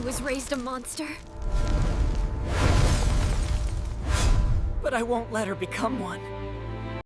Deku was raised a monster. But I won't let her become one.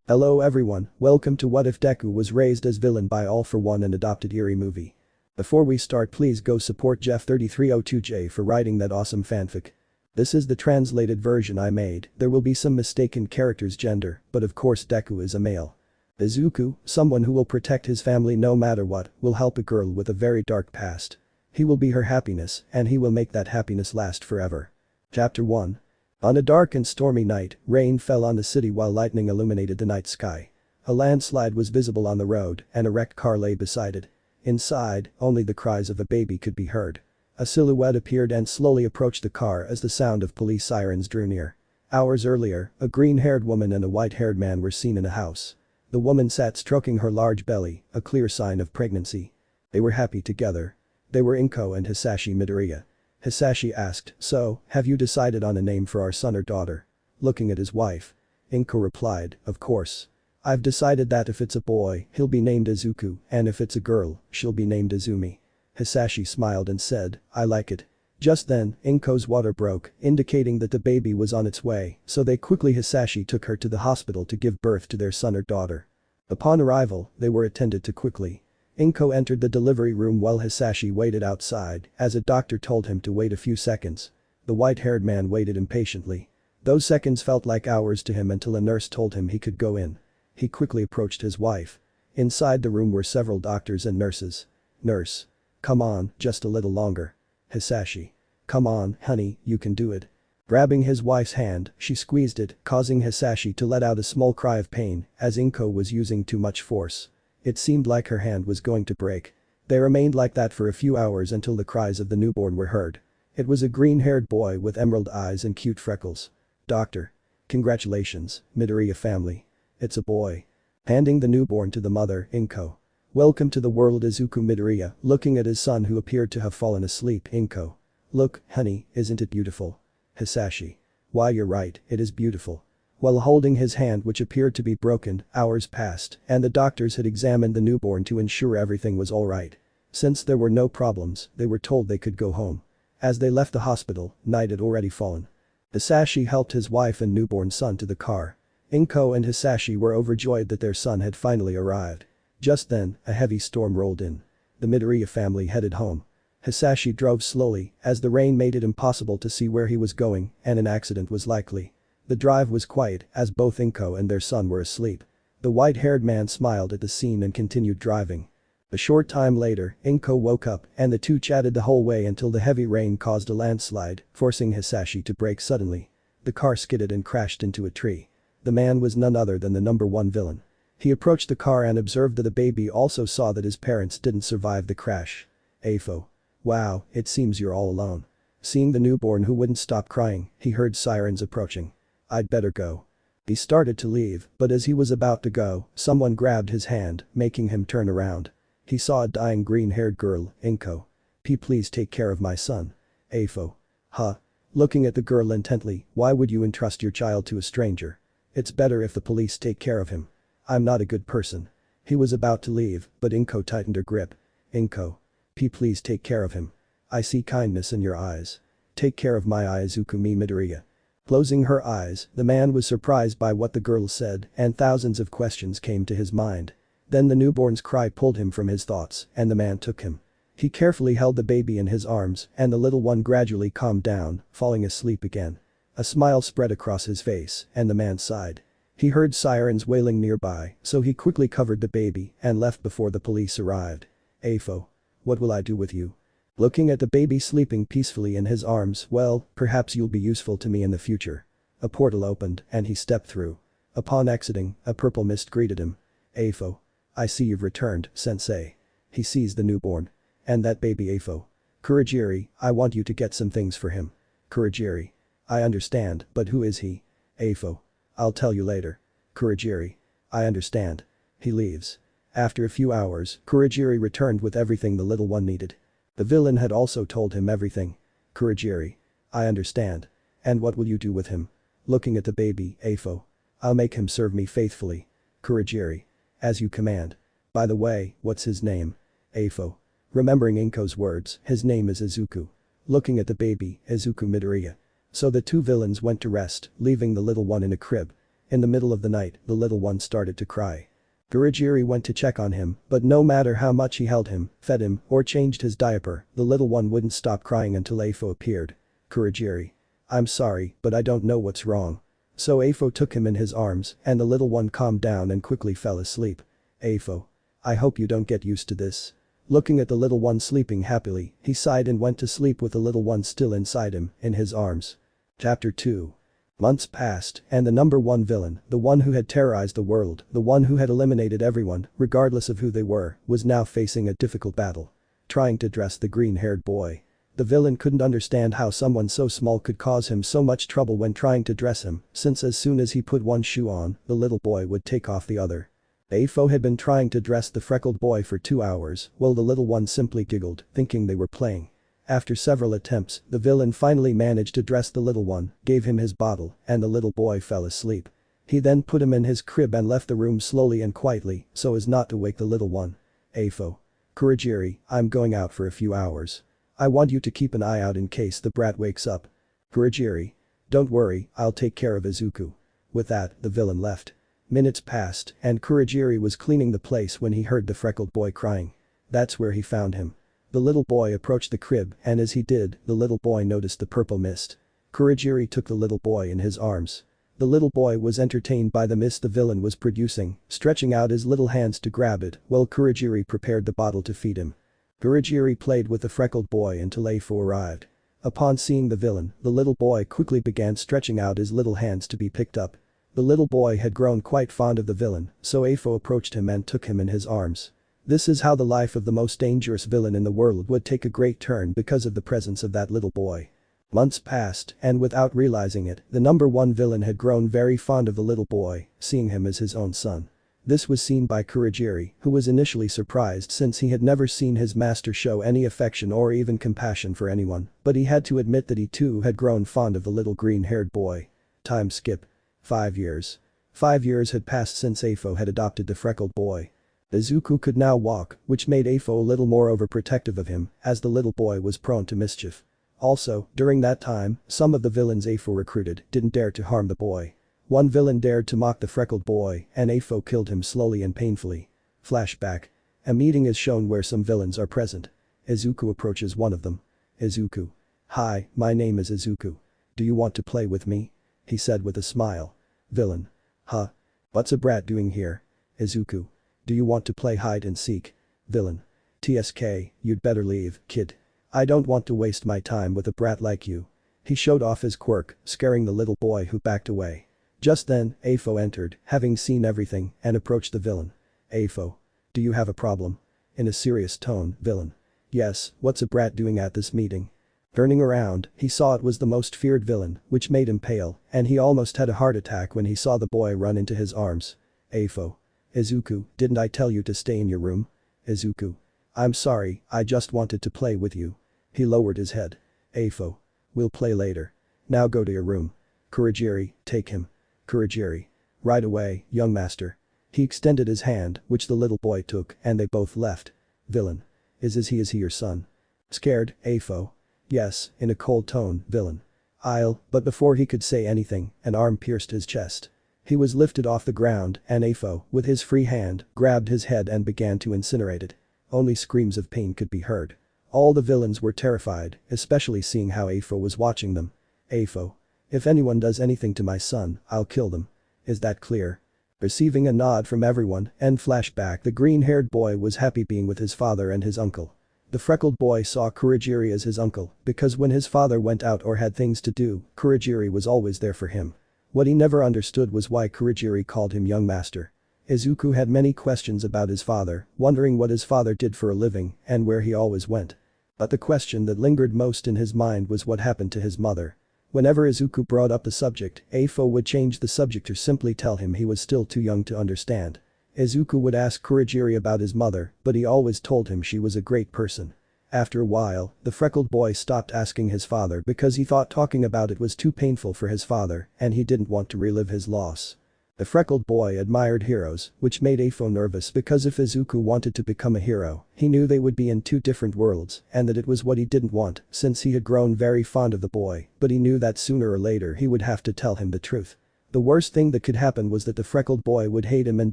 Hello everyone, welcome to What If Deku Was Raised as Villain by All For One, an adopted Erie movie. Before we start, please go support Jeff3302J for writing that awesome fanfic. This is the translated version I made. There will be some mistaken character's gender, but of course Deku is a male. Izuku, someone who will protect his family no matter what, will help a girl with a very dark past. He will be her happiness, and he will make that happiness last forever. Chapter 1. On a dark and stormy night, rain fell on the city while lightning illuminated the night sky. A landslide was visible on the road, and a wrecked car lay beside it. Inside, only the cries of a baby could be heard. A silhouette appeared and slowly approached the car as the sound of police sirens drew near. Hours earlier, a green-haired woman and a white-haired man were seen in a house. The woman sat stroking her large belly, a clear sign of pregnancy. They were happy together. They were Inko and Hisashi Midoria. Hisashi asked, "So, have you decided on a name for our son or daughter?" Looking at his wife. Inko replied, "Of course. I've decided that if it's a boy, he'll be named Izuku, and if it's a girl, she'll be named Izumi." Hisashi smiled and said, "I like it." Just then, Inko's water broke, indicating that the baby was on its way, so they quickly Hisashi took her to the hospital to give birth to their son or daughter. Upon arrival, they were attended to quickly. Inko entered the delivery room while Hisashi waited outside, as a doctor told him to wait a few seconds. The white-haired man waited impatiently. Those seconds felt like hours to him until a nurse told him he could go in. He quickly approached his wife. Inside the room were several doctors and nurses. "Nurse. Come on, just a little longer." Hisashi. "Come on, honey, you can do it." Grabbing his wife's hand, she squeezed it, causing Hisashi to let out a small cry of pain, as Inko was using too much force. It seemed like her hand was going to break. They remained like that for a few hours until the cries of the newborn were heard. It was a green-haired boy with emerald eyes and cute freckles. "Doctor. Congratulations, Midoria family. It's a boy." Handing the newborn to the mother, Inko. "Welcome to the world, Izuku." Midoria, looking at his son who appeared to have fallen asleep. Inko. "Look, honey, isn't it beautiful?" Hisashi. "Why, you're right, it is beautiful." While holding his hand, which appeared to be broken, hours passed, and the doctors had examined the newborn to ensure everything was alright. Since there were no problems, they were told they could go home. As they left the hospital, night had already fallen. Hisashi helped his wife and newborn son to the car. Inko and Hisashi were overjoyed that their son had finally arrived. Just then, a heavy storm rolled in. The Midoria family headed home. Hisashi drove slowly, as the rain made it impossible to see where he was going, and an accident was likely. The drive was quiet, as both Inko and their son were asleep. The white-haired man smiled at the scene and continued driving. A short time later, Inko woke up, and the two chatted the whole way until the heavy rain caused a landslide, forcing Hisashi to brake suddenly. The car skidded and crashed into a tree. The man was none other than the #1 villain. He approached the car and observed that the baby also saw that his parents didn't survive the crash. "Afo. Wow, it seems you're all alone." Seeing the newborn who wouldn't stop crying, he heard sirens approaching. "I'd better go." He started to leave, but as he was about to go, someone grabbed his hand, making him turn around. He saw a dying green-haired girl, Inko. Please take care of my son." "Afo. Huh?" Looking at the girl intently, "Why would you entrust your child to a stranger? It's better if the police take care of him." "I'm not a good person." He was about to leave, but Inko tightened her grip. "Inko. Please take care of him. I see kindness in your eyes. Take care of my Izuku." Midoriya. Closing her eyes, the man was surprised by what the girl said, and thousands of questions came to his mind. Then the newborn's cry pulled him from his thoughts, and the man took him. He carefully held the baby in his arms, and the little one gradually calmed down, falling asleep again. A smile spread across his face, and the man sighed. He heard sirens wailing nearby, so he quickly covered the baby and left before the police arrived. "Afo. What will I do with you?" Looking at the baby sleeping peacefully in his arms, "Well, perhaps you'll be useful to me in the future." A portal opened, and he stepped through. Upon exiting, a purple mist greeted him. "Afo. I see you've returned, sensei." He seized the newborn. "And that baby Afo. Kurogiri, I want you to get some things for him." Kurogiri. "I understand, but who is he?" Afo. "I'll tell you later." Kurogiri. "I understand." He leaves. After a few hours, Kurogiri returned with everything the little one needed. The villain had also told him everything. Kurogiri. "I understand. And what will you do with him?" Looking at the baby, Afo. "I'll make him serve me faithfully." Kurogiri. "As you command. By the way, what's his name?" Afo. Remembering Inko's words, "His name is Izuku." Looking at the baby, Izuku Midoria. So the two villains went to rest, leaving the little one in a crib. In the middle of the night, the little one started to cry. Kurogiri went to check on him, but no matter how much he held him, fed him, or changed his diaper, the little one wouldn't stop crying until Afo appeared. Kurogiri. I'm sorry, but I don't know what's wrong. So Afo took him in his arms, and the little one calmed down and quickly fell asleep. Afo. I hope you don't get used to this. Looking at the little one sleeping happily, he sighed and went to sleep with the little one still inside him, in his arms. Chapter 2. Months passed, and the number one villain, the one who had terrorized the world, the one who had eliminated everyone, regardless of who they were, was now facing a difficult battle. Trying to dress the green-haired boy. The villain couldn't understand how someone so small could cause him so much trouble when trying to dress him, since as soon as he put one shoe on, the little boy would take off the other. Afo had been trying to dress the freckled boy for 2 hours, while the little one simply giggled, thinking they were playing. After several attempts, the villain finally managed to dress the little one, gave him his bottle, and the little boy fell asleep. He then put him in his crib and left the room slowly and quietly, so as not to wake the little one. Afo. Kurogiri, I'm going out for a few hours. I want you to keep an eye out in case the brat wakes up. Kurogiri. Don't worry, I'll take care of Izuku. With that, the villain left. Minutes passed, and Kurogiri was cleaning the place when he heard the freckled boy crying. That's where he found him. The little boy approached the crib, and as he did, the little boy noticed the purple mist. Kurogiri took the little boy in his arms. The little boy was entertained by the mist the villain was producing, stretching out his little hands to grab it, while Kurogiri prepared the bottle to feed him. Kurogiri played with the freckled boy until Afo arrived. Upon seeing the villain, the little boy quickly began stretching out his little hands to be picked up. The little boy had grown quite fond of the villain, so Afo approached him and took him in his arms. This is how the life of the most dangerous villain in the world would take a great turn because of the presence of that little boy. Months passed, and without realizing it, the number one villain had grown very fond of the little boy, seeing him as his own son. This was seen by Kurogiri, who was initially surprised since he had never seen his master show any affection or even compassion for anyone, but he had to admit that he too had grown fond of the little green-haired boy. Time skip. 5 years. 5 years had passed since Afo had adopted the freckled boy. Izuku could now walk, which made Afo a little more overprotective of him, as the little boy was prone to mischief. Also, during that time, some of the villains Afo recruited didn't dare to harm the boy. One villain dared to mock the freckled boy, and Afo killed him slowly and painfully. Flashback. A meeting is shown where some villains are present. Izuku approaches one of them. Izuku. Hi, my name is Izuku. Do you want to play with me? He said with a smile. Villain. Huh? What's a brat doing here? Izuku. Do you want to play hide and seek? Villain. TSK, you'd better leave, kid. I don't want to waste my time with a brat like you. He showed off his quirk, scaring the little boy who backed away. Just then, Afo entered, having seen everything, and approached the villain. Afo. Do you have a problem? In a serious tone, villain. Yes, what's a brat doing at this meeting? Turning around, he saw it was the most feared villain, which made him pale, and he almost had a heart attack when he saw the boy run into his arms. Afo. Izuku, didn't I tell you to stay in your room? Izuku. I'm sorry, I just wanted to play with you. He lowered his head. Afo. We'll play later. Now go to your room. Kurogiri, take him. Kurogiri. Right away, young master. He extended his hand, which the little boy took, and they both left. Villain. Is he your son? Scared, Afo. Yes, in a cold tone, villain. But before he could say anything, an arm pierced his chest. He was lifted off the ground, and Afo, with his free hand, grabbed his head and began to incinerate it. Only screams of pain could be heard. All the villains were terrified, especially seeing how Afo was watching them. Afo. If anyone does anything to my son, I'll kill them. Is that clear? Receiving a nod from everyone, and flashback, the green-haired boy was happy being with his father and his uncle. The freckled boy saw Kurogiri as his uncle, because when his father went out or had things to do, Kurogiri was always there for him. What he never understood was why Kurogiri called him young master. Izuku had many questions about his father, wondering what his father did for a living and where he always went. But the question that lingered most in his mind was what happened to his mother. Whenever Izuku brought up the subject, Afo would change the subject or simply tell him he was still too young to understand. Izuku would ask Kurogiri about his mother, but he always told him she was a great person. After a while, the freckled boy stopped asking his father because he thought talking about it was too painful for his father and he didn't want to relive his loss. The freckled boy admired heroes, which made Afo nervous because if Izuku wanted to become a hero, he knew they would be in two different worlds and that it was what he didn't want since he had grown very fond of the boy, but he knew that sooner or later he would have to tell him the truth. The worst thing that could happen was that the freckled boy would hate him and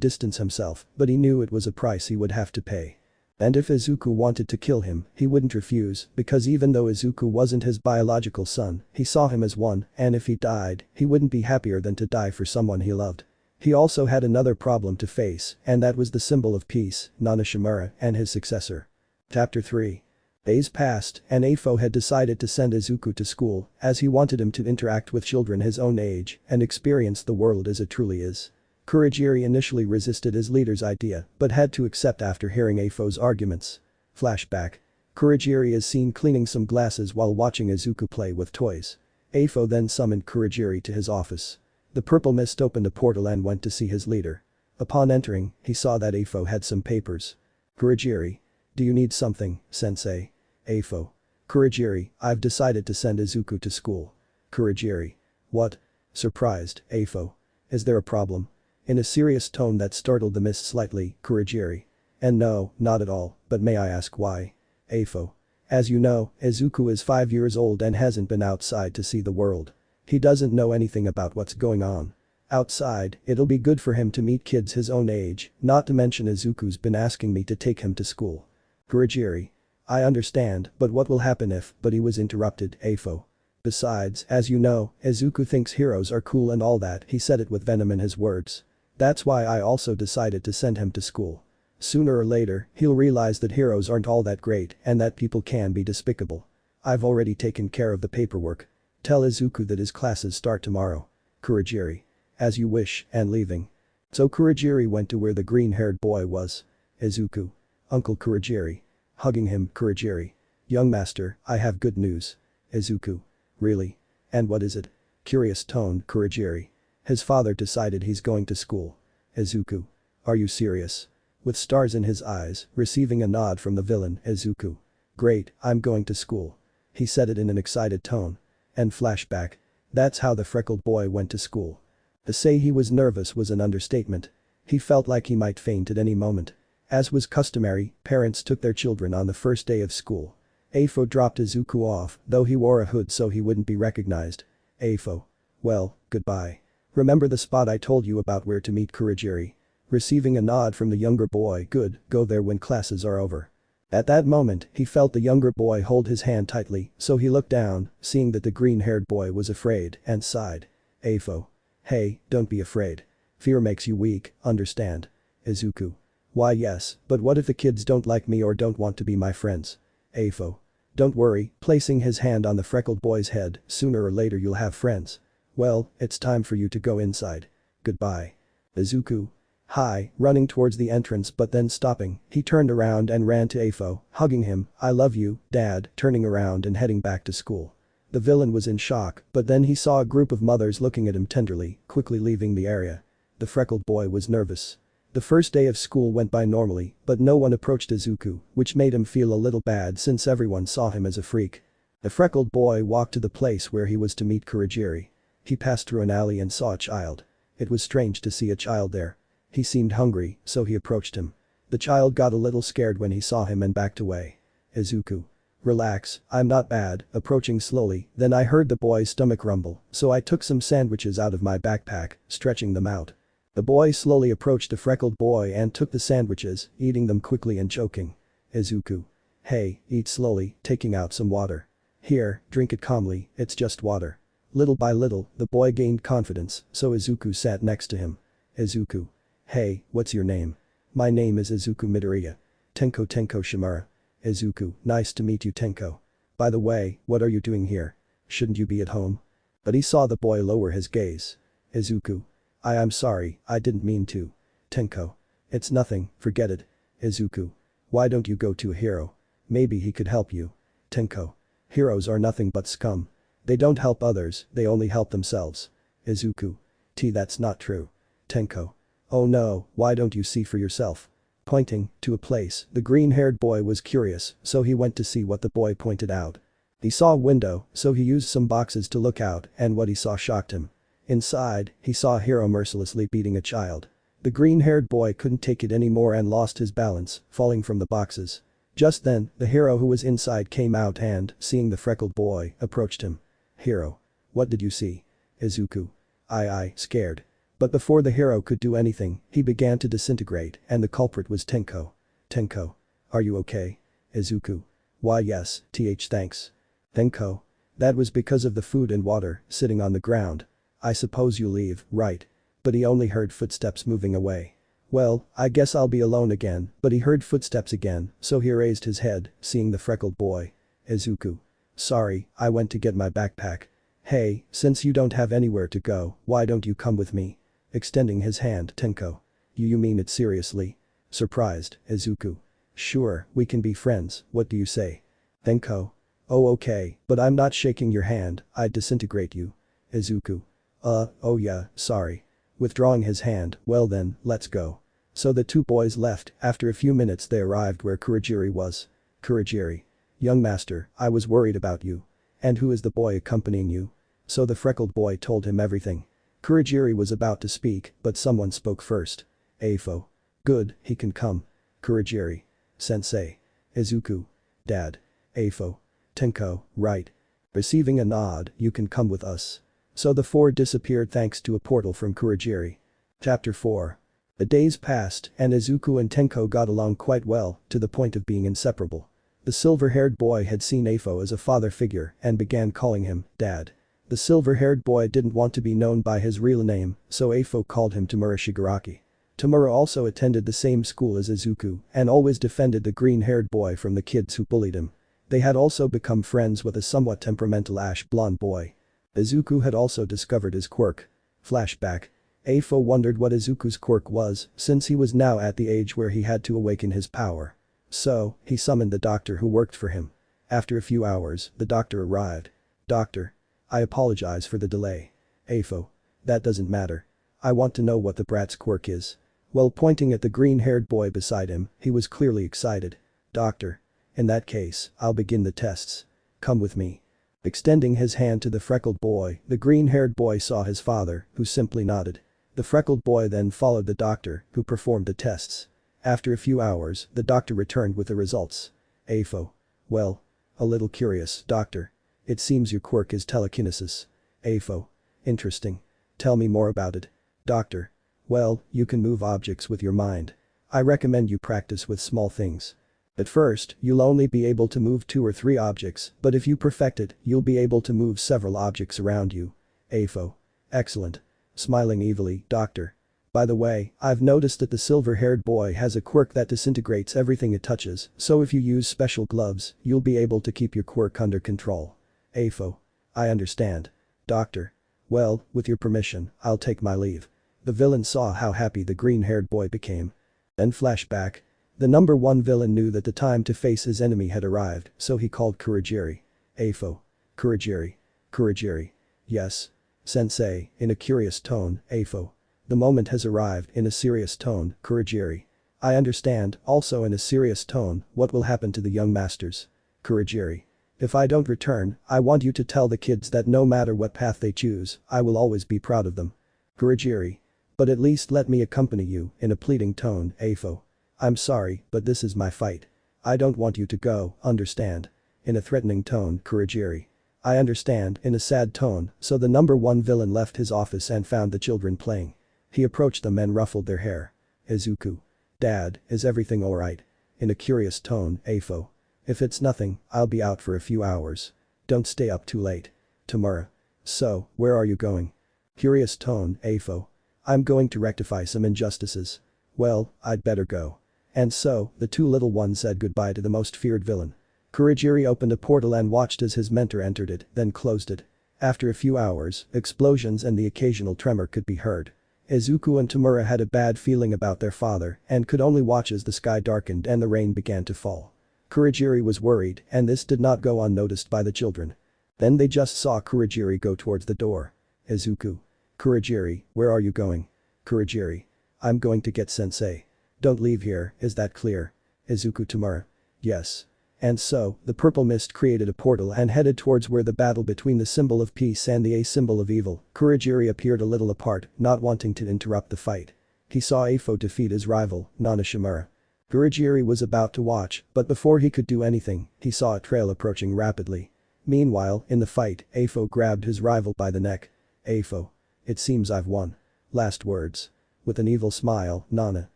distance himself, but he knew it was a price he would have to pay. And if Izuku wanted to kill him, he wouldn't refuse, because even though Izuku wasn't his biological son, he saw him as one, and if he died, he wouldn't be happier than to die for someone he loved. He also had another problem to face, and that was the symbol of peace, Nonishimura, and his successor. Chapter 3. Days passed, and Afo had decided to send Izuku to school, as he wanted him to interact with children his own age and experience the world as it truly is. Kurogiri initially resisted his leader's idea, but had to accept after hearing Afo's arguments. Flashback. Kurogiri is seen cleaning some glasses while watching Izuku play with toys. Afo then summoned Kurogiri to his office. The purple mist opened a portal and went to see his leader. Upon entering, he saw that Afo had some papers. Kurogiri. Do you need something, sensei? Afo. Kurogiri, I've decided to send Izuku to school. Kurogiri. What? Surprised, Afo. Is there a problem? In a serious tone that startled the mist slightly, Kurogiri. And no, not at all, but may I ask why? Afo. As you know, Izuku is 5 years old and hasn't been outside to see the world. He doesn't know anything about what's going on. Outside, it'll be good for him to meet kids his own age, not to mention Izuku's been asking me to take him to school. Kurogiri. I understand, but what will happen if, but he was interrupted, Afo. Besides, as you know, Izuku thinks heroes are cool and all that, he said it with venom in his words. That's why I also decided to send him to school. Sooner or later, he'll realize that heroes aren't all that great and that people can be despicable. I've already taken care of the paperwork. Tell Izuku that his classes start tomorrow. Kurogiri. As you wish, and leaving. So Kurogiri went to where the green-haired boy was. Izuku. Uncle Kurogiri. Hugging him, Kurogiri. Young master, I have good news. Izuku. Really? And what is it? Curious tone, Kurogiri. His father decided he's going to school. Izuku. Are you serious? With stars in his eyes, receiving a nod from the villain, Izuku. Great, I'm going to school. He said it in an excited tone. And flashback. That's how the freckled boy went to school. To say he was nervous was an understatement. He felt like he might faint at any moment. As was customary, parents took their children on the first day of school. Afo dropped Izuku off, though he wore a hood so he wouldn't be recognized. Afo. Well, goodbye. Remember the spot I told you about where to meet Kurogiri? Receiving a nod from the younger boy, good, go there when classes are over. At that moment, he felt the younger boy hold his hand tightly, so he looked down, seeing that the green-haired boy was afraid, and sighed. Afo. Hey, don't be afraid. Fear makes you weak, understand? Izuku. Why yes, but what if the kids don't like me or don't want to be my friends? Afo. Don't worry, placing his hand on the freckled boy's head, sooner or later you'll have friends. Well, it's time for you to go inside. Goodbye. Izuku. Hi, running towards the entrance but then stopping, he turned around and ran to Afo, hugging him, I love you, dad, turning around and heading back to school. The villain was in shock, but then he saw a group of mothers looking at him tenderly, quickly leaving the area. The freckled boy was nervous. The first day of school went by normally, but no one approached Izuku, which made him feel a little bad since everyone saw him as a freak. The freckled boy walked to the place where he was to meet Kurogiri. He passed through an alley and saw a child. It was strange to see a child there. He seemed hungry, so he approached him. The child got a little scared when he saw him and backed away. Izuku. Relax, I'm not bad, approaching slowly, then I heard the boy's stomach rumble, so I took some sandwiches out of my backpack, stretching them out. The boy slowly approached the freckled boy and took the sandwiches, eating them quickly and choking. Izuku. Hey, eat slowly, taking out some water. Here, drink it calmly, it's just water. Little by little, the boy gained confidence, so Izuku sat next to him. Izuku. Hey, what's your name? My name is Izuku Midoria. Tenko Shimura. Izuku, nice to meet you Tenko. By the way, what are you doing here? Shouldn't you be at home? But he saw the boy lower his gaze. Izuku. I'm sorry, I didn't mean to. Tenko. It's nothing, forget it. Izuku. Why don't you go to a hero? Maybe he could help you. Tenko. Heroes are nothing but scum. They don't help others, they only help themselves. Izuku. That's not true. Tenko. Oh no, why don't you see for yourself? Pointing to a place, the green-haired boy was curious, so he went to see what the boy pointed out. He saw a window, so he used some boxes to look out, and what he saw shocked him. Inside, he saw a hero mercilessly beating a child. The green-haired boy couldn't take it anymore and lost his balance, falling from the boxes. Just then, the hero who was inside came out and, seeing the freckled boy, approached him. "Hero. What did you see?" "Izuku. I scared." But before the hero could do anything, he began to disintegrate and the culprit was Tenko. "Tenko. Are you okay?" "Izuku. Why yes, thanks." "Tenko. That was because of the food and water sitting on the ground. I suppose you leave, right?" But he only heard footsteps moving away. "Well, I guess I'll be alone again," but he heard footsteps again, so he raised his head, seeing the freckled boy. "Izuku. Sorry, I went to get my backpack." "Hey, since you don't have anywhere to go, why don't you come with me?" Extending his hand, Tenko. You mean it seriously?" Surprised, Izuku. "Sure, we can be friends, what do you say?" Tenko. "Oh okay, but I'm not shaking your hand, I'd disintegrate you." Izuku. Oh yeah, sorry." Withdrawing his hand, "Well then, let's go." So the two boys left. After a few minutes they arrived where Kurogiri was. Kurogiri. "Young master, I was worried about you. And who is the boy accompanying you?" So the freckled boy told him everything. Kurogiri was about to speak, but someone spoke first. "Afo. Good, he can come." Kurogiri. "Sensei." Izuku. "Dad." Afo. "Tenko, right." Receiving a nod, "You can come with us." So the four disappeared thanks to a portal from Kurogiri. Chapter 4. The days passed and Izuku and Tenko got along quite well, to the point of being inseparable. The silver-haired boy had seen Afo as a father figure and began calling him Dad. The silver-haired boy didn't want to be known by his real name, so Afo called him Tamura Shigaraki. Tamura also attended the same school as Izuku and always defended the green-haired boy from the kids who bullied him. They had also become friends with a somewhat temperamental ash-blonde boy. Izuku had also discovered his quirk. Flashback. Afo wondered what Izuku's quirk was, since he was now at the age where he had to awaken his power. So, he summoned the doctor who worked for him. After a few hours, the doctor arrived. "Doctor. I apologize for the delay." Afo. "That doesn't matter. I want to know what the brat's quirk is." While pointing at the green-haired boy beside him, he was clearly excited. "Doctor. In that case, I'll begin the tests. Come with me." Extending his hand to the freckled boy, the green-haired boy saw his father, who simply nodded. The freckled boy then followed the doctor, who performed the tests. After a few hours, the doctor returned with the results. Afo. "Well. A little curious, doctor. It seems your quirk is telekinesis." Afo. "Interesting. Tell me more about it." Doctor. "Well, you can move objects with your mind. I recommend you practice with small things. At first, you'll only be able to move 2 or 3 objects, but if you perfect it, you'll be able to move several objects around you." Afo. "Excellent." Smiling evilly, Doctor. "By the way, I've noticed that the silver-haired boy has a quirk that disintegrates everything it touches, so if you use special gloves, you'll be able to keep your quirk under control." Afo. "I understand. Doctor. Well, with your permission, I'll take my leave." The villain saw how happy the green-haired boy became. Then flashback. The number 1 villain knew that the time to face his enemy had arrived, so he called Kurogiri. Afo. "Kurogiri. Kurogiri. Yes. Sensei," in a curious tone, Afo. "The moment has arrived," in a serious tone, Kurogiri. "I understand," also in a serious tone, "what will happen to the young masters?" Kurogiri. "If I don't return, I want you to tell the kids that no matter what path they choose, I will always be proud of them." Kurogiri. "But at least let me accompany you," in a pleading tone, Afo. "I'm sorry, but this is my fight. I don't want you to go, understand?" In a threatening tone, Kurogiri. "I understand," in a sad tone, so the number 1 villain left his office and found the children playing. He approached them and ruffled their hair. Izuku. "Dad, is everything alright?" In a curious tone, Afo. "If it's nothing, I'll be out for a few hours. Don't stay up too late." Tamura. "So, where are you going?" Curious tone, Afo. "I'm going to rectify some injustices." "Well, I'd better go." And so, the two little ones said goodbye to the most feared villain. Kurogiri opened a portal and watched as his mentor entered it, then closed it. After a few hours, explosions and the occasional tremor could be heard. Izuku and Tamura had a bad feeling about their father and could only watch as the sky darkened and the rain began to fall. Kurogiri was worried and this did not go unnoticed by the children. Then they just saw Kurogiri go towards the door. Izuku. "Kurogiri, where are you going?" Kurogiri. "I'm going to get sensei. Don't leave here, is that clear?" Izuku. Tamura. "Yes." And so, the purple mist created a portal and headed towards where the battle between the symbol of peace and the A symbol of evil. Kurogiri appeared a little apart, not wanting to interrupt the fight. He saw Afo defeat his rival, Nonishimura. Kurogiri was about to watch, but before he could do anything, he saw a trail approaching rapidly. Meanwhile, in the fight, Afo grabbed his rival by the neck. Afo. It seems I've won. Last words. With an evil smile, Nana.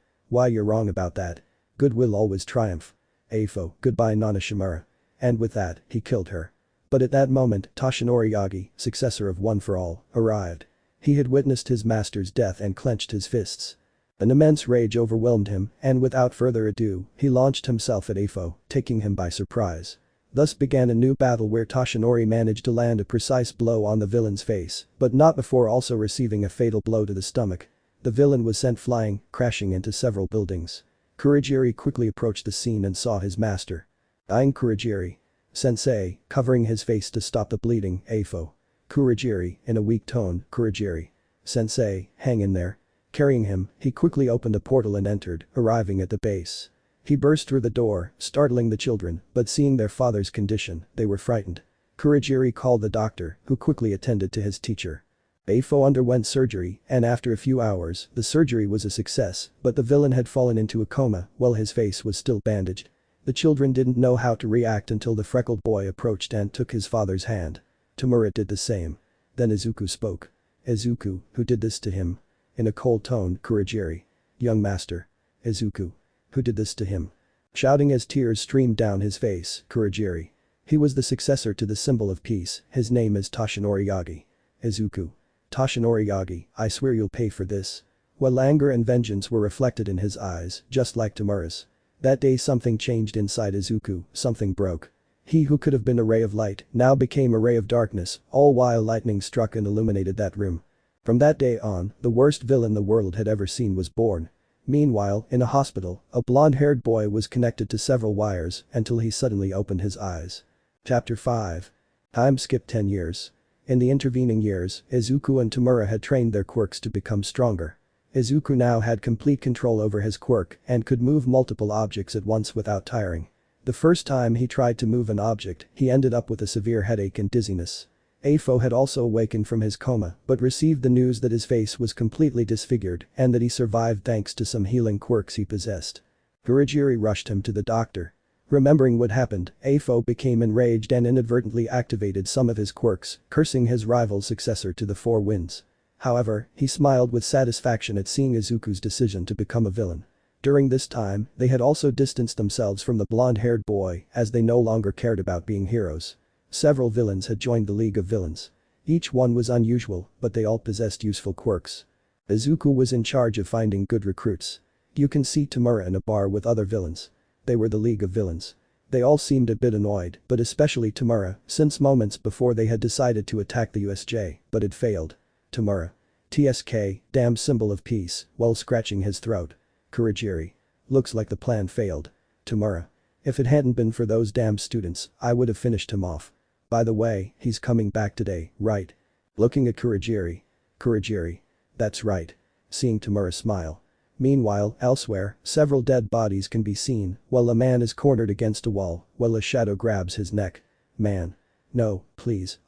Why, you're wrong about that. Good will always triumph. Afo, goodbye Nonishimura. And with that, he killed her. But at that moment, Toshinori Yagi, successor of One for All, arrived. He had witnessed his master's death and clenched his fists. An immense rage overwhelmed him, and without further ado, he launched himself at Afo, taking him by surprise. Thus began a new battle where Toshinori managed to land a precise blow on the villain's face, but not before also receiving a fatal blow to the stomach. The villain was sent flying, crashing into several buildings. Kurogiri quickly approached the scene and saw his master. Eyeing Kurogiri. Sensei, covering his face to stop the bleeding, Afo. Kurogiri, in a weak tone, Kurogiri. Sensei, hang in there. Carrying him, he quickly opened a portal and entered, arriving at the base. He burst through the door, startling the children, but seeing their father's condition, they were frightened. Kurogiri called the doctor, who quickly attended to his teacher. Afo underwent surgery, and after a few hours, the surgery was a success, but the villain had fallen into a coma while his face was still bandaged. The children didn't know how to react until the freckled boy approached and took his father's hand. Tamura did the same. Then Izuku spoke. Izuku, who did this to him? In a cold tone, Kurogiri. Young master. Izuku. Who did this to him? Shouting as tears streamed down his face, Kurogiri. He was the successor to the symbol of peace, his name is Toshinori Yagi. Izuku. Toshinori Yagi, I swear you'll pay for this. While anger and vengeance were reflected in his eyes, just like Tamura's. That day something changed inside Izuku, something broke. He who could have been a ray of light, now became a ray of darkness, all while lightning struck and illuminated that room. From that day on, the worst villain the world had ever seen was born. Meanwhile, in a hospital, a blonde-haired boy was connected to several wires until he suddenly opened his eyes. Chapter 5. Time skipped 10 years. In the intervening years, Izuku and Tamura had trained their quirks to become stronger. Izuku now had complete control over his quirk and could move multiple objects at once without tiring. The first time he tried to move an object, he ended up with a severe headache and dizziness. Afo had also awakened from his coma but received the news that his face was completely disfigured and that he survived thanks to some healing quirks he possessed. Kurogiri rushed him to the doctor. Remembering what happened, Afo became enraged and inadvertently activated some of his quirks, cursing his rival's successor to the four winds. However, he smiled with satisfaction at seeing Izuku's decision to become a villain. During this time, they had also distanced themselves from the blonde-haired boy as they no longer cared about being heroes. Several villains had joined the League of Villains. Each one was unusual, but they all possessed useful quirks. Izuku was in charge of finding good recruits. You can see Tamura in a bar with other villains. They were the League of Villains. They all seemed a bit annoyed, but especially Tamura, since moments before they had decided to attack the USJ, but had failed. Tamura. TSK, damn symbol of peace, while scratching his throat. Kurogiri. Looks like the plan failed. Tamura. If it hadn't been for those damn students, I would have finished him off. By the way, he's coming back today, right? Looking at Kurogiri. Kurogiri. That's right. Seeing Tamura smile. Meanwhile, elsewhere, several dead bodies can be seen, while a man is cornered against a wall, while a shadow grabs his neck. Man. No, please,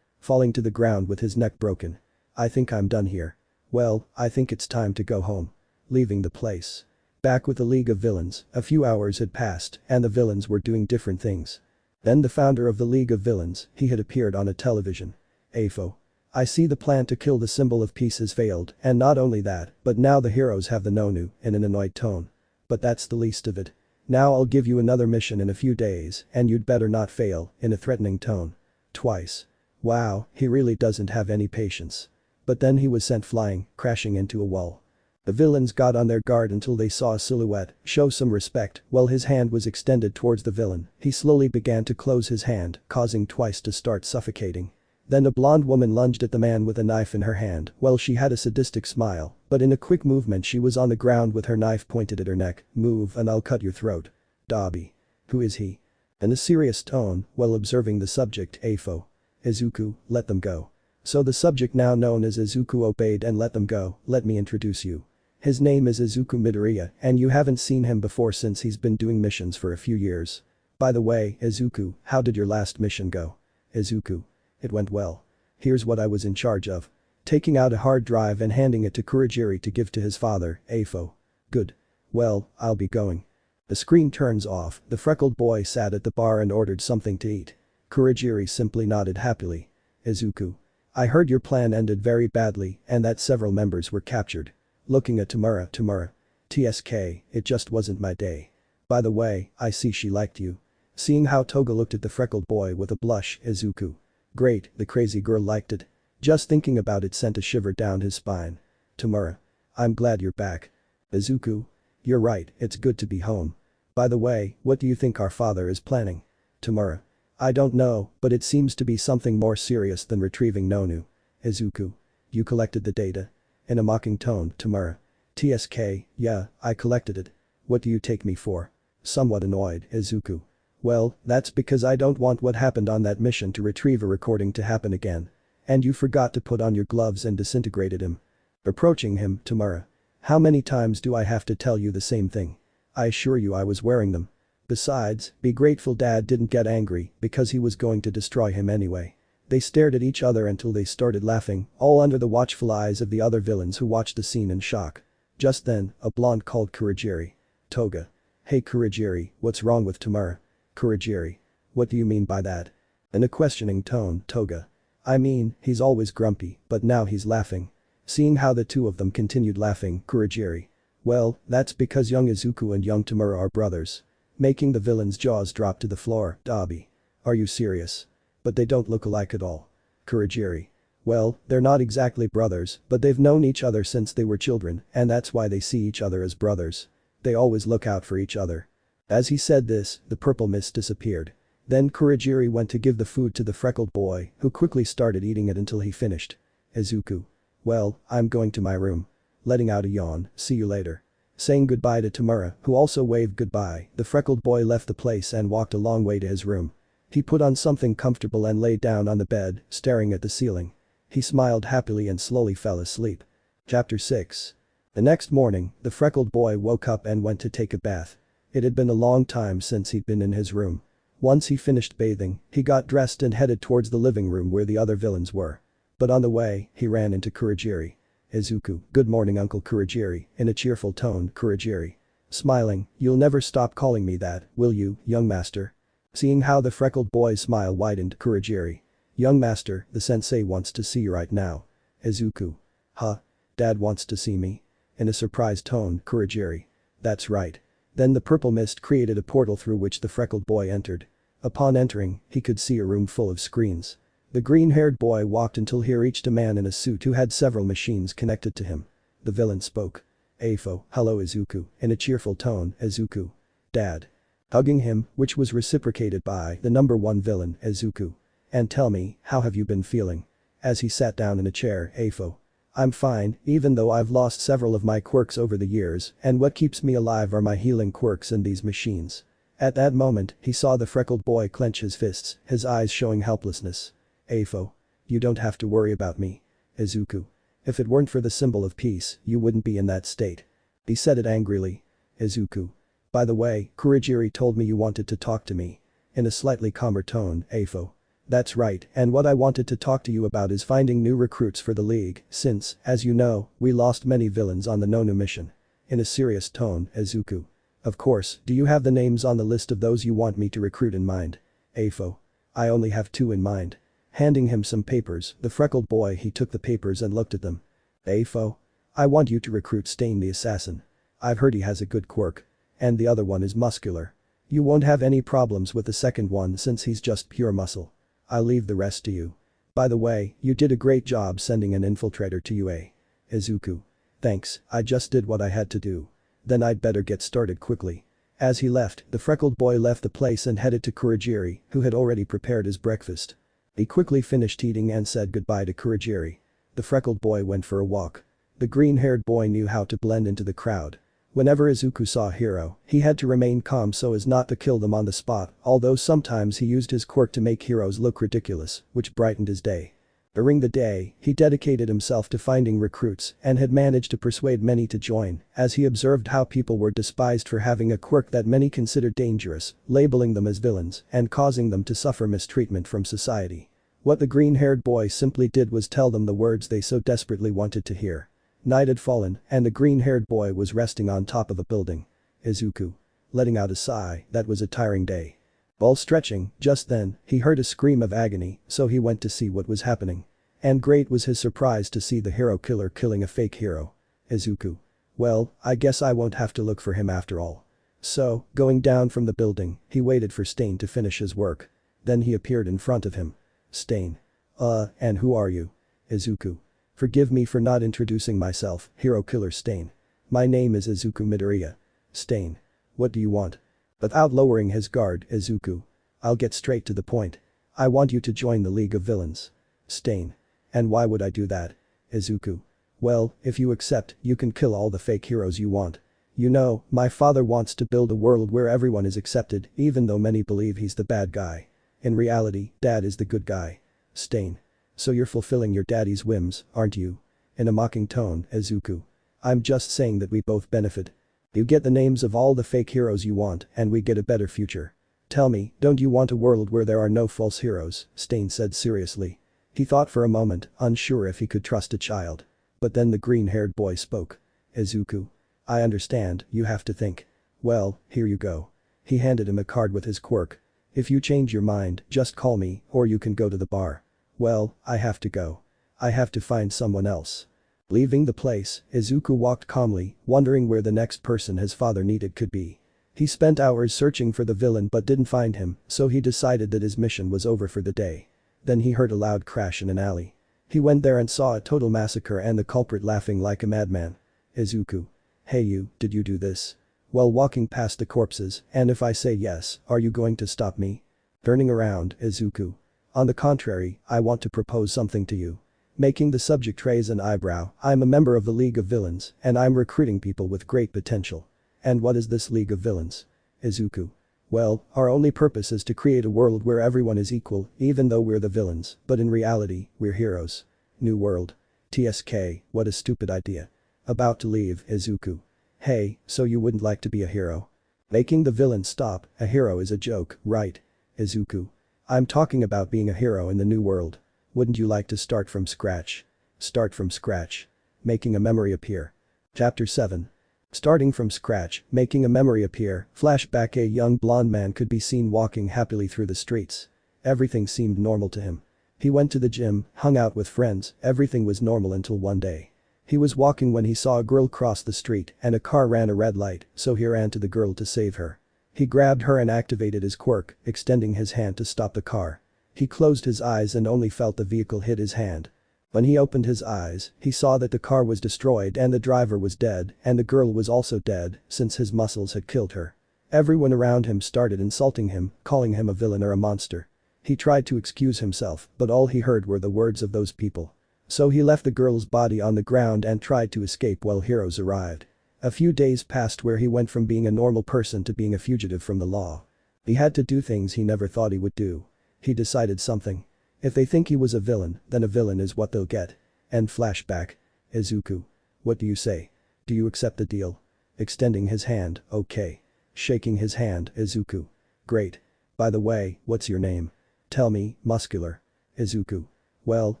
falling to the ground with his neck broken. I think I'm done here. Well, I think it's time to go home. Leaving the place. Back with the League of Villains, a few hours had passed and the villains were doing different things. Then the founder of the League of Villains, he had appeared on a television. Afo. I see the plan to kill the symbol of peace has failed, and not only that, but now the heroes have the Nonu, in an annoyed tone. But that's the least of it. Now I'll give you another mission in a few days, and you'd better not fail, in a threatening tone. Twice. Wow, he really doesn't have any patience. But then he was sent flying, crashing into a wall. The villains got on their guard until they saw a silhouette show some respect while his hand was extended towards the villain. He slowly began to close his hand, causing Twice to start suffocating. Then a blonde woman lunged at the man with a knife in her hand while she had a sadistic smile, but in a quick movement she was on the ground with her knife pointed at her neck. Move and I'll cut your throat. Dobby. Who is he? In a serious tone, while observing the subject, Afo. Izuku, let them go. So the subject now known as Izuku obeyed and let them go. Let me introduce you. His name is Izuku Midoria and you haven't seen him before since he's been doing missions for a few years. By the way, Izuku, how did your last mission go? Izuku. It went well. Here's what I was in charge of. Taking out a hard drive and handing it to Kurogiri to give to his father, Afo. Good. Well, I'll be going. The screen turns off, the freckled boy sat at the bar and ordered something to eat. Kurogiri simply nodded happily. Izuku. I heard your plan ended very badly and that several members were captured. Looking at Tamura. TSK, it just wasn't my day. By the way, I see she liked you. Seeing how Toga looked at the freckled boy with a blush, Izuku. Great, the crazy girl liked it. Just thinking about it sent a shiver down his spine. Tamura. I'm glad you're back. Izuku. You're right, it's good to be home. By the way, what do you think our father is planning? Tamura. I don't know, but it seems to be something more serious than retrieving Nonu. Izuku. You collected the data? In a mocking tone, Tamura. TSK, yeah, I collected it. What do you take me for? Somewhat annoyed, Izuku. Well, that's because I don't want what happened on that mission to retrieve a recording to happen again. And you forgot to put on your gloves and disintegrated him. Approaching him, Tamura. How many times do I have to tell you the same thing? I assure you I was wearing them. Besides, be grateful Dad didn't get angry because he was going to destroy him anyway. They stared at each other until they started laughing, all under the watchful eyes of the other villains who watched the scene in shock. Just then, a blonde called Kurogiri. Toga. Hey Kurogiri, what's wrong with Tamura? Kurogiri. What do you mean by that? In a questioning tone, Toga. I mean, he's always grumpy, but now he's laughing. Seeing how the two of them continued laughing, Kurogiri. Well, that's because young Izuku and young Tamura are brothers. Making the villain's jaws drop to the floor, Dabi. Are you serious? But they don't look alike at all. Kurogiri. Well, they're not exactly brothers, but they've known each other since they were children, and that's why they see each other as brothers. They always look out for each other. As he said this, the purple mist disappeared. Then Kurogiri went to give the food to the freckled boy, who quickly started eating it until he finished. Izuku. Well, I'm going to my room. Letting out a yawn, see you later. Saying goodbye to Tamura, who also waved goodbye, the freckled boy left the place and walked a long way to his room. He put on something comfortable and lay down on the bed, staring at the ceiling. He smiled happily and slowly fell asleep. Chapter 6. The next morning, the freckled boy woke up and went to take a bath. It had been a long time since he'd been in his room. Once he finished bathing, he got dressed and headed towards the living room where the other villains were. But on the way, he ran into Kurogiri. Izuku. Good morning Uncle Kurogiri, in a cheerful tone, Kurogiri. Smiling, you'll never stop calling me that, will you, young master? Seeing how the freckled boy's smile widened, Kurogiri. Young master, the sensei wants to see you right now. Izuku. Huh? Dad wants to see me? In a surprised tone, Kurogiri. That's right. Then the purple mist created a portal through which the freckled boy entered. Upon entering, he could see a room full of screens. The green-haired boy walked until he reached a man in a suit who had several machines connected to him. The villain spoke. Afo, hello Izuku, in a cheerful tone, Izuku. Dad. Hugging him, which was reciprocated by the number one villain, Izuku. And tell me, how have you been feeling? As he sat down in a chair, Afo. I'm fine, even though I've lost several of my quirks over the years, and what keeps me alive are my healing quirks and these machines. At that moment, he saw the freckled boy clench his fists, his eyes showing helplessness. Afo. You don't have to worry about me. Izuku. If it weren't for the symbol of peace, you wouldn't be in that state. He said it angrily. Izuku. By the way, Kurogiri told me you wanted to talk to me. In a slightly calmer tone, Afo. That's right, and what I wanted to talk to you about is finding new recruits for the league, since, as you know, we lost many villains on the Nonu mission. In a serious tone, Izuku. Of course, do you have the names on the list of those you want me to recruit in mind? Afo. I only have 2 in mind. Handing him some papers, the freckled boy he took the papers and looked at them. Afo. I want you to recruit Stain the assassin. I've heard he has a good quirk. And the other one is Muscular. You won't have any problems with the second one since he's just pure muscle. I'll leave the rest to you. By the way, you did a great job sending an infiltrator to UA. Izuku. Thanks, I just did what I had to do. Then I'd better get started quickly. As he left, the freckled boy left the place and headed to Kurogiri, who had already prepared his breakfast. He quickly finished eating and said goodbye to Kurogiri. The freckled boy went for a walk. The green-haired boy knew how to blend into the crowd. Whenever Izuku saw a hero, he had to remain calm so as not to kill them on the spot, although sometimes he used his quirk to make heroes look ridiculous, which brightened his day. During the day, he dedicated himself to finding recruits and had managed to persuade many to join as he observed how people were despised for having a quirk that many considered dangerous, labeling them as villains and causing them to suffer mistreatment from society. What the green-haired boy simply did was tell them the words they so desperately wanted to hear. Night had fallen and the green-haired boy was resting on top of a building. Izuku. Letting out a sigh, that was a tiring day. While stretching, just then, he heard a scream of agony, so he went to see what was happening. And great was his surprise to see the hero killer killing a fake hero. Izuku. Well, I guess I won't have to look for him after all. So, going down from the building, he waited for Stain to finish his work. Then he appeared in front of him. Stain. And who are you? Izuku. Forgive me for not introducing myself, hero killer Stain. My name is Izuku Midoria. Stain. What do you want? Without lowering his guard, Izuku. I'll get straight to the point. I want you to join the League of Villains. Stain. And why would I do that? Izuku. Well, if you accept, you can kill all the fake heroes you want. You know, my father wants to build a world where everyone is accepted, even though many believe he's the bad guy. In reality, Dad is the good guy. Stain. So you're fulfilling your daddy's whims, aren't you? In a mocking tone, Izuku. I'm just saying that we both benefit. You get the names of all the fake heroes you want and we get a better future. Tell me, don't you want a world where there are no false heroes? Stain said seriously. He thought for a moment, unsure if he could trust a child. But then the green-haired boy spoke. Izuku. I understand, you have to think. Well, here you go. He handed him a card with his quirk. If you change your mind, just call me, or you can go to the bar. Well, I have to go. I have to find someone else. Leaving the place, Izuku walked calmly, wondering where the next person his father needed could be. He spent hours searching for the villain but didn't find him, so he decided that his mission was over for the day. Then he heard a loud crash in an alley. He went there and saw a total massacre and the culprit laughing like a madman. Izuku. Hey you, did you do this? While walking past the corpses, and if I say yes, are you going to stop me? Turning around, Izuku. On the contrary, I want to propose something to you. Making the subject raise an eyebrow, I'm a member of the League of Villains, and I'm recruiting people with great potential. And what is this League of Villains? Izuku. Well, our only purpose is to create a world where everyone is equal, even though we're the villains, but in reality, we're heroes. New world. TSK, what a stupid idea. About to leave, Izuku. Hey, so you wouldn't like to be a hero? Making the villain stop, a hero is a joke, right? Izuku. I'm talking about being a hero in the new world. Wouldn't you like to start from scratch? Start from scratch. Making a memory appear. Chapter 7. Starting from scratch, making a memory appear, flashback. A young blonde man could be seen walking happily through the streets. Everything seemed normal to him. He went to the gym, hung out with friends, everything was normal until one day. He was walking when he saw a girl cross the street and a car ran a red light, so he ran to the girl to save her. He grabbed her and activated his quirk, extending his hand to stop the car. He closed his eyes and only felt the vehicle hit his hand. When he opened his eyes, he saw that the car was destroyed and the driver was dead and the girl was also dead since his muscles had killed her. Everyone around him started insulting him, calling him a villain or a monster. He tried to excuse himself, but all he heard were the words of those people. So he left the girl's body on the ground and tried to escape while heroes arrived. A few days passed where he went from being a normal person to being a fugitive from the law. He had to do things he never thought he would do. He decided something. If they think he was a villain, then a villain is what they'll get. End flashback. Izuku. What do you say? Do you accept the deal? Extending his hand, okay. Shaking his hand, Izuku. Great. By the way, what's your name? Tell me, Muscular. Izuku. Well,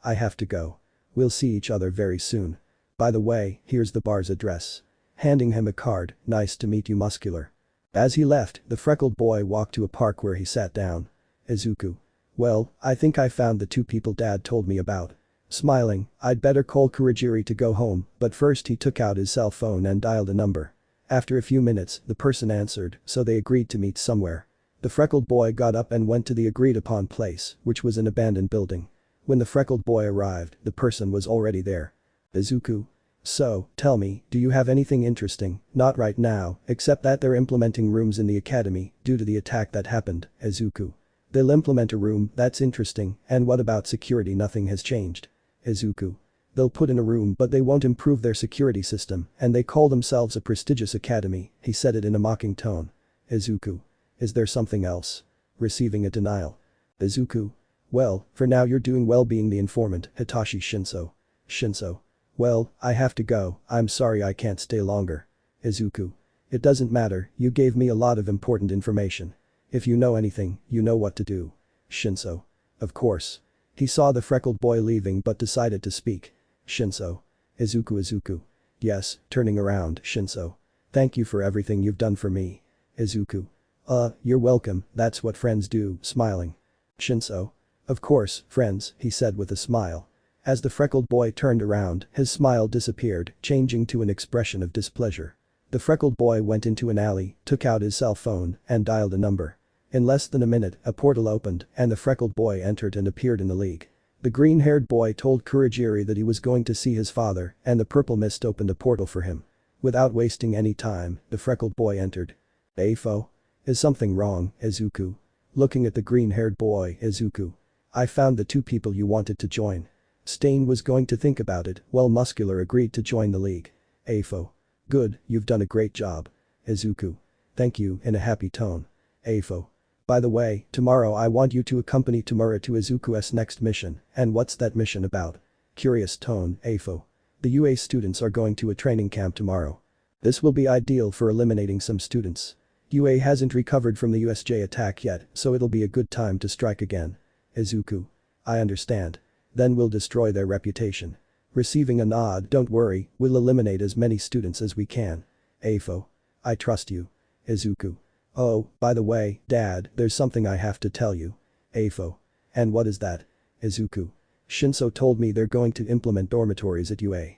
I have to go. We'll see each other very soon. By the way, here's the bar's address. Handing him a card, nice to meet you, Muscular. As he left, the freckled boy walked to a park where he sat down. Izuku. Well, I think I found the two people Dad told me about. Smiling, I'd better call Kurogiri to go home, but first he took out his cell phone and dialed a number. After a few minutes, the person answered, so they agreed to meet somewhere. The freckled boy got up and went to the agreed upon place, which was an abandoned building. When the freckled boy arrived, the person was already there. Izuku. So, tell me, do you have anything interesting? Not right now, except that they're implementing rooms in the academy, due to the attack that happened, Izuku. They'll implement a room, that's interesting, and what about security? Nothing has changed. Izuku. They'll put in a room but they won't improve their security system, and they call themselves a prestigious academy, he said it in a mocking tone. Izuku. Is there something else? Receiving a denial. Izuku. Well, for now you're doing well being the informant, Hitachi Shinso. Shinso. Well, I have to go, I'm sorry I can't stay longer. Izuku. It doesn't matter, you gave me a lot of important information. If you know anything, you know what to do. Shinso. Of course. He saw the freckled boy leaving but decided to speak. Shinso. Izuku. Yes, turning around, Shinso. Thank you for everything you've done for me. Izuku. You're welcome, that's what friends do, smiling. Shinso. Of course, friends, he said with a smile. As the freckled boy turned around, his smile disappeared, changing to an expression of displeasure. The freckled boy went into an alley, took out his cell phone, and dialed a number. In less than a minute, a portal opened, and the freckled boy entered and appeared in the league. The green-haired boy told Kurogiri that he was going to see his father, and the purple mist opened a portal for him. Without wasting any time, the freckled boy entered. Afo? Is something wrong, Izuku? Looking at the green-haired boy, Izuku. I found the two people you wanted to join. Stain was going to think about it, while Muscular agreed to join the league. Afo. Good, you've done a great job. Izuku. Thank you, in a happy tone. Afo. By the way, tomorrow I want you to accompany Tamura to Izuku's next mission, and what's that mission about? Curious tone, Afo. The UA students are going to a training camp tomorrow. This will be ideal for eliminating some students. UA hasn't recovered from the USJ attack yet, so it'll be a good time to strike again. Izuku. I understand. Then we'll destroy their reputation. Receiving a nod, don't worry, we'll eliminate as many students as we can. Afo. I trust you. Izuku. Oh, by the way, Dad, there's something I have to tell you. Afo. And what is that? Izuku. Shinso told me they're going to implement dormitories at UA.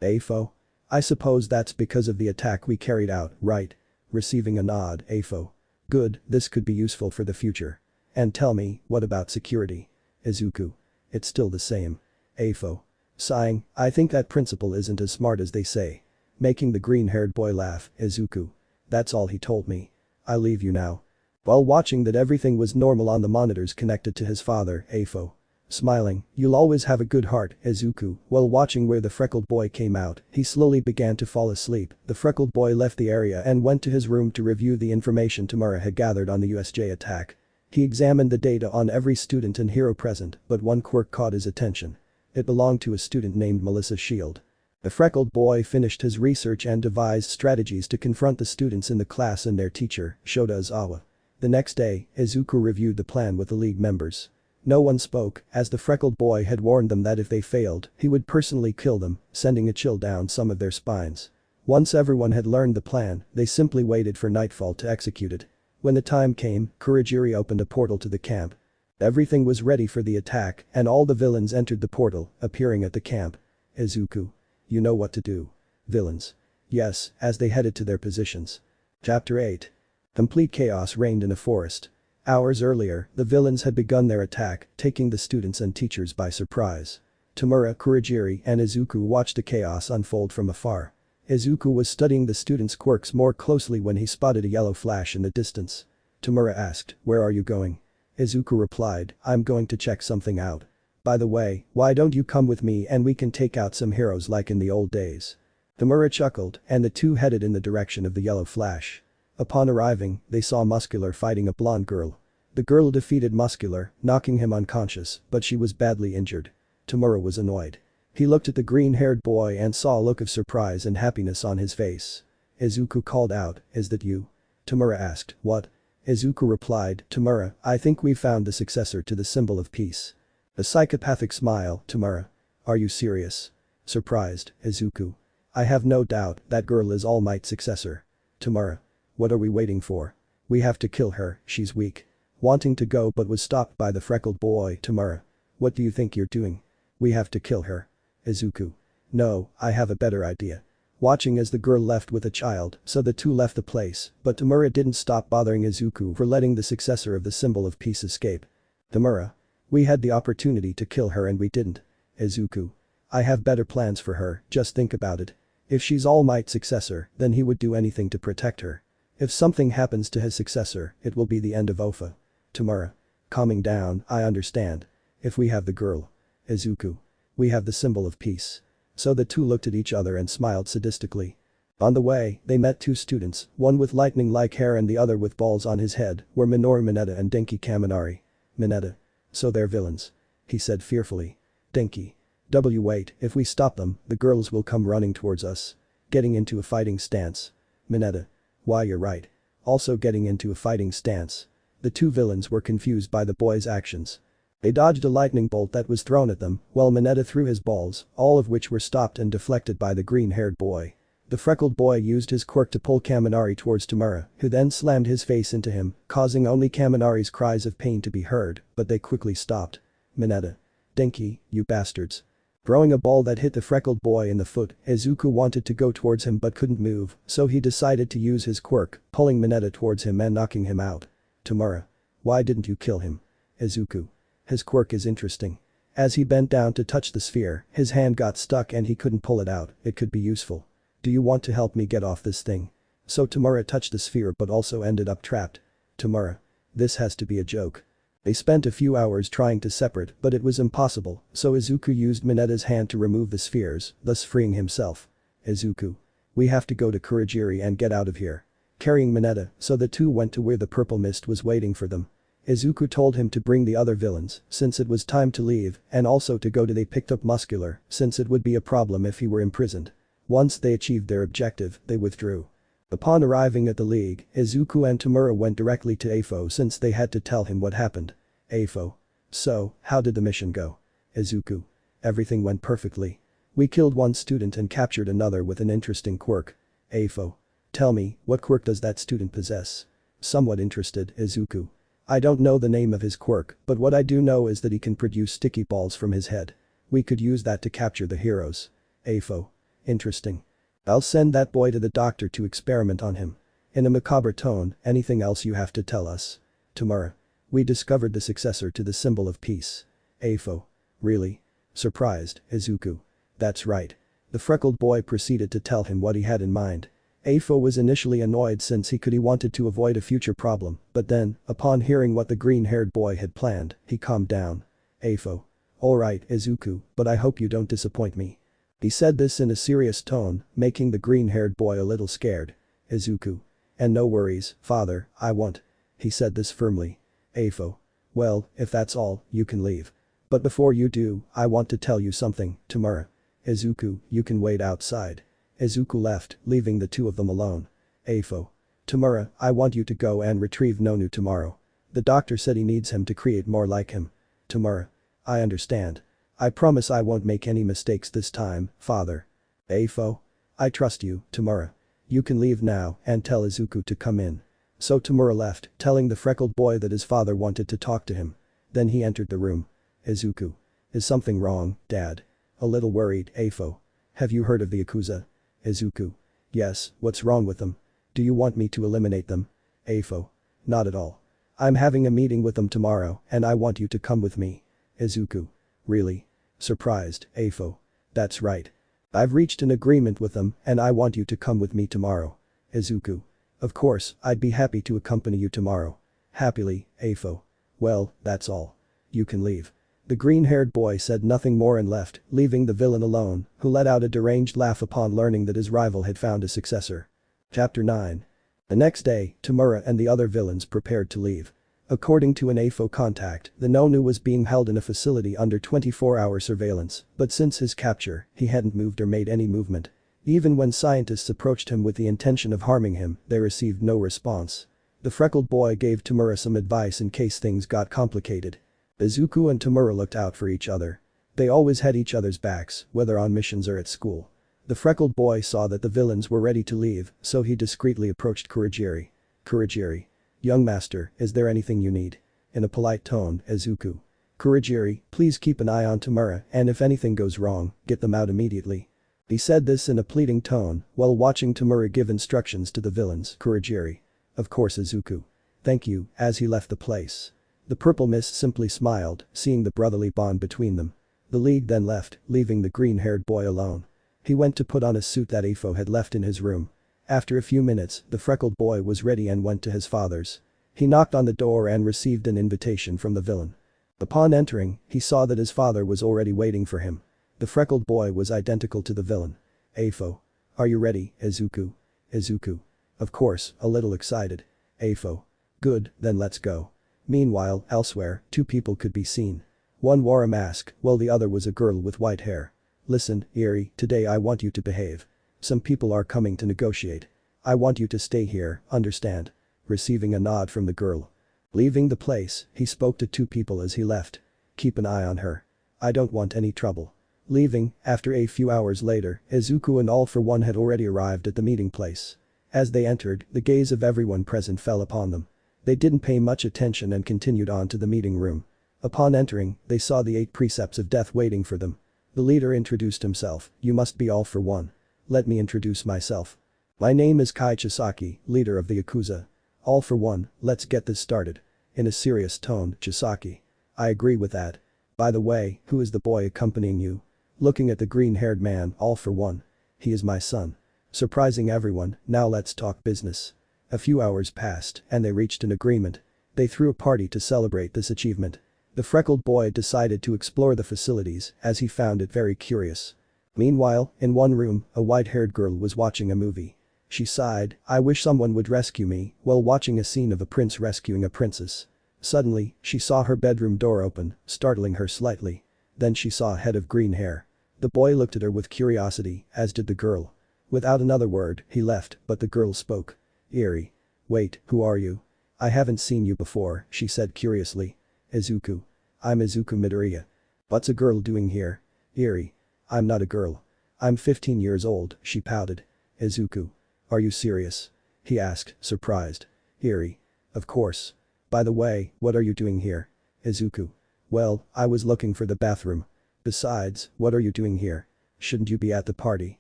Afo. I suppose that's because of the attack we carried out, right? Receiving a nod, Afo. Good, this could be useful for the future. And tell me, what about security? Izuku. It's still the same. Afo. Sighing, I think that principal isn't as smart as they say. Making the green-haired boy laugh, Izuku. That's all he told me. I'll leave you now. While watching that everything was normal on the monitors connected to his father, Afo. Smiling, you'll always have a good heart, Izuku. While watching where the freckled boy came out, he slowly began to fall asleep. The freckled boy left the area and went to his room to review the information Tamura had gathered on the USJ attack. He examined the data on every student and hero present, but one quirk caught his attention. It belonged to a student named Melissa Shield. The freckled boy finished his research and devised strategies to confront the students in the class and their teacher, Shota Izawa. The next day, Izuku reviewed the plan with the league members. No one spoke, as the freckled boy had warned them that if they failed, he would personally kill them, sending a chill down some of their spines. Once everyone had learned the plan, they simply waited for nightfall to execute it. When the time came, Kurogiri opened a portal to the camp. Everything was ready for the attack, and all the villains entered the portal, appearing at the camp. Izuku. You know what to do. Villains. Yes, as they headed to their positions. Chapter 8. Complete chaos reigned in a forest. Hours earlier, the villains had begun their attack, taking the students and teachers by surprise. Tamura, Kurogiri, and Izuku watched the chaos unfold from afar. Izuku was studying the students' quirks more closely when he spotted a yellow flash in the distance. Tamura asked, "Where are you going?" Izuku replied, "I'm going to check something out. By the way, why don't you come with me and we can take out some heroes like in the old days?" Tamura chuckled, and the two headed in the direction of the yellow flash. Upon arriving, they saw Muscular fighting a blonde girl. The girl defeated Muscular, knocking him unconscious, but she was badly injured. Tamura was annoyed. He looked at the green-haired boy and saw a look of surprise and happiness on his face. Izuku called out, "Is that you?" Tamura asked, "What?" Izuku replied, "Tamura, I think we found the successor to the symbol of peace." A psychopathic smile, "Tamura. Are you serious?" Surprised, Izuku. "I have no doubt that girl is All Might's successor." Tamura. "What are we waiting for? We have to kill her, she's weak." Wanting to go but was stopped by the freckled boy, Tamura. "What do you think you're doing? We have to kill her." Izuku. "No, I have a better idea." Watching as the girl left with a child, so the two left the place, but Tamura didn't stop bothering Izuku for letting the successor of the symbol of peace escape. Tamura. "We had the opportunity to kill her and we didn't." Izuku. "I have better plans for her, just think about it. If she's All Might's successor, then he would do anything to protect her. If something happens to his successor, it will be the end of Ofa." Tamura. Calming down, "I understand. If we have the girl." Izuku. "We have the symbol of peace." So the two looked at each other and smiled sadistically. On the way, they met two students, one with lightning-like hair and the other with balls on his head, were Minoru Mineta and Denki Kaminari. Mineta. So they're villains. He said fearfully. Denki. Wait, if we stop them, the girls will come running towards us. Getting into a fighting stance. Mineta. Why, you're right. Also getting into a fighting stance. The two villains were confused by the boy's actions. They dodged a lightning bolt that was thrown at them, while Mineta threw his balls, all of which were stopped and deflected by the green-haired boy. The freckled boy used his quirk to pull Kaminari towards Tamura, who then slammed his face into him, causing only Kaminari's cries of pain to be heard, but they quickly stopped. Mineta. Denki, you bastards. Throwing a ball that hit the freckled boy in the foot, Izuku wanted to go towards him but couldn't move, so he decided to use his quirk, pulling Mineta towards him and knocking him out. Tamura. Why didn't you kill him? Izuku. His quirk is interesting. As he bent down to touch the sphere, his hand got stuck and he couldn't pull it out. It could be useful. Do you want to help me get off this thing? So Tamura touched the sphere but also ended up trapped. Tamura. This has to be a joke. They spent a few hours trying to separate, but it was impossible, so Izuku used Mineta's hand to remove the spheres, thus freeing himself. Izuku. We have to go to Kurogiri and get out of here. Carrying Mineta, so the two went to where the purple mist was waiting for them. Izuku told him to bring the other villains, since it was time to leave, and also to go to they picked up Muscular, since it would be a problem if he were imprisoned. Once they achieved their objective, they withdrew. Upon arriving at the League, Izuku and Tamura went directly to Afo since they had to tell him what happened. Afo. So, how did the mission go? Izuku. Everything went perfectly. We killed one student and captured another with an interesting quirk. Afo. Tell me, what quirk does that student possess? Somewhat interested, Izuku. I don't know the name of his quirk, but what I do know is that he can produce sticky balls from his head. We could use that to capture the heroes. Afo. Interesting. I'll send that boy to the doctor to experiment on him. In a macabre tone, anything else you have to tell us? Tamura. We discovered the successor to the symbol of peace. Afo. Really? Surprised, Izuku. That's right. The freckled boy proceeded to tell him what he had in mind. Afo was initially annoyed since he wanted to avoid a future problem, but then, upon hearing what the green-haired boy had planned, he calmed down. Afo. Alright, Izuku, but I hope you don't disappoint me. He said this in a serious tone, making the green-haired boy a little scared. Izuku. And no worries, father, I won't. He said this firmly. Afo. Well, if that's all, you can leave. But before you do, I want to tell you something, Tamura. Izuku, you can wait outside. Izuku left, leaving the two of them alone. Afo. Tamura, I want you to go and retrieve Nonu tomorrow. The doctor said he needs him to create more like him. Tamura. I understand. I promise I won't make any mistakes this time, father. Afo. I trust you, Tamura. You can leave now and tell Izuku to come in. So Tamura left, telling the freckled boy that his father wanted to talk to him. Then he entered the room. Izuku. Is something wrong, Dad? A little worried, Afo. Have you heard of the Yakuza? Izuku. Yes, what's wrong with them? Do you want me to eliminate them? Afo. Not at all. I'm having a meeting with them tomorrow and I want you to come with me. Izuku. Really? Surprised, Afo. That's right. I've reached an agreement with them and I want you to come with me tomorrow. Izuku. Of course, I'd be happy to accompany you tomorrow. Happily, Afo. Well, that's all. You can leave. The green-haired boy said nothing more and left, leaving the villain alone, who let out a deranged laugh upon learning that his rival had found a successor. Chapter 9. The next day, Tamura and the other villains prepared to leave. According to an AFO contact, the Nonu was being held in a facility under 24-hour surveillance, but since his capture, he hadn't moved or made any movement. Even when scientists approached him with the intention of harming him, they received no response. The freckled boy gave Tamura some advice in case things got complicated. Izuku and Tamura looked out for each other. They always had each other's backs, whether on missions or at school. The freckled boy saw that the villains were ready to leave, so he discreetly approached Kurogiri. Kurogiri. Young master, is there anything you need? In a polite tone, Izuku. Kurogiri, please keep an eye on Tamura and if anything goes wrong, get them out immediately. He said this in a pleading tone, while watching Tamura give instructions to the villains. Kurogiri. Of course, Izuku. Thank you, as he left the place. The purple mist simply smiled, seeing the brotherly bond between them. The League then left, leaving the green-haired boy alone. He went to put on a suit that Afo had left in his room. After a few minutes, the freckled boy was ready and went to his father's. He knocked on the door and received an invitation from the villain. Upon entering, he saw that his father was already waiting for him. The freckled boy was identical to the villain. Afo. Are you ready, Izuku? Izuku. Of course, a little excited. Afo. Good, then let's go. Meanwhile, elsewhere, two people could be seen. One wore a mask, while the other was a girl with white hair. Listen, Erie, today I want you to behave. Some people are coming to negotiate. I want you to stay here, understand? Receiving a nod from the girl. Leaving the place, he spoke to two people as he left. Keep an eye on her. I don't want any trouble. Leaving, after a few hours later, Izuku and All for One had already arrived at the meeting place. As they entered, the gaze of everyone present fell upon them. They didn't pay much attention and continued on to the meeting room. Upon entering, they saw the 8 precepts of death waiting for them. The leader introduced himself, "You must be All for One. Let me introduce myself. My name is Kai Chisaki, leader of the Yakuza. All for One, let's get this started." In a serious tone, Chisaki. "I agree with that. By the way, who is the boy accompanying you?" Looking at the green-haired man, All for One. "He is my son." Surprising everyone, now let's talk business. A few hours passed, and they reached an agreement. They threw a party to celebrate this achievement. The freckled boy decided to explore the facilities, as he found it very curious. Meanwhile, in one room, a white-haired girl was watching a movie. She sighed, "I wish someone would rescue me," while watching a scene of a prince rescuing a princess. Suddenly, she saw her bedroom door open, startling her slightly. Then she saw a head of green hair. The boy looked at her with curiosity, as did the girl. Without another word, he left, but the girl spoke. "Erie. Wait, who are you? I haven't seen you before," she said curiously. "Izuku. I'm Izuku Midoria. What's a girl doing here?" "Erie. I'm not a girl. I'm 15 years old," she pouted. "Izuku. Are you serious?" he asked, surprised. "Erie. Of course. By the way, what are you doing here?" "Izuku. Well, I was looking for the bathroom. Besides, what are you doing here? Shouldn't you be at the party?"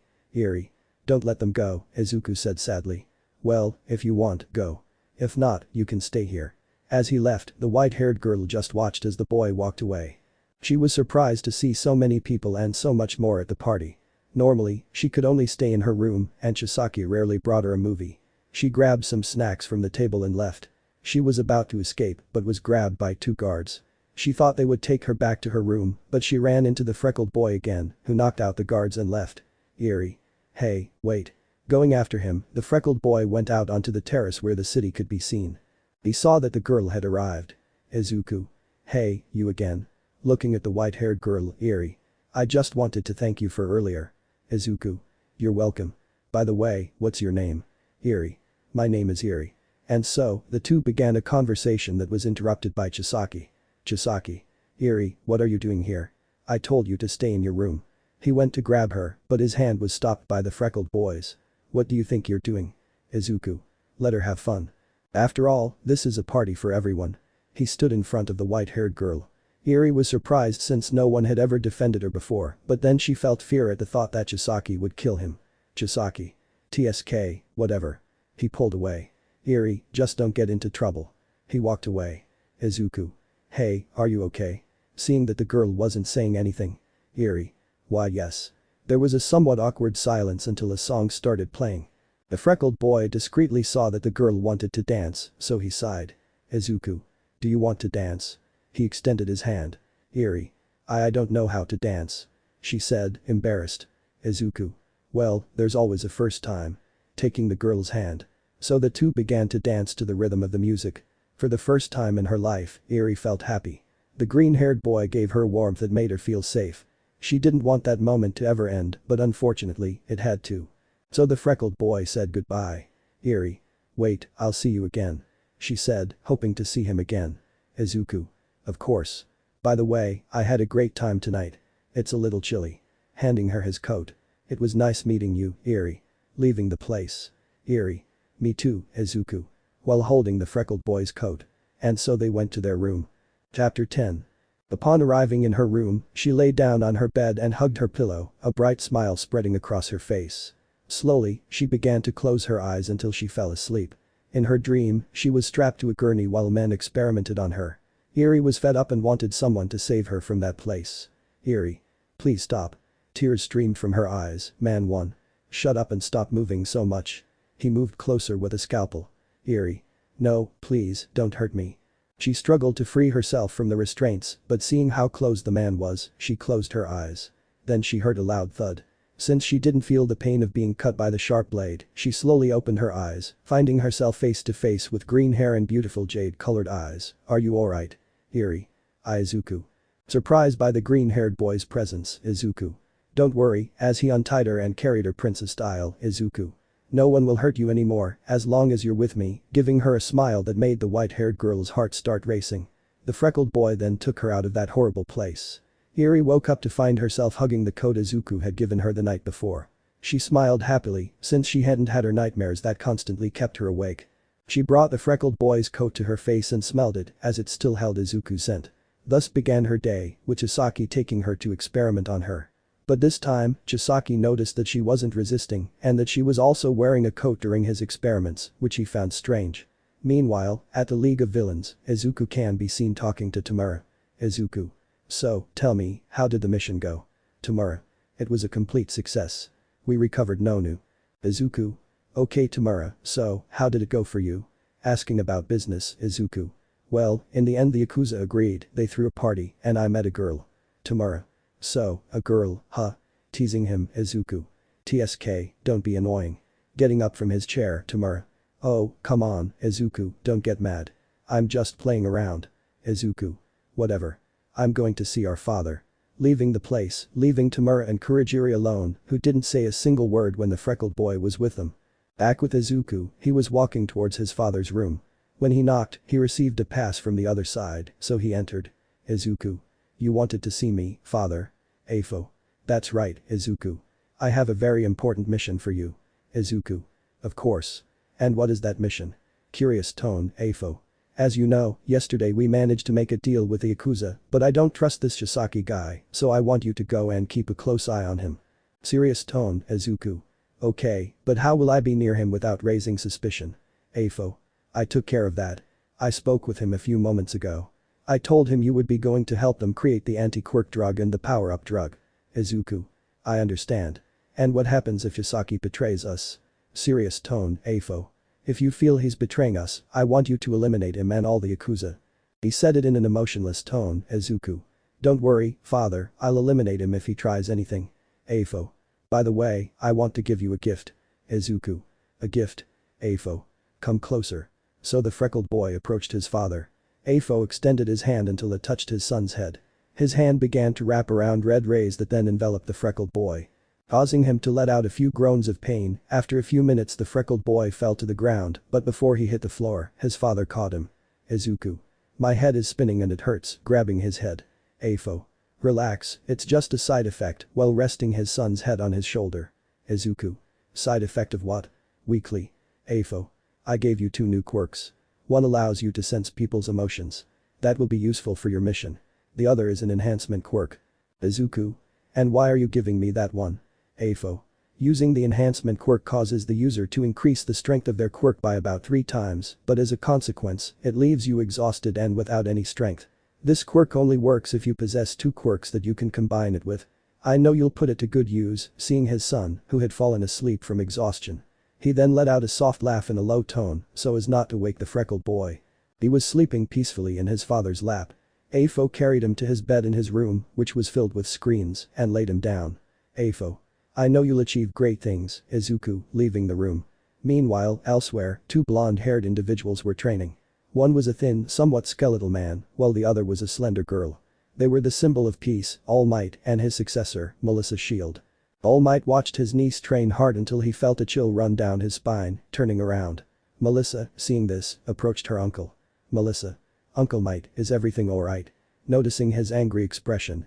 "Erie. Don't let them go," Izuku said sadly. "Well, if you want, go. If not, you can stay here." As he left, the white-haired girl just watched as the boy walked away. She was surprised to see so many people and so much more at the party. Normally, she could only stay in her room and Chisaki rarely brought her a movie. She grabbed some snacks from the table and left. She was about to escape but was grabbed by 2 guards. She thought they would take her back to her room, but she ran into the freckled boy again, who knocked out the guards and left. "Erie. Hey, wait." Going after him, the freckled boy went out onto the terrace where the city could be seen. He saw that the girl had arrived. "Izuku. Hey, you again." Looking at the white-haired girl, Erie. "I just wanted to thank you for earlier." "Izuku. You're welcome. By the way, what's your name?" "Erie. My name is Erie." And so, the two began a conversation that was interrupted by Chisaki. "Chisaki. Erie, what are you doing here? I told you to stay in your room." He went to grab her, but his hand was stopped by the freckled boys. "What do you think you're doing?" "Izuku. Let her have fun. After all, this is a party for everyone." He stood in front of the white-haired girl. Erie was surprised since no one had ever defended her before, but then she felt fear at the thought that Chisaki would kill him. "Chisaki. TSK, whatever." He pulled away. "Erie, just don't get into trouble." He walked away. "Izuku. Hey, are you okay?" Seeing that the girl wasn't saying anything. "Erie. Why yes." There was a somewhat awkward silence until a song started playing. The freckled boy discreetly saw that the girl wanted to dance, so he sighed. "Izuku. Do you want to dance?" He extended his hand. "Erie. I don't know how to dance," she said, embarrassed. "Izuku. Well, there's always a first time." Taking the girl's hand. So the two began to dance to the rhythm of the music. For the first time in her life, Erie felt happy. The green-haired boy gave her warmth that made her feel safe. She didn't want that moment to ever end, but unfortunately, it had to. So the freckled boy said goodbye. "Erie. Wait, I'll see you again," she said, hoping to see him again. "Izuku. Of course. By the way, I had a great time tonight. It's a little chilly." Handing her his coat. "It was nice meeting you, Erie." Leaving the place. "Erie. Me too, Izuku." While holding the freckled boy's coat. And so they went to their room. Chapter 10. Upon arriving in her room, she lay down on her bed and hugged her pillow, a bright smile spreading across her face. Slowly, she began to close her eyes until she fell asleep. In her dream, she was strapped to a gurney while men experimented on her. Erie was fed up and wanted someone to save her from that place. "Erie. Please stop." Tears streamed from her eyes. "Man 1. Shut up and stop moving so much." He moved closer with a scalpel. "Erie. No, please, don't hurt me." She struggled to free herself from the restraints, but seeing how close the man was, she closed her eyes. Then she heard a loud thud. Since she didn't feel the pain of being cut by the sharp blade, she slowly opened her eyes, finding herself face to face with green hair and beautiful jade-colored eyes. "Are you alright? Erie?" Izuku. Surprised by the green-haired boy's presence, Izuku. "Don't worry," as he untied her and carried her princess style, Izuku. "No one will hurt you anymore, as long as you're with me," giving her a smile that made the white-haired girl's heart start racing. The freckled boy then took her out of that horrible place. Erie woke up to find herself hugging the coat Izuku had given her the night before. She smiled happily, since she hadn't had her nightmares that constantly kept her awake. She brought the freckled boy's coat to her face and smelled it, as it still held Izuku's scent. Thus began her day, with Chisaki taking her to experiment on her. But this time, Chisaki noticed that she wasn't resisting, and that she was also wearing a coat during his experiments, which he found strange. Meanwhile, at the League of Villains, Izuku can be seen talking to Tamura. Izuku. "So, tell me, how did the mission go?" Tamura. "It was a complete success. We recovered Nonu." Izuku. "Okay Tamura, so, how did it go for you?" Asking about business, Izuku. "Well, in the end the Yakuza agreed, they threw a party, and I met a girl." Tamura. "So, a girl, huh?" Teasing him, Izuku. "TSK, don't be annoying." Getting up from his chair, Tamura. "Oh, come on, Izuku, don't get mad. I'm just playing around." Izuku. "Whatever. I'm going to see our father." Leaving the place, leaving Tamura and Kurogiri alone, who didn't say a single word when the freckled boy was with them. Back with Izuku, he was walking towards his father's room. When he knocked, he received a pass from the other side, so he entered. Izuku. "You wanted to see me, father?" Afo. "That's right, Izuku. I have a very important mission for you." Izuku. "Of course. And what is that mission?" Curious tone, Afo. "As you know, yesterday we managed to make a deal with the Yakuza, but I don't trust this Chisaki guy, so I want you to go and keep a close eye on him." Serious tone, Izuku. "Okay, but how will I be near him without raising suspicion?" Afo. "I took care of that. I spoke with him a few moments ago. I told him you would be going to help them create the anti-quirk drug and the power-up drug." Izuku. "I understand. And what happens if Chisaki betrays us?" Serious tone, Afo. "If you feel he's betraying us, I want you to eliminate him and all the Yakuza." He said it in an emotionless tone, Izuku. "Don't worry, father, I'll eliminate him if he tries anything." Afo. "By the way, I want to give you a gift." Izuku. "A gift?" Afo. "Come closer." So the freckled boy approached his father. Afo extended his hand until it touched his son's head. His hand began to wrap around red rays that then enveloped the freckled boy, causing him to let out a few groans of pain. After a few minutes the freckled boy fell to the ground, but before he hit the floor, his father caught him. Izuku. "My head is spinning and it hurts," grabbing his head. Afo. "Relax, it's just a side effect," while resting his son's head on his shoulder. Izuku. "Side effect of what?" Weakly. Afo. "I gave you 2 new quirks. One allows you to sense people's emotions. That will be useful for your mission. The other is an enhancement quirk." Izuku. "And why are you giving me that one?" Afo. "Using the enhancement quirk causes the user to increase the strength of their quirk by about 3 times, but as a consequence, it leaves you exhausted and without any strength. This quirk only works if you possess 2 quirks that you can combine it with. I know you'll put it to good use," seeing his son, who had fallen asleep from exhaustion. He then let out a soft laugh in a low tone, so as not to wake the freckled boy. He was sleeping peacefully in his father's lap. Afo carried him to his bed in his room, which was filled with screens, and laid him down. Afo. "I know you'll achieve great things," Izuku, leaving the room. Meanwhile, elsewhere, 2 blonde-haired individuals were training. One was a thin, somewhat skeletal man, while the other was a slender girl. They were the symbol of peace, Almight, and his successor, Melissa's shield. Almight watched his niece train hard until he felt a chill run down his spine, turning around. Melissa, seeing this, approached her uncle. Melissa. "Uncle Might, is everything alright?" Noticing his angry expression,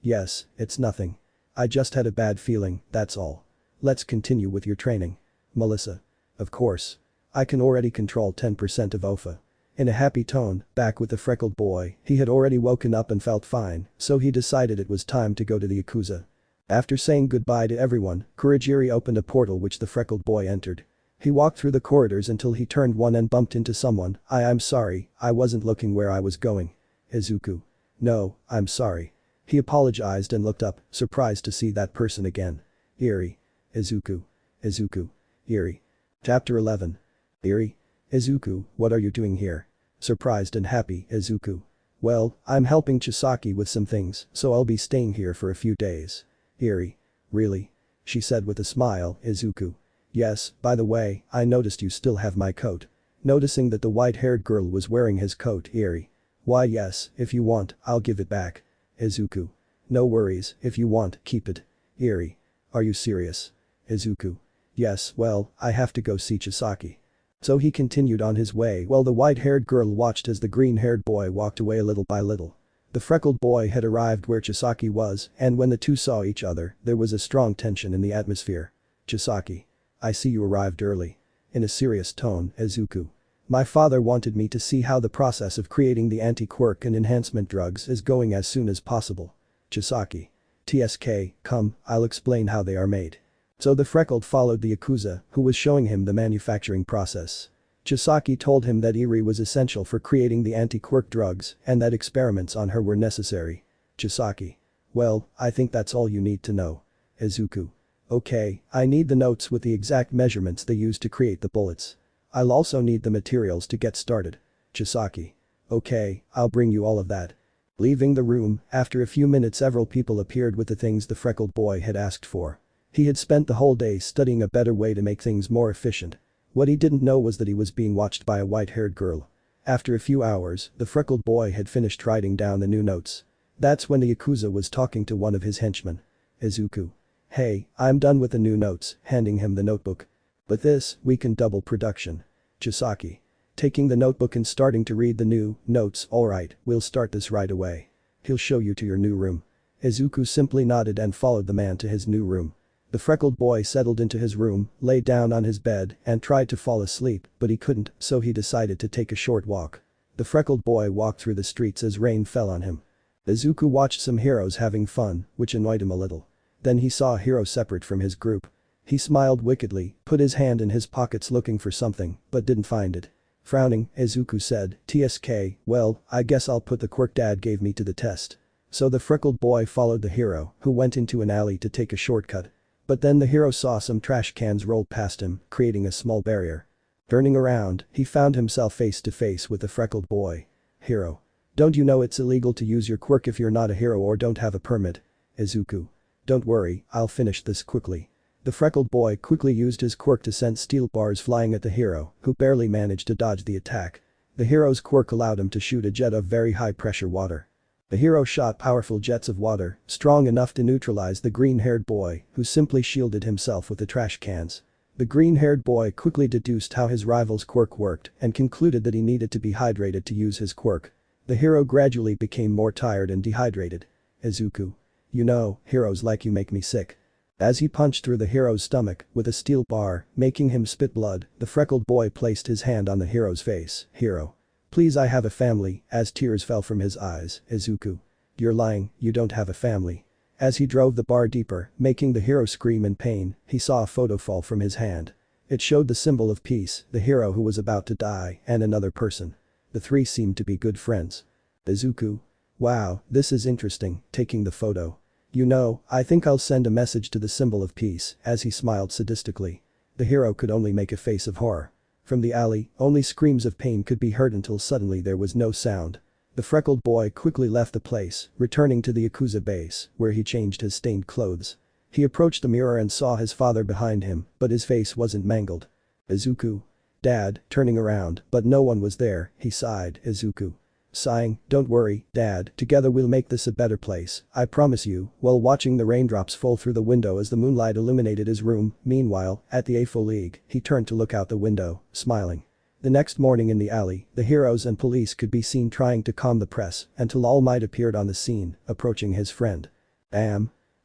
"Yes, it's nothing. I just had a bad feeling, that's all. Let's continue with your training." Melissa. "Of course. I can already control 10% of OFA." In a happy tone, back with the freckled boy, he had already woken up and felt fine, so he decided it was time to go to the Yakuza. After saying goodbye to everyone, Kurogiri opened a portal which the freckled boy entered. He walked through the corridors until he turned one and bumped into someone. I'm sorry, I wasn't looking where I was going." Izuku. "No, I'm sorry." He apologized and looked up, surprised to see that person again. Erie. Izuku. Izuku. Erie. Chapter 11. Erie. Izuku, what are you doing here? Surprised and happy, Izuku. "Well, I'm helping Chisaki with some things, so I'll be staying here for a few days." Erie. "Really?" she said with a smile. Izuku. Yes, by the way, I noticed you still have my coat. Noticing that the white-haired girl was wearing his coat. Erie. Why yes, if you want, I'll give it back. Izuku. No worries, if you want, keep it. Erie. Are you serious? Izuku. Yes, well, I have to go see Chisaki. So he continued on his way while the white-haired girl watched as the green-haired boy walked away little by little. The freckled boy had arrived where Chisaki was, and when the two saw each other, there was a strong tension in the atmosphere. Chisaki. I see you arrived early. In a serious tone. Izuku. My father wanted me to see how the process of creating the anti-quirk and enhancement drugs is going as soon as possible. Chisaki. TSK, come, I'll explain how they are made. So the freckled followed the Yakuza, who was showing him the manufacturing process. Chisaki told him that Erie was essential for creating the anti-quirk drugs and that experiments on her were necessary. Chisaki. Well, I think that's all you need to know. Izuku. Okay, I need the notes with the exact measurements they used to create the bullets. I'll also need the materials to get started. Chisaki. Okay, I'll bring you all of that. Leaving the room, after a few minutes several people appeared with the things the freckled boy had asked for. He had spent the whole day studying a better way to make things more efficient. What he didn't know was that he was being watched by a white-haired girl. After a few hours, the freckled boy had finished writing down the new notes. That's when the Yakuza was talking to one of his henchmen. Izuku. Hey, I'm done with the new notes, handing him the notebook. But this, we can double production. Chisaki. Taking the notebook and starting to read the new notes. Alright, we'll start this right away. He'll show you to your new room. Izuku simply nodded and followed the man to his new room. The freckled boy settled into his room, lay down on his bed, and tried to fall asleep, but he couldn't, so he decided to take a short walk. The freckled boy walked through the streets as rain fell on him. Izuku watched some heroes having fun, which annoyed him a little. Then he saw a hero separate from his group. He smiled wickedly, put his hand in his pockets looking for something, but didn't find it. Frowning, Izuku said, TSK, well, I guess I'll put the quirk dad gave me to the test. So the freckled boy followed the hero, who went into an alley to take a shortcut. But then the hero saw some trash cans roll past him, creating a small barrier. Turning around, he found himself face to face with the freckled boy. Hero. Don't you know it's illegal to use your quirk if you're not a hero or don't have a permit? Izuku. Don't worry, I'll finish this quickly. The freckled boy quickly used his quirk to send steel bars flying at the hero, who barely managed to dodge the attack. The hero's quirk allowed him to shoot a jet of very high pressure water. The hero shot powerful jets of water, strong enough to neutralize the green-haired boy, who simply shielded himself with the trash cans. The green-haired boy quickly deduced how his rival's quirk worked and concluded that he needed to be hydrated to use his quirk. The hero gradually became more tired and dehydrated. Izuku. You know, heroes like you make me sick. As he punched through the hero's stomach with a steel bar, making him spit blood, the freckled boy placed his hand on the hero's face. Hero. Please, I have a family, as tears fell from his eyes. Izuku. You're lying, you don't have a family. As he drove the bar deeper, making the hero scream in pain, he saw a photo fall from his hand. It showed the symbol of peace, the hero who was about to die, and another person. The three seemed to be good friends. Izuku. Wow, this is interesting, taking the photo. You know, I think I'll send a message to the symbol of peace, as he smiled sadistically. The hero could only make a face of horror. From the alley, only screams of pain could be heard until suddenly there was no sound. The freckled boy quickly left the place, returning to the Yakuza base, where he changed his stained clothes. He approached the mirror and saw his father behind him, but his face wasn't mangled. Izuku. Dad, turning around, but no one was there, he sighed. Izuku. Sighing, don't worry, Dad, together we'll make this a better place, I promise you, while watching the raindrops fall through the window as the moonlight illuminated his room. Meanwhile, at the AFO League, he turned to look out the window, smiling. The next morning in the alley, the heroes and police could be seen trying to calm the press until Almight appeared on the scene, approaching his friend.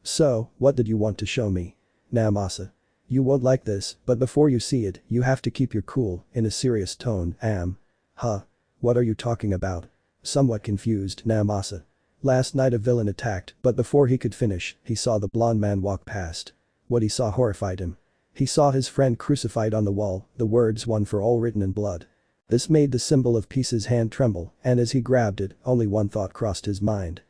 So, what did you want to show me? Namasa. You won't like this, but before you see it, you have to keep your cool, in a serious tone. Huh? What are you talking about? Somewhat confused, Namasa. Last night a villain attacked, but before he could finish, he saw the blonde man walk past. What he saw horrified him. He saw his friend crucified on the wall, the words "one for all" written in blood. This made the symbol of peace's hand tremble, and as he grabbed it, only one thought crossed his mind.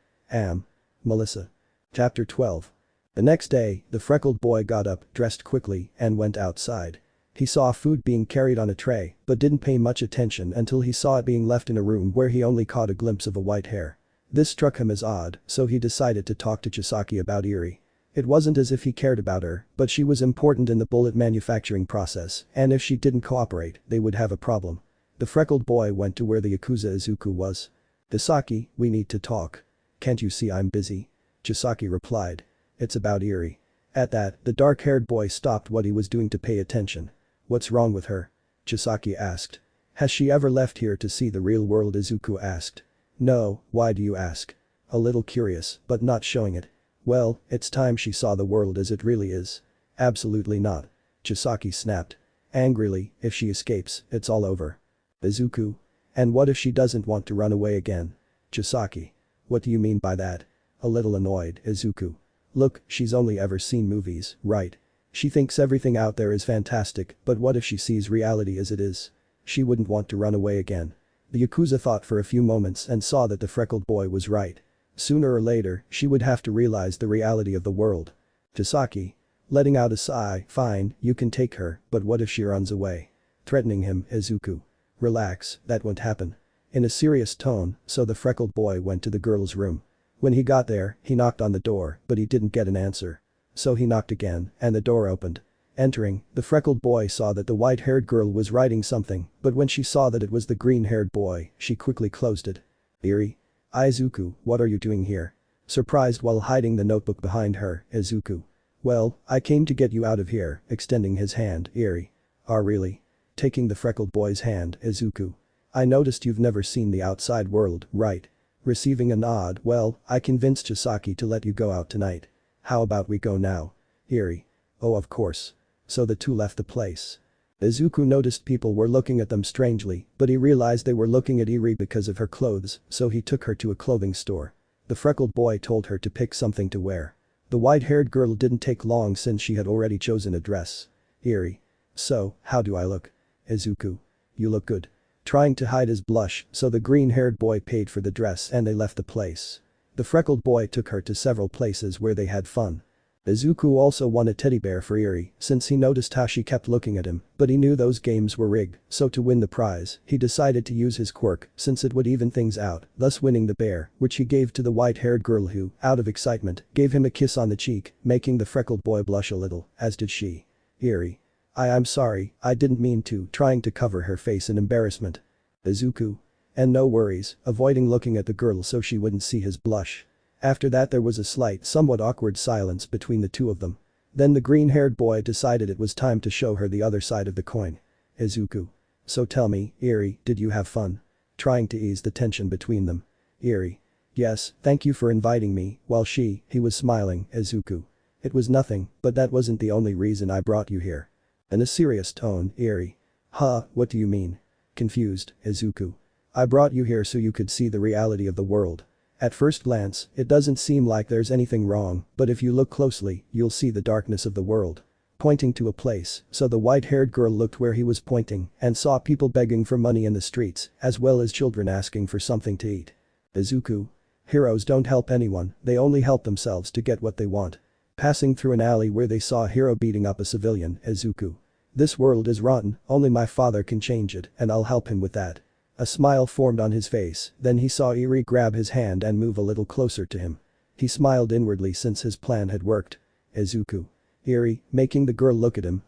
Melissa. Chapter 12. The next day, the freckled boy got up, dressed quickly, and went outside. He saw food being carried on a tray, but didn't pay much attention until he saw it being left in a room where he only caught a glimpse of a white hair. This struck him as odd, so he decided to talk to Chisaki about Erie. It wasn't as if he cared about her, but she was important in the bullet manufacturing process, and if she didn't cooperate, they would have a problem. The freckled boy went to where the Yakuza Izuku was. "Tasaki, we need to talk. Can't you see I'm busy?" Chisaki replied. "It's about Erie." At that, the dark-haired boy stopped what he was doing to pay attention. "What's wrong with her?" Chisaki asked. "Has she ever left here to see the real world?" Izuku asked. "No, why do you ask?" A little curious, but not showing it. "Well, it's time she saw the world as it really is." "Absolutely not." Chisaki snapped. Angrily, "If she escapes, it's all over." Izuku. "And what if she doesn't want to run away again?" Chisaki. "What do you mean by that?" A little annoyed, Izuku. "Look, she's only ever seen movies, right? She thinks everything out there is fantastic, but what if she sees reality as it is? She wouldn't want to run away again." The Yakuza thought for a few moments and saw that the freckled boy was right. Sooner or later, she would have to realize the reality of the world. Chisaki. Letting out a sigh, "Fine, you can take her, but what if she runs away?" Threatening him, Izuku. "Relax, that won't happen." In a serious tone, so the freckled boy went to the girl's room. When he got there, he knocked on the door, but he didn't get an answer. So he knocked again, and the door opened. Entering, the freckled boy saw that the white-haired girl was writing something, but when she saw that it was the green-haired boy, she quickly closed it. "Erie? Izuku, what are you doing here?" Surprised while hiding the notebook behind her, Izuku. "Well, I came to get you out of here," extending his hand, Erie. "Ah, really?" Taking the freckled boy's hand, Izuku. "I noticed you've never seen the outside world, right?" Receiving a nod, "Well, I convinced Chisaki to let you go out tonight. How about we go now?" Erie. "Oh, of course." So the two left the place. Izuku noticed people were looking at them strangely, but he realized they were looking at Erie because of her clothes, so he took her to a clothing store. The freckled boy told her to pick something to wear. The white-haired girl didn't take long since she had already chosen a dress. Erie. "So, how do I look?" Izuku. "You look good." Trying to hide his blush, so the green-haired boy paid for the dress and they left the place. The freckled boy took her to several places where they had fun. Izuku also won a teddy bear for Erie since he noticed how she kept looking at him, but he knew those games were rigged, so to win the prize, he decided to use his quirk since it would even things out, thus winning the bear, which he gave to the white-haired girl who, out of excitement, gave him a kiss on the cheek, making the freckled boy blush a little, as did she. Erie. I'm sorry, I didn't mean to," trying to cover her face in embarrassment. Izuku. "And no worries," avoiding looking at the girl so she wouldn't see his blush. After that there was a slight, somewhat awkward silence between the two of them. Then the green-haired boy decided it was time to show her the other side of the coin. Izuku. "So tell me, Erie, did you have fun?" Trying to ease the tension between them. Erie. "Yes, thank you for inviting me," while he was smiling, Izuku. "It was nothing, but that wasn't the only reason I brought you here." In a serious tone, Erie. "Huh, what do you mean?" Confused, Izuku. "I brought you here so you could see the reality of the world. At first glance, it doesn't seem like there's anything wrong, but if you look closely, you'll see the darkness of the world." Pointing to a place, so the white-haired girl looked where he was pointing and saw people begging for money in the streets, as well as children asking for something to eat. Izuku. "Heroes don't help anyone, they only help themselves to get what they want." Passing through an alley where they saw a hero beating up a civilian, Izuku. "This world is rotten, only my father can change it, and I'll help him with that." A smile formed on his face, then he saw Erie grab his hand and move a little closer to him. He smiled inwardly since his plan had worked. Izuku. Erie, making the girl look at him,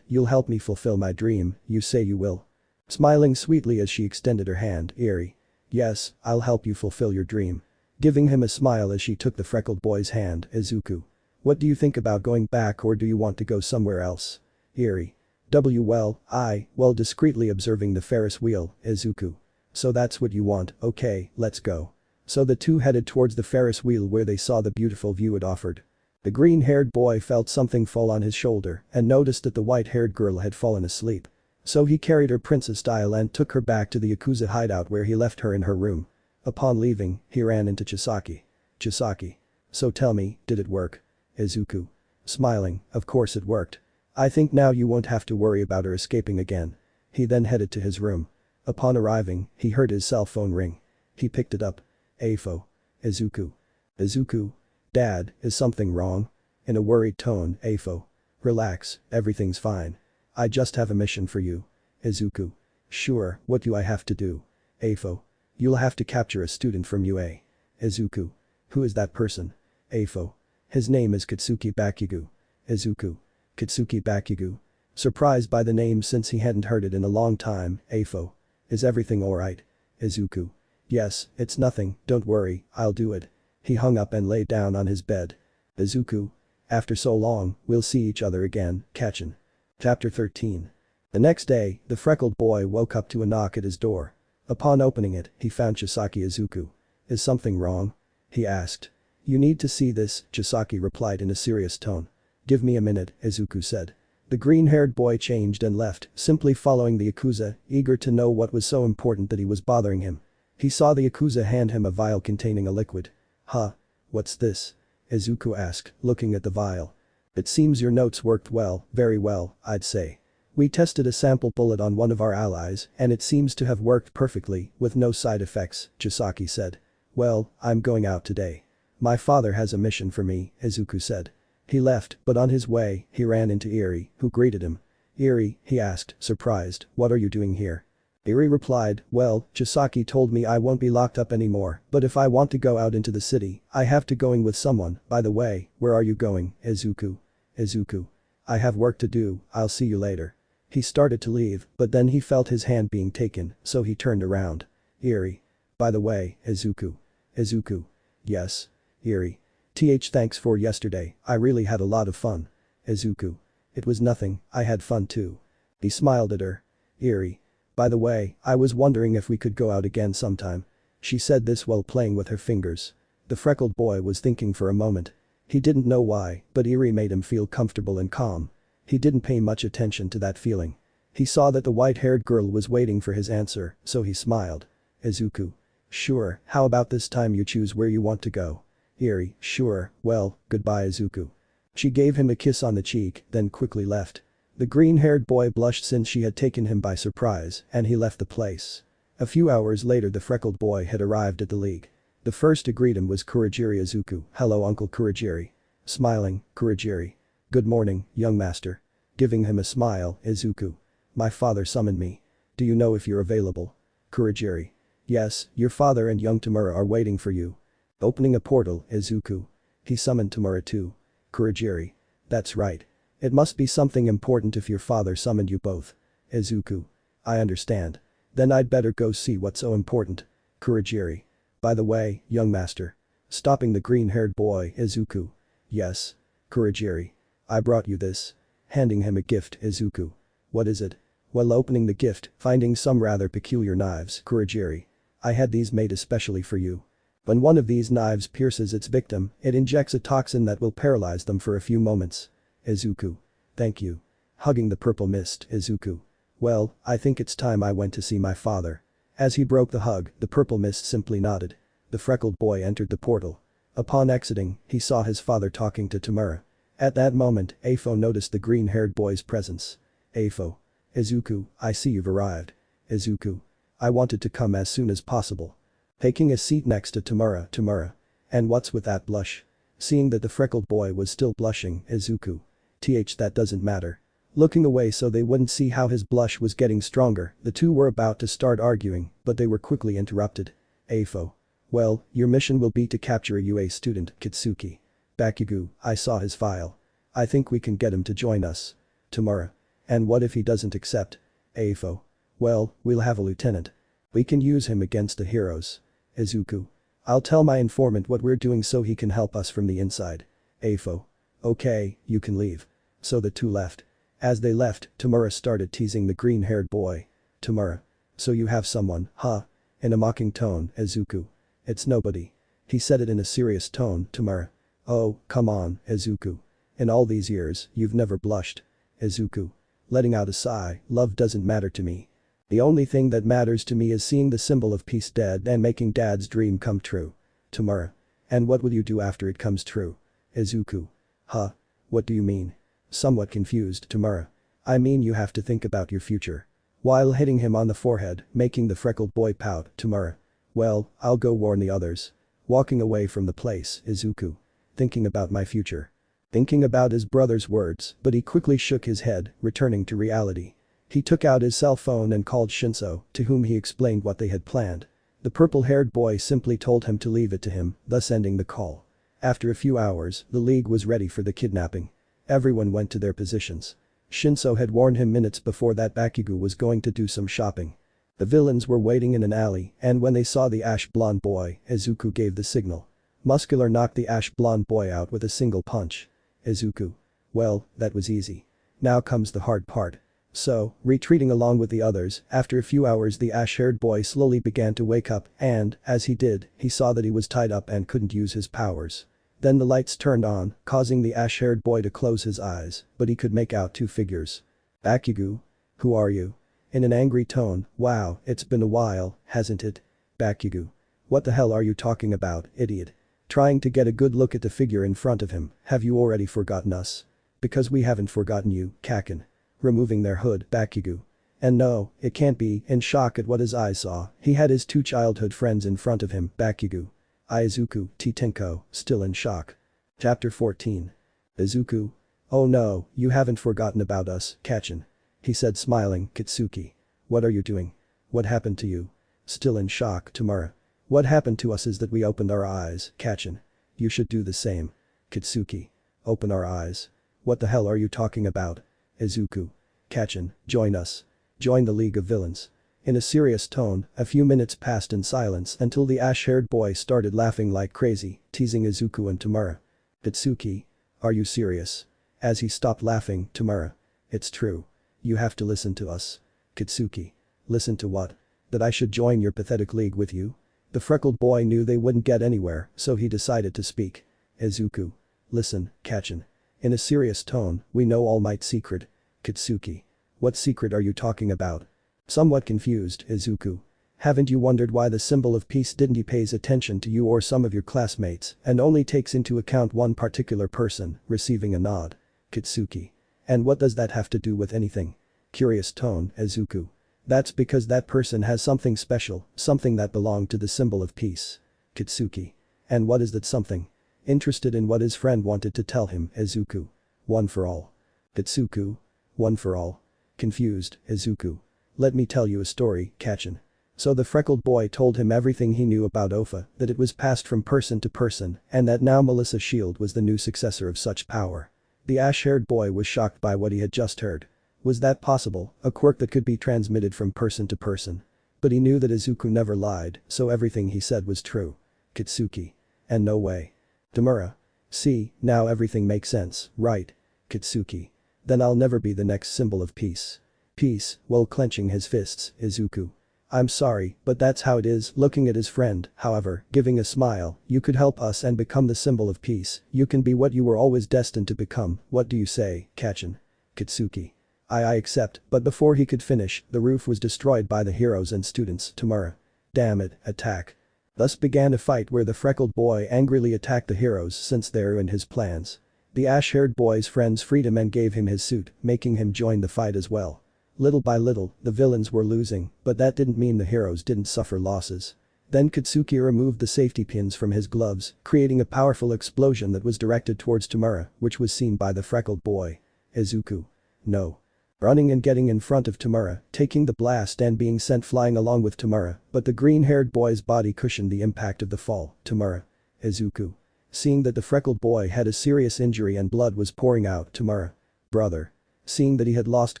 "You'll help me fulfill my dream, you say you will." Smiling sweetly as she extended her hand, Erie. "Yes, I'll help you fulfill your dream." Giving him a smile as she took the freckled boy's hand, Izuku. "What do you think about going back or do you want to go somewhere else?" Erie. Well, discreetly observing the Ferris wheel, Izuku. "So that's what you want, okay, let's go." So the two headed towards the Ferris wheel where they saw the beautiful view it offered. The green-haired boy felt something fall on his shoulder and noticed that the white-haired girl had fallen asleep. So he carried her princess style and took her back to the Yakuza hideout where he left her in her room. Upon leaving, he ran into Chisaki. Chisaki. "So tell me, did it work?" Izuku. Smiling, "Of course it worked. I think now you won't have to worry about her escaping again." He then headed to his room. Upon arriving, he heard his cell phone ring. He picked it up. "Afo." Izuku. Izuku. "Dad, is something wrong?" In a worried tone, Afo. "Relax, everything's fine. I just have a mission for you." Izuku. "Sure, what do I have to do?" Afo. "You'll have to capture a student from UA." Izuku. "Who is that person?" Afo. His name is Katsuki Bakugo. Izuku. Katsuki Bakugo. Surprised by the name since he hadn't heard it in a long time, Afo. Is everything alright? Izuku. Yes, it's nothing, don't worry, I'll do it. He hung up and lay down on his bed. Izuku. After so long, we'll see each other again, Kachin. Chapter 13. The next day, the freckled boy woke up to a knock at his door. Upon opening it, he found Chisaki Izuku. Is something wrong? He asked. You need to see this, Chisaki replied in a serious tone. Give me a minute, Izuku said. The green-haired boy changed and left, simply following the Yakuza, eager to know what was so important that he was bothering him. He saw the Yakuza hand him a vial containing a liquid. Huh? What's this? Izuku asked, looking at the vial. It seems your notes worked well, very well, I'd say. We tested a sample bullet on one of our allies, and it seems to have worked perfectly, with no side effects, Chisaki said. Well, I'm going out today. My father has a mission for me, Izuku said. He left, but on his way, he ran into Erie, who greeted him. Erie, he asked, surprised, what are you doing here? Erie replied, well, Chisaki told me I won't be locked up anymore, but if I want to go out into the city, I have to going with someone. By the way, where are you going, Izuku? Izuku. I have work to do, I'll see you later. He started to leave, but then he felt his hand being taken, so he turned around. Erie. By the way, Izuku. Izuku. Yes. Erie. Thanks for yesterday, I really had a lot of fun. Izuku. It was nothing, I had fun too. He smiled at her. Erie. By the way, I was wondering if we could go out again sometime. She said this while playing with her fingers. The freckled boy was thinking for a moment. He didn't know why, but Erie made him feel comfortable and calm. He didn't pay much attention to that feeling. He saw that the white-haired girl was waiting for his answer, so he smiled. Izuku. Sure, how about this time you choose where you want to go? Erie, sure, well, goodbye Izuku. She gave him a kiss on the cheek, then quickly left. The green-haired boy blushed since she had taken him by surprise, and he left the place. A few hours later the freckled boy had arrived at the league. The first to greet him was Kurogiri Izuku. Hello Uncle Kurogiri. Smiling, Kurogiri. Good morning, young master. Giving him a smile, Izuku. My father summoned me. Do you know if you're available? Kurogiri. Yes, your father and young Tamura are waiting for you. Opening a portal, Izuku. He summoned Tamura too. Kurogiri. That's right. It must be something important if your father summoned you both. Izuku. I understand. Then I'd better go see what's so important. Kurogiri. By the way, young master. Stopping the green-haired boy, Izuku. Yes. Kurogiri. I brought you this. Handing him a gift, Izuku. What is it? While opening the gift, finding some rather peculiar knives, Kurogiri. I had these made especially for you. When one of these knives pierces its victim, it injects a toxin that will paralyze them for a few moments. Izuku. Thank you. Hugging the purple mist, Izuku. Well, I think it's time I went to see my father. As he broke the hug, the purple mist simply nodded. The freckled boy entered the portal. Upon exiting, he saw his father talking to Tamura. At that moment, Afo noticed the green-haired boy's presence. Afo. Izuku, I see you've arrived. Izuku. I wanted to come as soon as possible. Taking a seat next to Tamura. And what's with that blush? Seeing that the freckled boy was still blushing, Izuku. That doesn't matter. Looking away so they wouldn't see how his blush was getting stronger, the two were about to start arguing, but they were quickly interrupted. Afo. Well, your mission will be to capture a UA student, Katsuki. Bakugo, I saw his file. I think we can get him to join us. Tamura. And what if he doesn't accept? Afo. Well, we'll have a lieutenant. We can use him against the heroes. Izuku. I'll tell my informant what we're doing so he can help us from the inside. Afo. Okay, you can leave. So the two left. As they left, Tamura started teasing the green-haired boy. Tamura. So you have someone, huh? In a mocking tone, Izuku. It's nobody. He said it in a serious tone, Tamura. Oh, come on, Izuku. In all these years, you've never blushed. Izuku. Letting out a sigh, love doesn't matter to me. The only thing that matters to me is seeing the symbol of peace dead and making dad's dream come true. Tamura. And what will you do after it comes true? Izuku. Huh? What do you mean? Somewhat confused, Tamura. I mean you have to think about your future. While hitting him on the forehead, making the freckled boy pout, Tamura. Well, I'll go warn the others. Walking away from the place, Izuku. Thinking about my future. Thinking about his brother's words, but he quickly shook his head, returning to reality. He took out his cell phone and called Shinso, to whom he explained what they had planned. The purple-haired boy simply told him to leave it to him, thus ending the call. After a few hours, the League was ready for the kidnapping. Everyone went to their positions. Shinso had warned him minutes before that Bakugo was going to do some shopping. The villains were waiting in an alley, and when they saw the ash-blonde boy, Izuku gave the signal. Muscular knocked the ash-blonde boy out with a single punch. Izuku. Well, that was easy. Now comes the hard part. So, retreating along with the others, after a few hours the ash-haired boy slowly began to wake up and, as he did, he saw that he was tied up and couldn't use his powers. Then the lights turned on, causing the ash-haired boy to close his eyes, but he could make out two figures. Bakugo? Who are you? In an angry tone, wow, it's been a while, hasn't it? Bakugo. What the hell are you talking about, idiot? Trying to get a good look at the figure in front of him, have you already forgotten us? Because we haven't forgotten you, Kaken. Removing their hood, Bakugo. And no, it can't be, in shock at what his eyes saw, he had his two childhood friends in front of him, Bakugo. Izuku, Tenko, still in shock. Chapter 14. Izuku. Oh no, you haven't forgotten about us, Kaken. He said smiling, Kitsuki. What are you doing? What happened to you? Still in shock, Tamura. What happened to us is that we opened our eyes, Kaken. You should do the same. Kitsuki. Open our eyes. What the hell are you talking about? Izuku. Kaken, join us. Join the League of Villains. In a serious tone, a few minutes passed in silence until the ash-haired boy started laughing like crazy, teasing Izuku and Tamura. Kitsuki. Are you serious? As he stopped laughing, Tamura. It's true. You have to listen to us. Kitsuki. Listen to what? That I should join your pathetic league with you? The freckled boy knew they wouldn't get anywhere, so he decided to speak. Izuku. Listen, Kaken. In a serious tone, we know Almight's secret. Kitsuki. What secret are you talking about? Somewhat confused, Izuku. Haven't you wondered why the symbol of peace didn't pays attention to you or some of your classmates and only takes into account one particular person, receiving a nod? Kitsuki. And what does that have to do with anything? Curious tone, Izuku. That's because that person has something special, something that belonged to the symbol of peace. Kitsuki. And what is that something? Interested in what his friend wanted to tell him, Izuku. One for all. Kitsuku. One for all. Confused, Izuku. Let me tell you a story, Kaken. So the freckled boy told him everything he knew about Ofa, that it was passed from person to person, and that now Melissa Shield was the new successor of such power. The ash-haired boy was shocked by what he had just heard. Was that possible, a quirk that could be transmitted from person to person? But he knew that Izuku never lied, so everything he said was true. Kitsuki. And no way. Tamura. See, now everything makes sense, right? Kitsuki. Then I'll never be the next symbol of peace. Peace, while clenching his fists, Izuku. I'm sorry, but that's how it is. Looking at his friend, however, giving a smile, you could help us and become the symbol of peace. You can be what you were always destined to become. What do you say, Kaken? Kitsuki. I accept, but before he could finish, the roof was destroyed by the heroes and students, Tamura. Damn it, attack. Thus began a fight where the freckled boy angrily attacked the heroes since they were in his plans. The ash-haired boy's friends freed him and gave him his suit, making him join the fight as well. Little by little, the villains were losing, but that didn't mean the heroes didn't suffer losses. Then Kitsuki removed the safety pins from his gloves, creating a powerful explosion that was directed towards Tamura, which was seen by the freckled boy. Izuku. No. Running and getting in front of Tamura, taking the blast and being sent flying along with Tamura, but the green-haired boy's body cushioned the impact of the fall. Tamura. Izuku. Seeing that the freckled boy had a serious injury and blood was pouring out, Tamura. Brother. Seeing that he had lost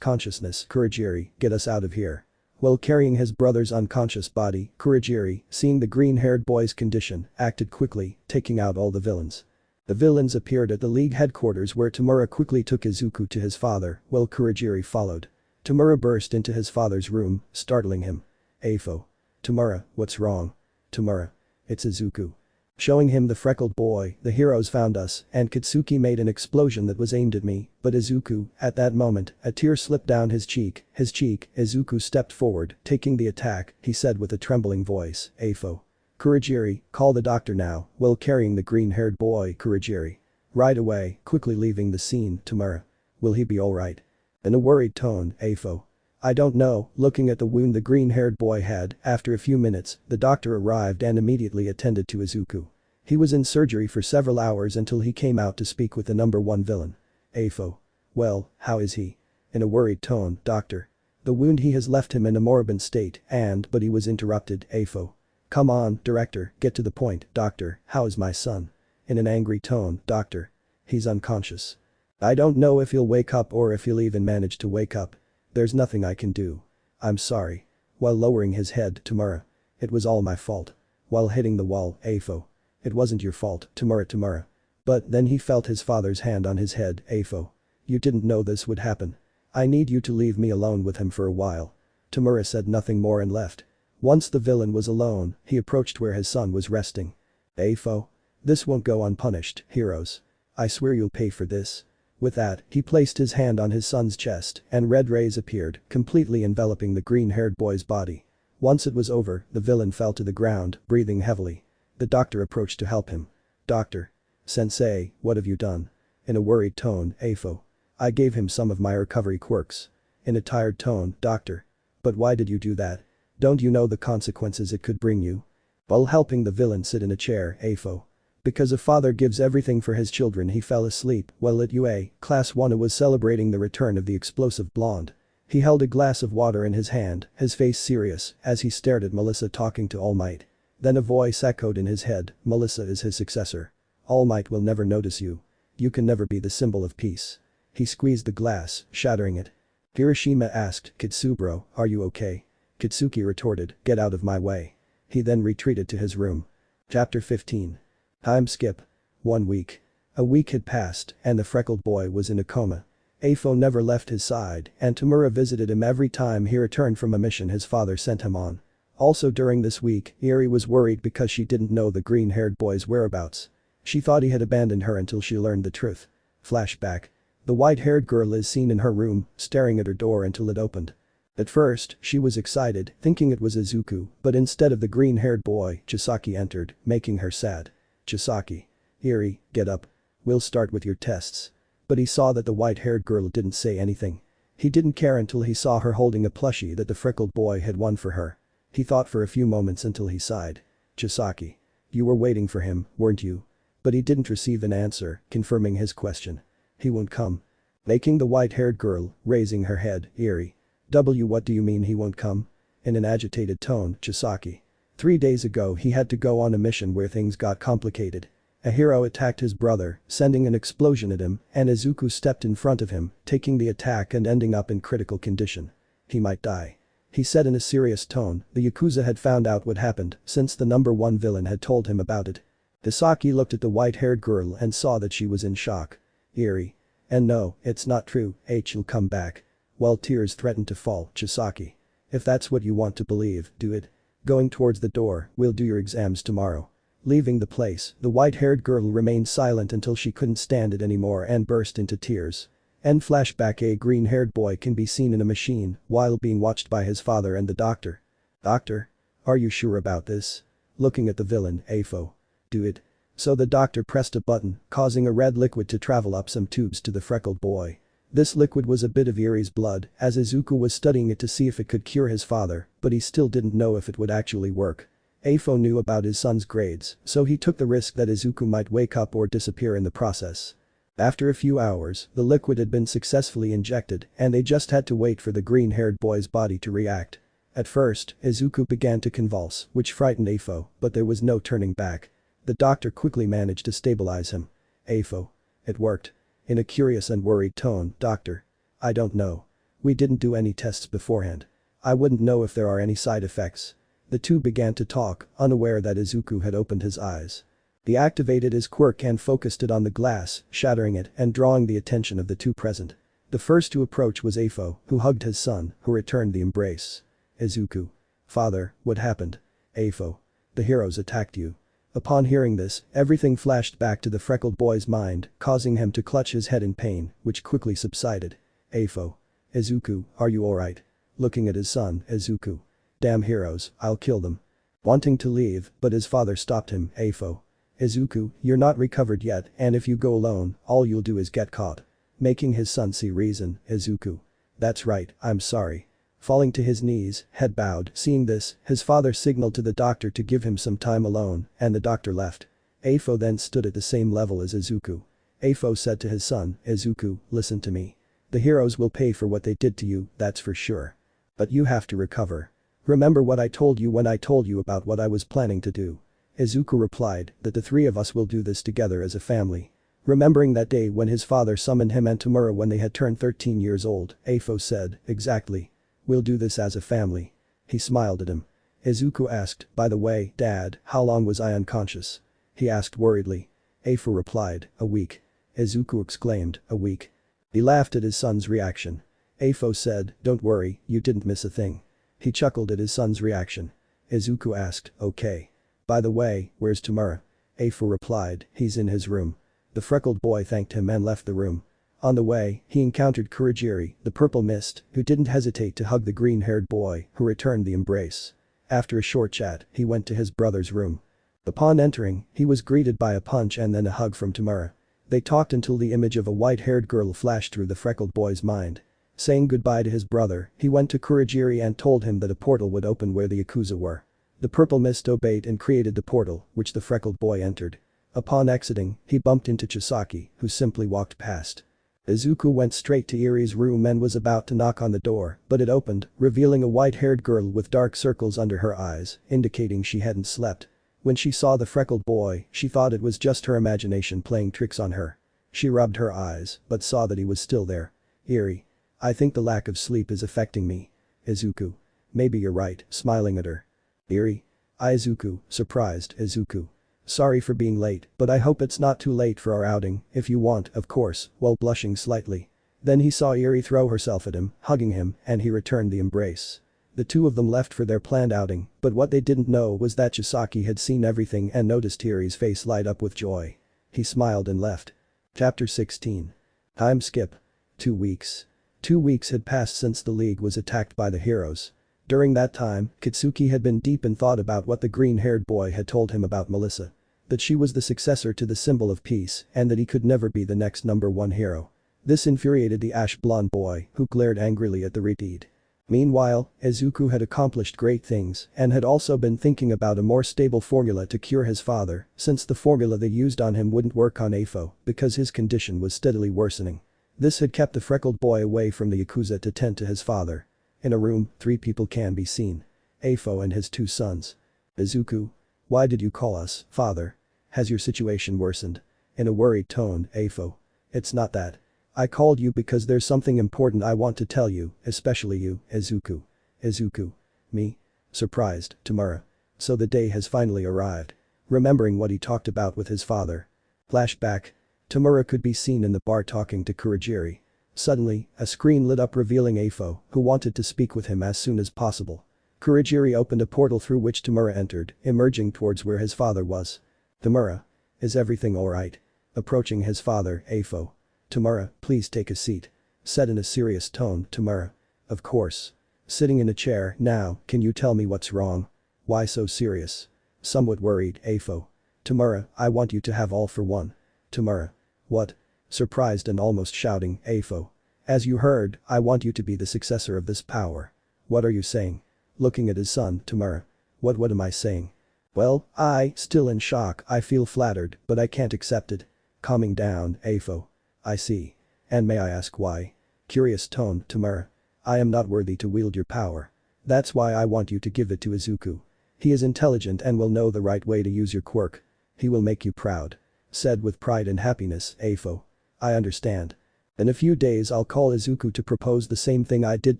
consciousness, Kurogiri, get us out of here. While carrying his brother's unconscious body, Kurogiri, seeing the green-haired boy's condition, acted quickly, taking out all the villains. The villains appeared at the League headquarters where Tamura quickly took Izuku to his father, while Kurogiri followed. Tamura burst into his father's room, startling him. Afo. Tamura, what's wrong? Tamura. It's Izuku. Showing him the freckled boy, the heroes found us, and Kitsuki made an explosion that was aimed at me, but Izuku, at that moment, a tear slipped down his cheek, Izuku stepped forward, taking the attack, he said with a trembling voice, Afo. Kurogiri, call the doctor now, while carrying the green-haired boy, Kurogiri. Right away, quickly leaving the scene, Tamura. Will he be alright? In a worried tone, Afo. I don't know, looking at the wound the green-haired boy had, after a few minutes, the doctor arrived and immediately attended to Izuku. He was in surgery for several hours until he came out to speak with the number one villain. Afo. Well, how is he? In a worried tone, doctor. The wound he has left him in a moribund state but he was interrupted, Afo. Come on, director, get to the point, doctor, how is my son? In an angry tone, "Doctor. He's unconscious. I don't know if he'll wake up or if he'll even manage to wake up. There's nothing I can do. I'm sorry." While lowering his head, Tamura. "It was all my fault." While hitting the wall, Afo. "It wasn't your fault, Tamura. But then he felt his father's hand on his head, Afo. "You didn't know this would happen. I need you to leave me alone with him for a while." Tamura said nothing more and left. Once the villain was alone, he approached where his son was resting. "Afo. This won't go unpunished, heroes. I swear you'll pay for this." With that, he placed his hand on his son's chest and red rays appeared, completely enveloping the green-haired boy's body. Once it was over, the villain fell to the ground, breathing heavily. The doctor approached to help him. "Doctor. Sensei, what have you done?" In a worried tone, Afo. "I gave him some of my recovery quirks." In a tired tone, "Doctor. But why did you do that? Don't you know the consequences it could bring you?" While helping the villain sit in a chair, Afo. "Because a father gives everything for his children." He fell asleep while at UA, Class 1 was celebrating the return of the explosive blonde. He held a glass of water in his hand, his face serious, as he stared at Melissa talking to Almight. Then a voice echoed in his head, "Melissa is his successor. Almight will never notice you. You can never be the symbol of peace." He squeezed the glass, shattering it. Hiroshima asked, "Kitsubro, are you okay?" Kitsuki retorted, "Get out of my way." He then retreated to his room. Chapter 15. Time skip. 1 week. A week had passed, and the freckled boy was in a coma. Afo never left his side, and Tamura visited him every time he returned from a mission his father sent him on. Also during this week, Erie was worried because she didn't know the green-haired boy's whereabouts. She thought he had abandoned her until she learned the truth. Flashback. The white-haired girl is seen in her room, staring at her door until it opened. At first, she was excited, thinking it was Izuku, but instead of the green-haired boy, Chisaki entered, making her sad. Chisaki. "Erie, get up. We'll start with your tests." But he saw that the white-haired girl didn't say anything. He didn't care until he saw her holding a plushie that the freckled boy had won for her. He thought for a few moments until he sighed. "Chisaki. You were waiting for him, weren't you?" But he didn't receive an answer, confirming his question. "He won't come." Making the white-haired girl, raising her head, "Erie. What do you mean he won't come?" In an agitated tone, Chisaki. 3 days ago he had to go on a mission where things got complicated. A hero attacked his brother, sending an explosion at him, and Izuku stepped in front of him, taking the attack and ending up in critical condition. "He might die." He said in a serious tone. The Yakuza had found out what happened since the number 1 villain had told him about it. Hisaki looked at the white-haired girl and saw that she was in shock. "Erie. And no, it's not true, he'll come back." While tears threatened to fall, Chisaki. "If that's what you want to believe, do it." Going towards the door, "We'll do your exams tomorrow." Leaving the place, the white-haired girl remained silent until she couldn't stand it anymore and burst into tears. End flashback. A green-haired boy can be seen in a machine while being watched by his father and the doctor. "Doctor? Are you sure about this?" Looking at the villain, Afo. "Do it." So the doctor pressed a button, causing a red liquid to travel up some tubes to the freckled boy. This liquid was a bit of Erie's blood, as Izuku was studying it to see if it could cure his father, but he still didn't know if it would actually work. Afo knew about his son's grades, so he took the risk that Izuku might wake up or disappear in the process. After a few hours, the liquid had been successfully injected, and they just had to wait for the green-haired boy's body to react. At first, Izuku began to convulse, which frightened Afo, but there was no turning back. The doctor quickly managed to stabilize him. "Afo. It worked." In a curious and worried tone, "Doctor. I don't know. We didn't do any tests beforehand. I wouldn't know if there are any side effects." The two began to talk, unaware that Izuku had opened his eyes. He activated his quirk and focused it on the glass, shattering it and drawing the attention of the two present. The first to approach was Afo, who hugged his son, who returned the embrace. Izuku. "Father, what happened?" Afo. "The heroes attacked you." Upon hearing this, everything flashed back to the freckled boy's mind, causing him to clutch his head in pain, which quickly subsided. Afo. "Izuku, are you alright?" Looking at his son, Izuku. "Damn heroes, I'll kill them." Wanting to leave, but his father stopped him. Afo. "Izuku, you're not recovered yet, and if you go alone, all you'll do is get caught." Making his son see reason, Izuku. "That's right, I'm sorry." Falling to his knees, head bowed, seeing this, his father signaled to the doctor to give him some time alone, and the doctor left. Afo then stood at the same level as Izuku. Afo said to his son, "Izuku, listen to me. The heroes will pay for what they did to you, that's for sure. But you have to recover. Remember what I told you when I told you about what I was planning to do." Izuku replied that the three of us will do this together as a family. Remembering that day when his father summoned him and Tamura when they had turned 13 years old, Afo said, exactly. We'll do this as a family. He smiled at him. Izuku asked, by the way, Dad, how long was I unconscious? He asked worriedly. Afo replied, a week. Izuku exclaimed, a week. He laughed at his son's reaction. Afo said, don't worry, you didn't miss a thing. He chuckled at his son's reaction. Izuku asked, okay. By the way, where's Tamura? Afo replied, he's in his room. The freckled boy thanked him and left the room. On the way, he encountered Kurogiri, the purple mist, who didn't hesitate to hug the green-haired boy, who returned the embrace. After a short chat, he went to his brother's room. Upon entering, he was greeted by a punch and then a hug from Tamura. They talked until the image of a white-haired girl flashed through the freckled boy's mind. Saying goodbye to his brother, he went to Kurogiri and told him that a portal would open where the Yakuza were. The purple mist obeyed and created the portal, which the freckled boy entered. Upon exiting, he bumped into Chisaki, who simply walked past. Izuku went straight to Erie's room and was about to knock on the door, but it opened, revealing a white-haired girl with dark circles under her eyes, indicating she hadn't slept. When she saw the freckled boy, she thought it was just her imagination playing tricks on her. She rubbed her eyes, but saw that he was still there. Erie. I think the lack of sleep is affecting me. Izuku. Maybe you're right, smiling at her. Erie. Izuku, surprised, Izuku. Sorry for being late, but I hope it's not too late for our outing, if you want, of course, while blushing slightly. Then he saw Erie throw herself at him, hugging him, and he returned the embrace. The two of them left for their planned outing, but what they didn't know was that Chisaki had seen everything and noticed Erie's face light up with joy. He smiled and left. Chapter 16. Time skip. 2 weeks. 2 weeks had passed since the League was attacked by the heroes. During that time, Kitsuki had been deep in thought about what the green-haired boy had told him about Melissa. That she was the successor to the symbol of peace and that he could never be the next #1 hero. This infuriated the ash-blonde boy, who glared angrily at the redeed. Meanwhile, Izuku had accomplished great things and had also been thinking about a more stable formula to cure his father, since the formula they used on him wouldn't work on Afo because his condition was steadily worsening. This had kept the freckled boy away from the Yakuza to tend to his father. In a room, 3 people can be seen. Afo and his 2 sons. Izuku. Why did you call us, father? Has your situation worsened? In a worried tone, Afo. It's not that. I called you because there's something important I want to tell you, especially you, Izuku. Izuku. Me? Surprised, Tamura. So the day has finally arrived. Remembering what he talked about with his father. Flashback. Tamura could be seen in the bar talking to Kurogiri. Suddenly, a screen lit up revealing Afo, who wanted to speak with him as soon as possible. Kurogiri opened a portal through which Tamura entered, emerging towards where his father was. Tamura. Is everything alright? Approaching his father, Afo. Tamura, please take a seat. Said in a serious tone, Tamura. Of course. Sitting in a chair, now, can you tell me what's wrong? Why so serious? Somewhat worried, Afo. Tamura, I want you to have all for one. Tamura. What? Surprised and almost shouting, Afo. As you heard, I want you to be the successor of this power. What are you saying? Looking at his son, Tamura. What am I saying? Well, still in shock, I feel flattered, but I can't accept it. Calming down, Afo. I see. And may I ask why? Curious tone, Tamura. I am not worthy to wield your power. That's why I want you to give it to Izuku. He is intelligent and will know the right way to use your quirk. He will make you proud. Said with pride and happiness, Afo. I understand. In a few days I'll call Izuku to propose the same thing I did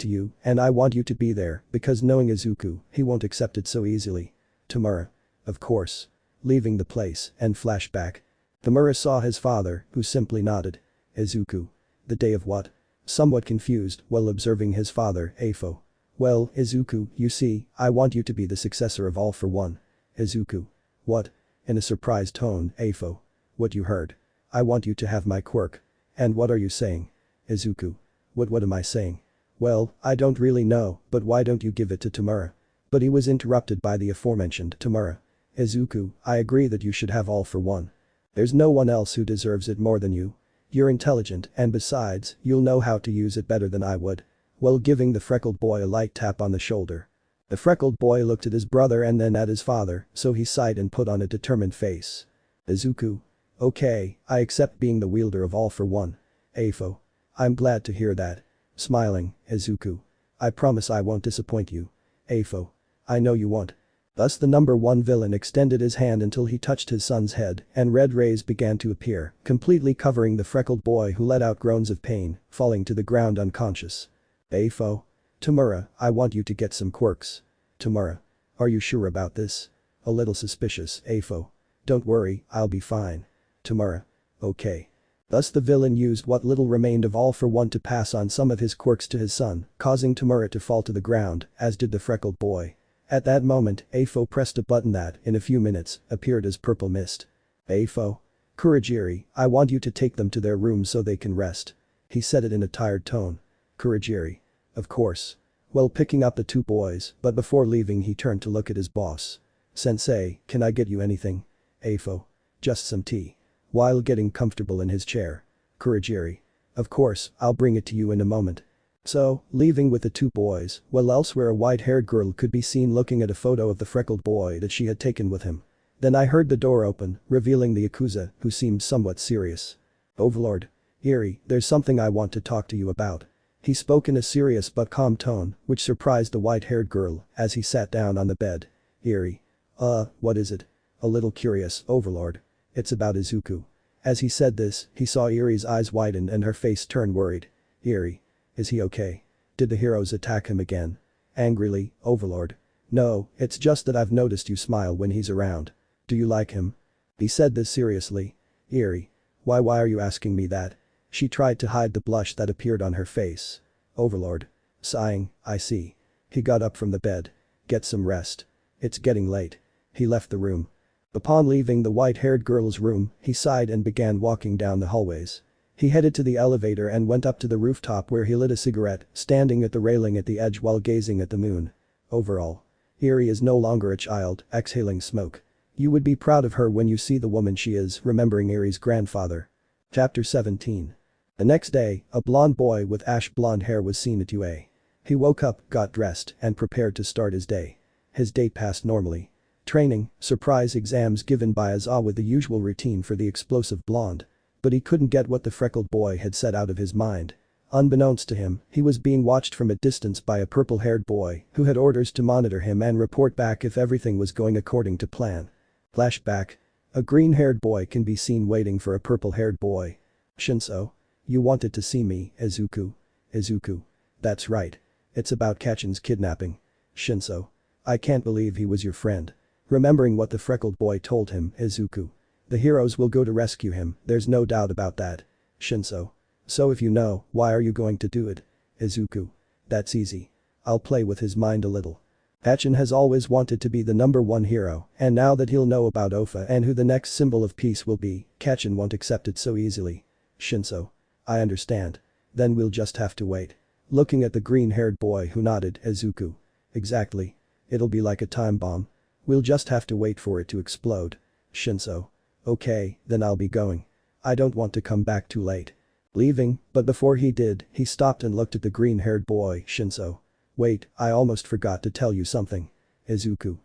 to you and I want you to be there because knowing Izuku, he won't accept it so easily. Tamura. Of course. Leaving the place and flashback. Tamura saw his father, who simply nodded. Izuku. The day of what? Somewhat confused while observing his father, Afo. Well, Izuku, you see, I want you to be the successor of All for One. Izuku. What? In a surprised tone, Afo. What you heard. I want you to have my quirk. And what are you saying? Izuku. What am I saying? Well, I don't really know, but why don't you give it to Tamura? But he was interrupted by the aforementioned Tamura. Izuku, I agree that you should have All for One. There's no one else who deserves it more than you. You're intelligent and besides, you'll know how to use it better than I would. While giving the freckled boy a light tap on the shoulder. The freckled boy looked at his brother and then at his father, so he sighed and put on a determined face. Izuku. Okay, I accept being the wielder of All for One. Afo. I'm glad to hear that. Smiling, Izuku. I promise I won't disappoint you. Afo. I know you won't. Thus the number one villain extended his hand until he touched his son's head and red rays began to appear, completely covering the freckled boy who let out groans of pain, falling to the ground unconscious. Afo. Tamura, I want you to get some quirks. Tamura. Are you sure about this? A little suspicious, Afo. Don't worry, I'll be fine. Tamura. Okay. Thus the villain used what little remained of All for One to pass on some of his quirks to his son, causing Tamura to fall to the ground, as did the freckled boy. At that moment, Afo pressed a button that, in a few minutes, appeared as purple mist. Afo. Kurogiri, I want you to take them to their rooms so they can rest. He said it in a tired tone. Kurogiri. Of course. Well, picking up the two boys, but before leaving he turned to look at his boss. Sensei, can I get you anything? Afo. Just some tea. While getting comfortable in his chair. Kurogiri. Of course, I'll bring it to you in a moment. So, leaving with the two boys, well elsewhere a white-haired girl could be seen looking at a photo of the freckled boy that she had taken with him. Then I heard the door open, revealing the Yakuza, who seemed somewhat serious. Overlord. Erie, there's something I want to talk to you about. He spoke in a serious but calm tone, which surprised the white-haired girl, as he sat down on the bed. Erie. What is it? A little curious, Overlord. It's about Izuku. As he said this, he saw Erie's eyes widen and her face turn worried. Erie. Is he okay? Did the heroes attack him again? Angrily, Overlord. No, it's just that I've noticed you smile when he's around. Do you like him? He said this seriously. Erie. Why are you asking me that? She tried to hide the blush that appeared on her face. Overlord. Sighing, I see. He got up from the bed. Get some rest. It's getting late. He left the room. Upon leaving the white-haired girl's room, he sighed and began walking down the hallways. He headed to the elevator and went up to the rooftop where he lit a cigarette, standing at the railing at the edge while gazing at the moon. Overall. Erie is no longer a child, exhaling smoke. You would be proud of her when you see the woman she is, remembering Erie's grandfather. Chapter 17. The next day, a blonde boy with ash blonde hair was seen at UA. He woke up, got dressed, and prepared to start his day. His day passed normally. Training, surprise exams given by Aza with the usual routine for the explosive blonde. But he couldn't get what the freckled boy had said out of his mind. Unbeknownst to him, he was being watched from a distance by a purple-haired boy who had orders to monitor him and report back if everything was going according to plan. Flashback. A green-haired boy can be seen waiting for a purple-haired boy. Shinso. You wanted to see me, Izuku. Izuku. That's right. It's about Kachin's kidnapping. Shinso. I can't believe he was your friend. Remembering what the freckled boy told him, Izuku. The heroes will go to rescue him, there's no doubt about that. Shinso. So if you know, why are you going to do it? Izuku. That's easy. I'll play with his mind a little. Kachin has always wanted to be the number one hero, and now that he'll know about Ofa and who the next symbol of peace will be, Kachin won't accept it so easily. Shinso. I understand. Then we'll just have to wait. Looking at the green-haired boy who nodded, Izuku. Exactly. It'll be like a time bomb. We'll just have to wait for it to explode. Shinso. Okay, then I'll be going. I don't want to come back too late. Leaving, but before he did, he stopped and looked at the green-haired boy, Shinso. Wait, I almost forgot to tell you something. Izuku.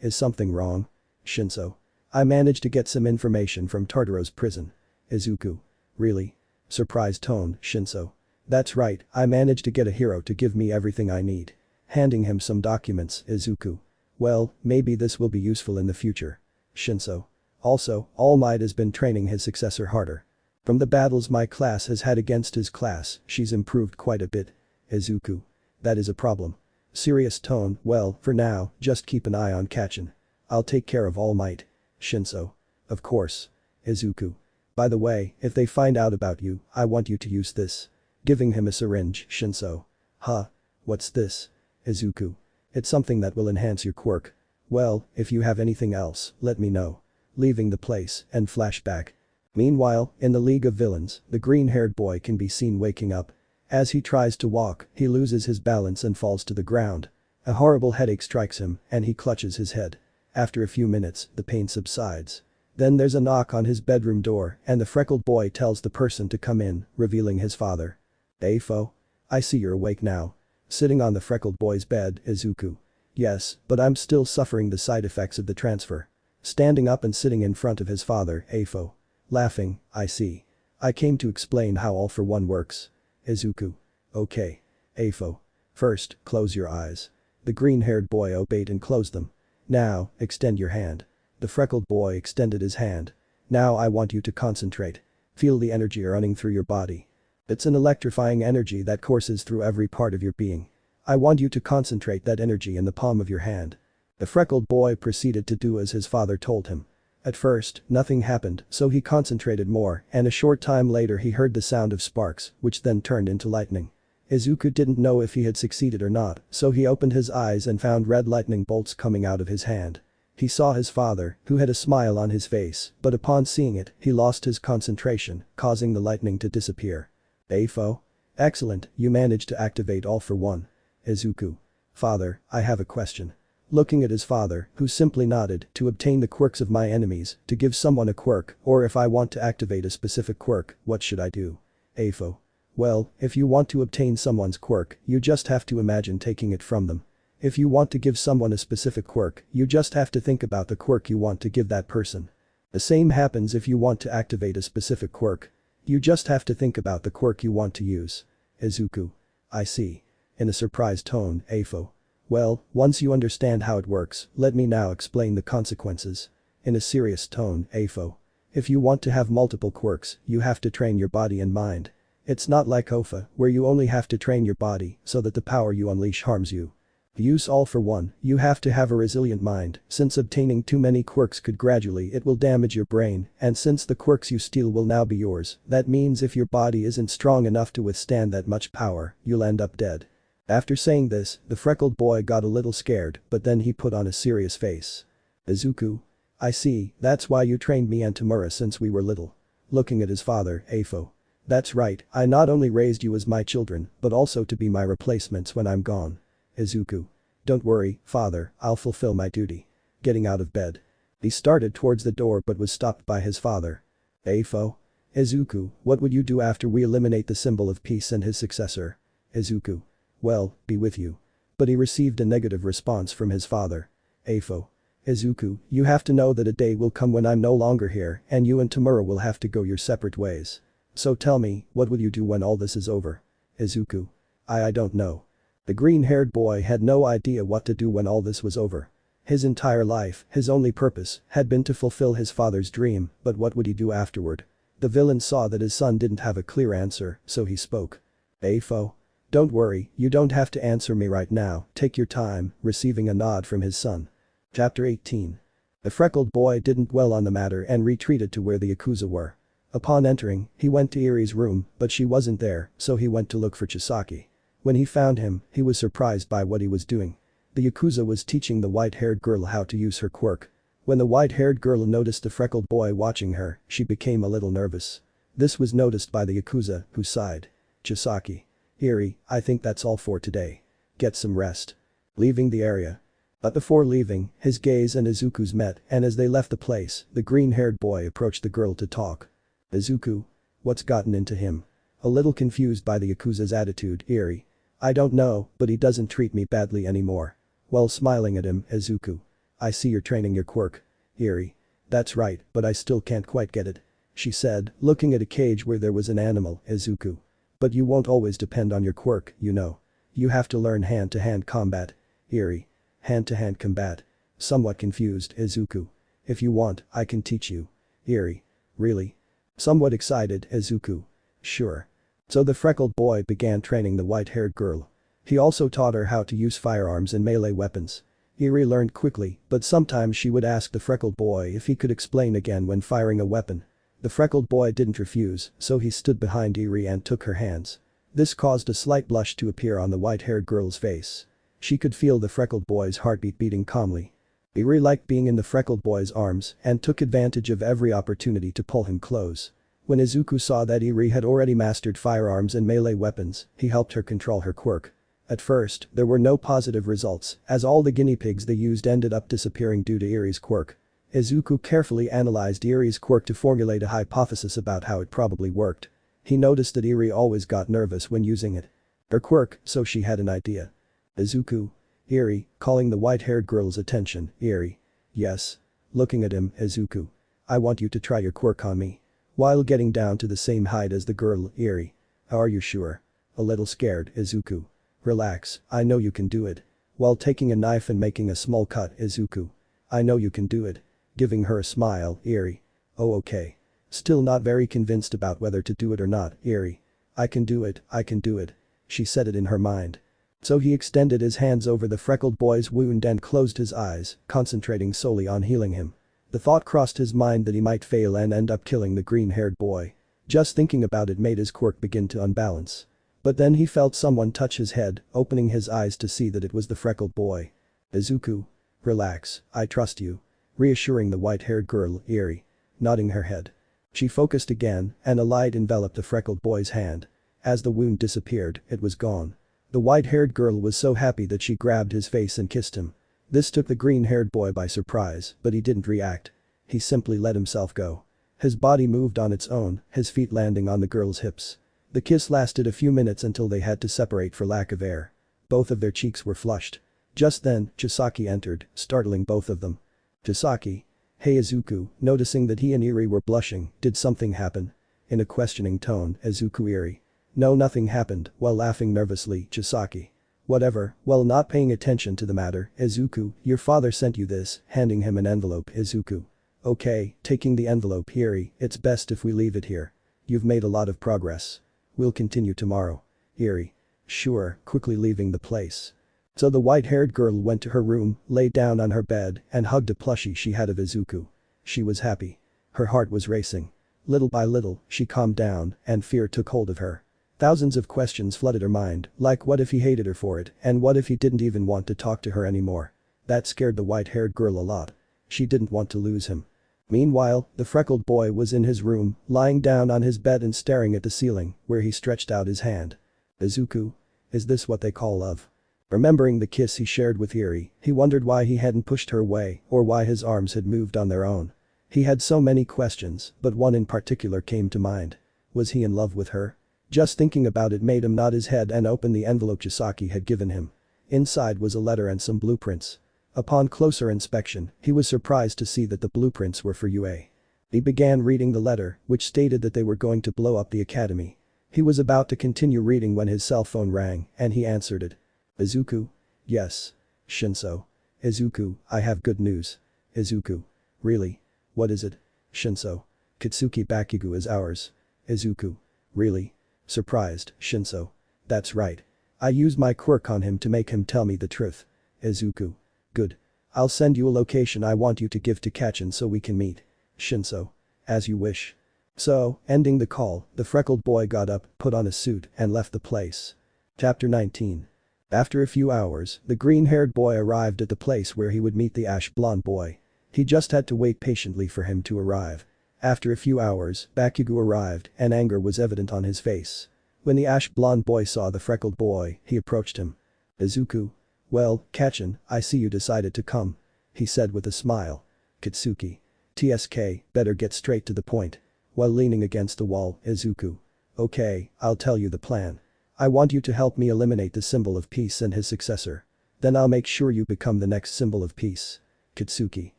Is something wrong? Shinso. I managed to get some information from Tartaro's prison. Izuku. Really? Surprised tone, Shinso. That's right, I managed to get a hero to give me everything I need. Handing him some documents, Izuku. Well, maybe this will be useful in the future. Shinso. Also, Almight has been training his successor harder. From the battles my class has had against his class, she's improved quite a bit. Izuku. That is a problem. Serious tone, well, for now, just keep an eye on Kachin. I'll take care of Almight. Shinso. Of course. Izuku. By the way, if they find out about you, I want you to use this. Giving him a syringe, Shinso. Huh? What's this? Izuku. It's something that will enhance your quirk. Well, if you have anything else, let me know. Leaving the place, and flashback. Meanwhile, in the League of Villains, the green-haired boy can be seen waking up. As he tries to walk, he loses his balance and falls to the ground. A horrible headache strikes him, and he clutches his head. After a few minutes, the pain subsides. Then there's a knock on his bedroom door, and the freckled boy tells the person to come in, revealing his father. Afo? I see you're awake now. Sitting on the freckled boy's bed, Izuku. Yes, but I'm still suffering the side effects of the transfer. Standing up and sitting in front of his father, Afo. Laughing, I see. I came to explain how All for One works. Izuku. Okay. Afo. First, close your eyes. The green-haired boy obeyed and closed them. Now, extend your hand. The freckled boy extended his hand. Now I want you to concentrate. Feel the energy running through your body. It's an electrifying energy that courses through every part of your being. I want you to concentrate that energy in the palm of your hand. The freckled boy proceeded to do as his father told him. At first, nothing happened, so he concentrated more, and a short time later he heard the sound of sparks, which then turned into lightning. Izuku didn't know if he had succeeded or not, so he opened his eyes and found red lightning bolts coming out of his hand. He saw his father, who had a smile on his face, but upon seeing it, he lost his concentration, causing the lightning to disappear. Afo? Excellent, you managed to activate all for one. Izuku. Father, I have a question. Looking at his father, who simply nodded, to obtain the quirks of my enemies, to give someone a quirk, or if I want to activate a specific quirk, what should I do? Afo. Well, if you want to obtain someone's quirk, you just have to imagine taking it from them. If you want to give someone a specific quirk, you just have to think about the quirk you want to give that person. The same happens if you want to activate a specific quirk. You just have to think about the quirk you want to use. Izuku. I see. In a surprised tone, Afo. Well, once you understand how it works, let me now explain the consequences. In a serious tone, Afo. If you want to have multiple quirks, you have to train your body and mind. It's not like OFA, where you only have to train your body so that the power you unleash harms you. Use all for one, you have to have a resilient mind, since obtaining too many quirks could gradually it will damage your brain, and since the quirks you steal will now be yours, that means if your body isn't strong enough to withstand that much power, you'll end up dead. After saying this, the freckled boy got a little scared, but then he put on a serious face. Izuku. I see, that's why you trained me and Tamura since we were little. Looking at his father, Afo. That's right, I not only raised you as my children, but also to be my replacements when I'm gone. Izuku. Don't worry, father, I'll fulfill my duty. Getting out of bed. He started towards the door but was stopped by his father. Afo. Izuku, what would you do after we eliminate the symbol of peace and his successor? Izuku. Well, be with you. But he received a negative response from his father. Afo. Izuku, you have to know that a day will come when I'm no longer here and you and Tamura will have to go your separate ways. So tell me, what will you do when all this is over? Izuku. I don't know. The green-haired boy had no idea what to do when all this was over. His entire life, his only purpose, had been to fulfill his father's dream, but what would he do afterward? The villain saw that his son didn't have a clear answer, so he spoke. Afo. Don't worry, you don't have to answer me right now, take your time, receiving a nod from his son. Chapter 18. The freckled boy didn't dwell on the matter and retreated to where the Yakuza were. Upon entering, he went to Erie's room, but she wasn't there, so he went to look for Chisaki. When he found him, he was surprised by what he was doing. The Yakuza was teaching the white-haired girl how to use her quirk. When the white-haired girl noticed the freckled boy watching her, she became a little nervous. This was noticed by the Yakuza, who sighed. Chisaki. Erie, I think that's all for today. Get some rest. Leaving the area. But before leaving, his gaze and Izuku's met, and as they left the place, the green-haired boy approached the girl to talk. Izuku. What's gotten into him? A little confused by the Yakuza's attitude, Erie. I don't know, but he doesn't treat me badly anymore. While smiling at him, Izuku. I see you're training your quirk. Erie. That's right, but I still can't quite get it. She said, looking at a cage where there was an animal, Izuku. But you won't always depend on your quirk, you know. You have to learn hand-to-hand combat. Erie. Hand-to-hand combat. Somewhat confused, Izuku. If you want, I can teach you. Erie. Really? Somewhat excited, Izuku. Sure. So the freckled boy began training the white-haired girl. He also taught her how to use firearms and melee weapons. Erie learned quickly, but sometimes she would ask the freckled boy if he could explain again when firing a weapon. The freckled boy didn't refuse, so he stood behind Erie and took her hands. This caused a slight blush to appear on the white-haired girl's face. She could feel the freckled boy's heartbeat beating calmly. Erie liked being in the freckled boy's arms and took advantage of every opportunity to pull him close. When Izuku saw that Erie had already mastered firearms and melee weapons, he helped her control her quirk. At first, there were no positive results, as all the guinea pigs they used ended up disappearing due to Erie's quirk. Izuku carefully analyzed Erie's quirk to formulate a hypothesis about how it probably worked. He noticed that Erie always got nervous when using it. Her quirk, so she had an idea. Izuku. Erie, calling the white-haired girl's attention, Erie. Yes. Looking at him, Izuku. I want you to try your quirk on me. While getting down to the same height as the girl, Erie. Are you sure? A little scared, Izuku. Relax, I know you can do it. While taking a knife and making a small cut, Izuku. I know you can do it. Giving her a smile, Erie. Oh okay. Still not very convinced about whether to do it or not, Erie. I can do it, I can do it. She said it in her mind. So he extended his hands over the freckled boy's wound and closed his eyes, concentrating solely on healing him. The thought crossed his mind that he might fail and end up killing the green-haired boy. Just thinking about it made his quirk begin to unbalance. But then he felt someone touch his head, opening his eyes to see that it was the freckled boy. Izuku. Relax, I trust you. Reassuring the white-haired girl, Erie. Nodding her head. She focused again, and a light enveloped the freckled boy's hand. As the wound disappeared, it was gone. The white-haired girl was so happy that she grabbed his face and kissed him. This took the green-haired boy by surprise, but he didn't react. He simply let himself go. His body moved on its own, his feet landing on the girl's hips. The kiss lasted a few minutes until they had to separate for lack of air. Both of their cheeks were flushed. Just then, Chisaki entered, startling both of them. Chisaki. Hey Izuku, noticing that he and Erie were blushing, did something happen? In a questioning tone, Izuku Erie. No, nothing happened, while laughing nervously, Chisaki. Whatever, while not paying attention to the matter, Izuku, your father sent you this, handing him an envelope, Izuku. Okay, taking the envelope, Erie, it's best if we leave it here. You've made a lot of progress. We'll continue tomorrow. Erie. Sure, quickly leaving the place. So the white-haired girl went to her room, lay down on her bed, and hugged a plushie she had of Izuku. She was happy. Her heart was racing. Little by little, she calmed down, and fear took hold of her. Thousands of questions flooded her mind, like what if he hated her for it, and what if he didn't even want to talk to her anymore. That scared the white-haired girl a lot. She didn't want to lose him. Meanwhile, the freckled boy was in his room, lying down on his bed and staring at the ceiling, where he stretched out his hand. Izuku? Is this what they call love? Remembering the kiss he shared with Erie, he wondered why he hadn't pushed her away, or why his arms had moved on their own. He had so many questions, but one in particular came to mind. Was he in love with her? Just thinking about it made him nod his head and open the envelope Chisaki had given him. Inside was a letter and some blueprints. Upon closer inspection, he was surprised to see that the blueprints were for UA. He began reading the letter, which stated that they were going to blow up the academy. He was about to continue reading when his cell phone rang, and he answered it. Izuku? Yes. Shinso. Izuku, I have good news. Izuku. Really? What is it? Shinso. Kitsuki Bakugo is ours. Izuku. Really? Surprised, Shinso. That's right. I used my quirk on him to make him tell me the truth. Izuku. Good. I'll send you a location I want you to give to Kachin so we can meet. Shinso. As you wish. So, ending the call, the freckled boy got up, put on a suit, and left the place. Chapter 19. After a few hours, the green-haired boy arrived at the place where he would meet the ash-blonde boy. He just had to wait patiently for him to arrive. After a few hours, Bakugo arrived, and anger was evident on his face. When the ash-blonde boy saw the freckled boy, he approached him. Izuku. Well, Kachin, I see you decided to come. He said with a smile. Kitsuki. TSK, better get straight to the point. While leaning against the wall, Izuku. Okay, I'll tell you the plan. I want you to help me eliminate the symbol of peace and his successor. Then I'll make sure you become the next symbol of peace. Kitsuki.